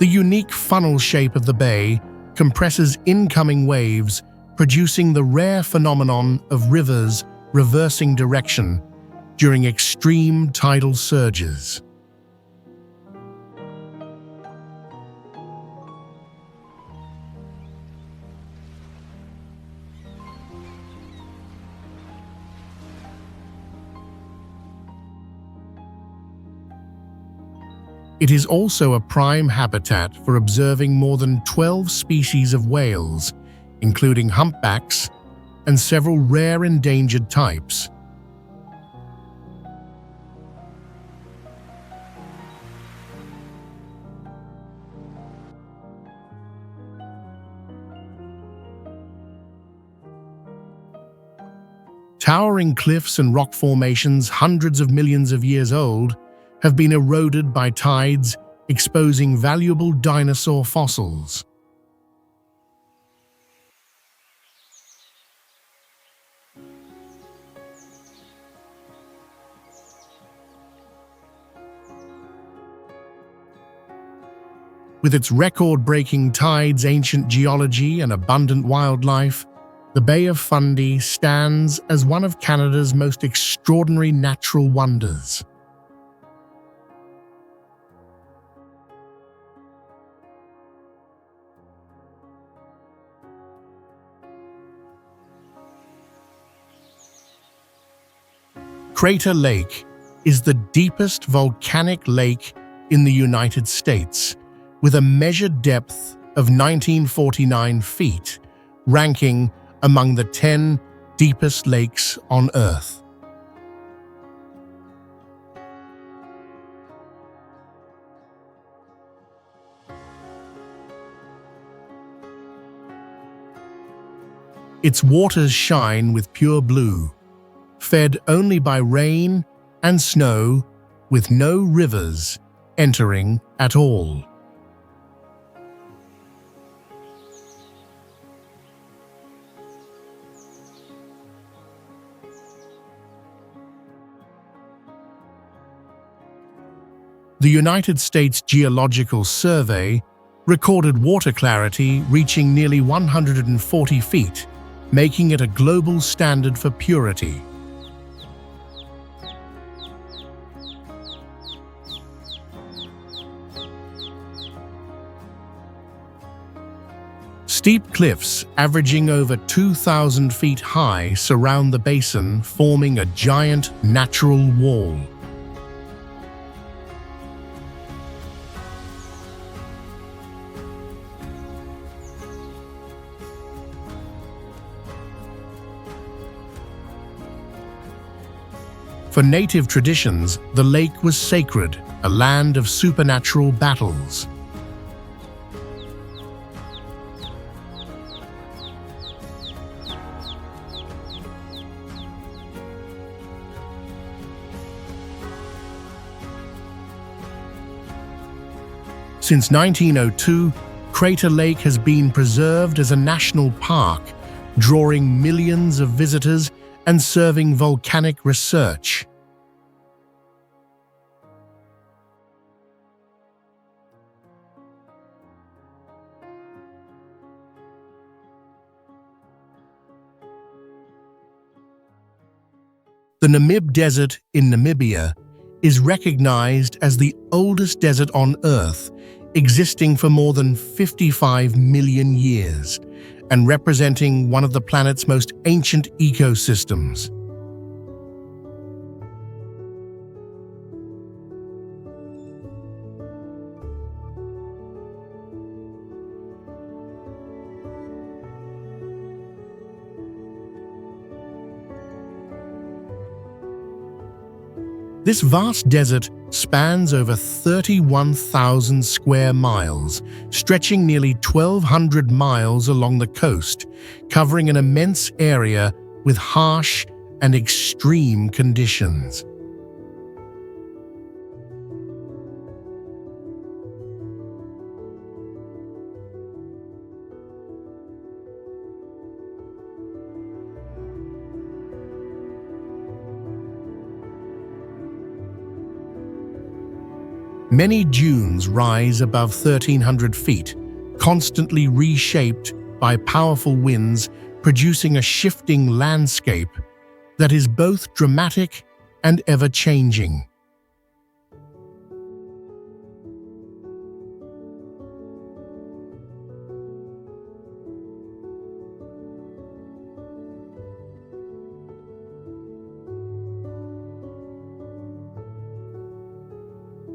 S1: The unique funnel shape of the bay compresses incoming waves, producing the rare phenomenon of rivers reversing direction during extreme tidal surges. It is also a prime habitat for observing more than 12 species of whales, including humpbacks and several rare endangered types. Towering cliffs and rock formations hundreds of millions of years old have been eroded by tides, exposing valuable dinosaur fossils. With its record-breaking tides, ancient geology, and abundant wildlife, the Bay of Fundy stands as one of Canada's most extraordinary natural wonders. Crater Lake is the deepest volcanic lake in the United States, with a measured depth of 1949 feet, ranking among the 10 deepest lakes on Earth. Its waters shine with pure blue, fed only by rain and snow, with no rivers entering at all. The United States Geological Survey recorded water clarity reaching nearly 140 feet, making it a global standard for purity. Steep cliffs averaging over 2,000 feet high surround the basin, forming a giant natural wall. For native traditions, the lake was sacred, a land of supernatural battles. Since 1902, Crater Lake has been preserved as a national park, drawing millions of visitors and serving volcanic research. The Namib Desert in Namibia is recognized as the oldest desert on Earth, existing for more than 55 million years and representing one of the planet's most ancient ecosystems. This vast desert spans over 31,000 square miles, stretching nearly 1,200 miles along the coast, covering an immense area with harsh and extreme conditions. Many dunes rise above 1,300 feet, constantly reshaped by powerful winds, producing a shifting landscape that is both dramatic and ever-changing.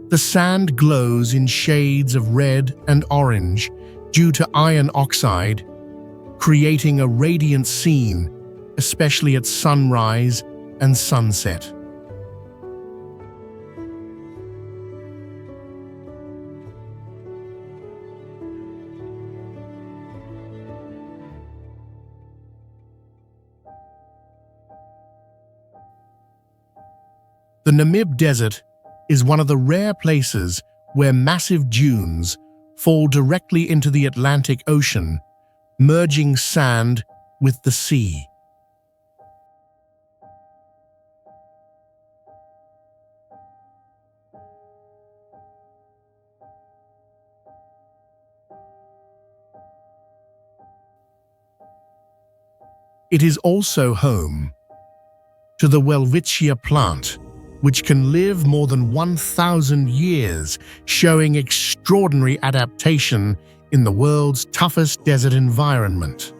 S1: The sand glows in shades of red and orange due to iron oxide, creating a radiant scene, especially at sunrise and sunset. The Namib Desert is one of the rare places where massive dunes fall directly into the Atlantic Ocean, merging sand with the sea. It is also home to the welwitschia plant, which can live more than 1,000 years, showing extraordinary adaptation in the world's toughest desert environment.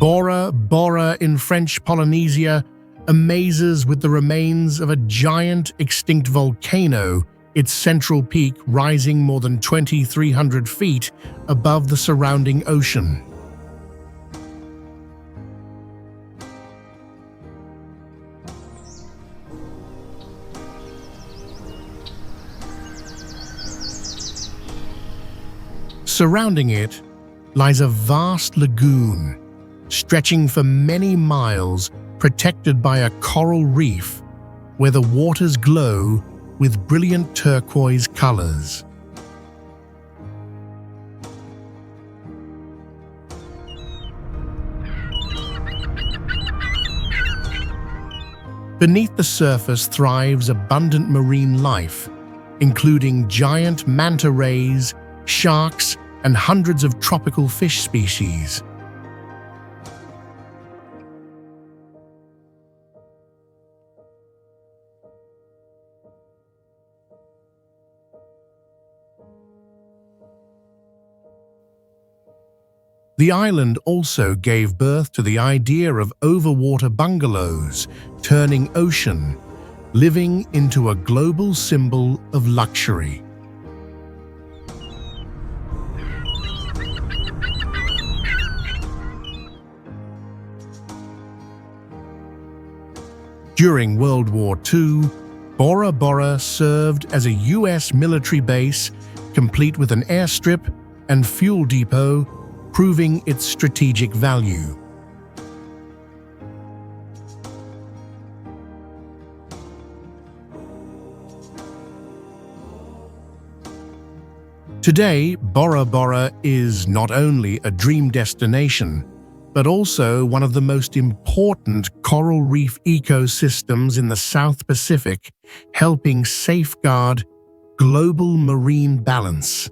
S1: Bora Bora in French Polynesia amazes with the remains of a giant extinct volcano, its central peak rising more than 2,300 feet above the surrounding ocean. Surrounding it lies a vast lagoon, stretching for many miles, protected by a coral reef where the waters glow with brilliant turquoise colors. Beneath the surface thrives abundant marine life, including giant manta rays, sharks, and hundreds of tropical fish species. The island also gave birth to the idea of overwater bungalows, turning ocean living into a global symbol of luxury. During World War II, Bora Bora served as a US military base, complete with an airstrip and fuel depot, proving its strategic value. Today, Bora Bora is not only a dream destination, but also one of the most important coral reef ecosystems in the South Pacific, helping safeguard global marine balance.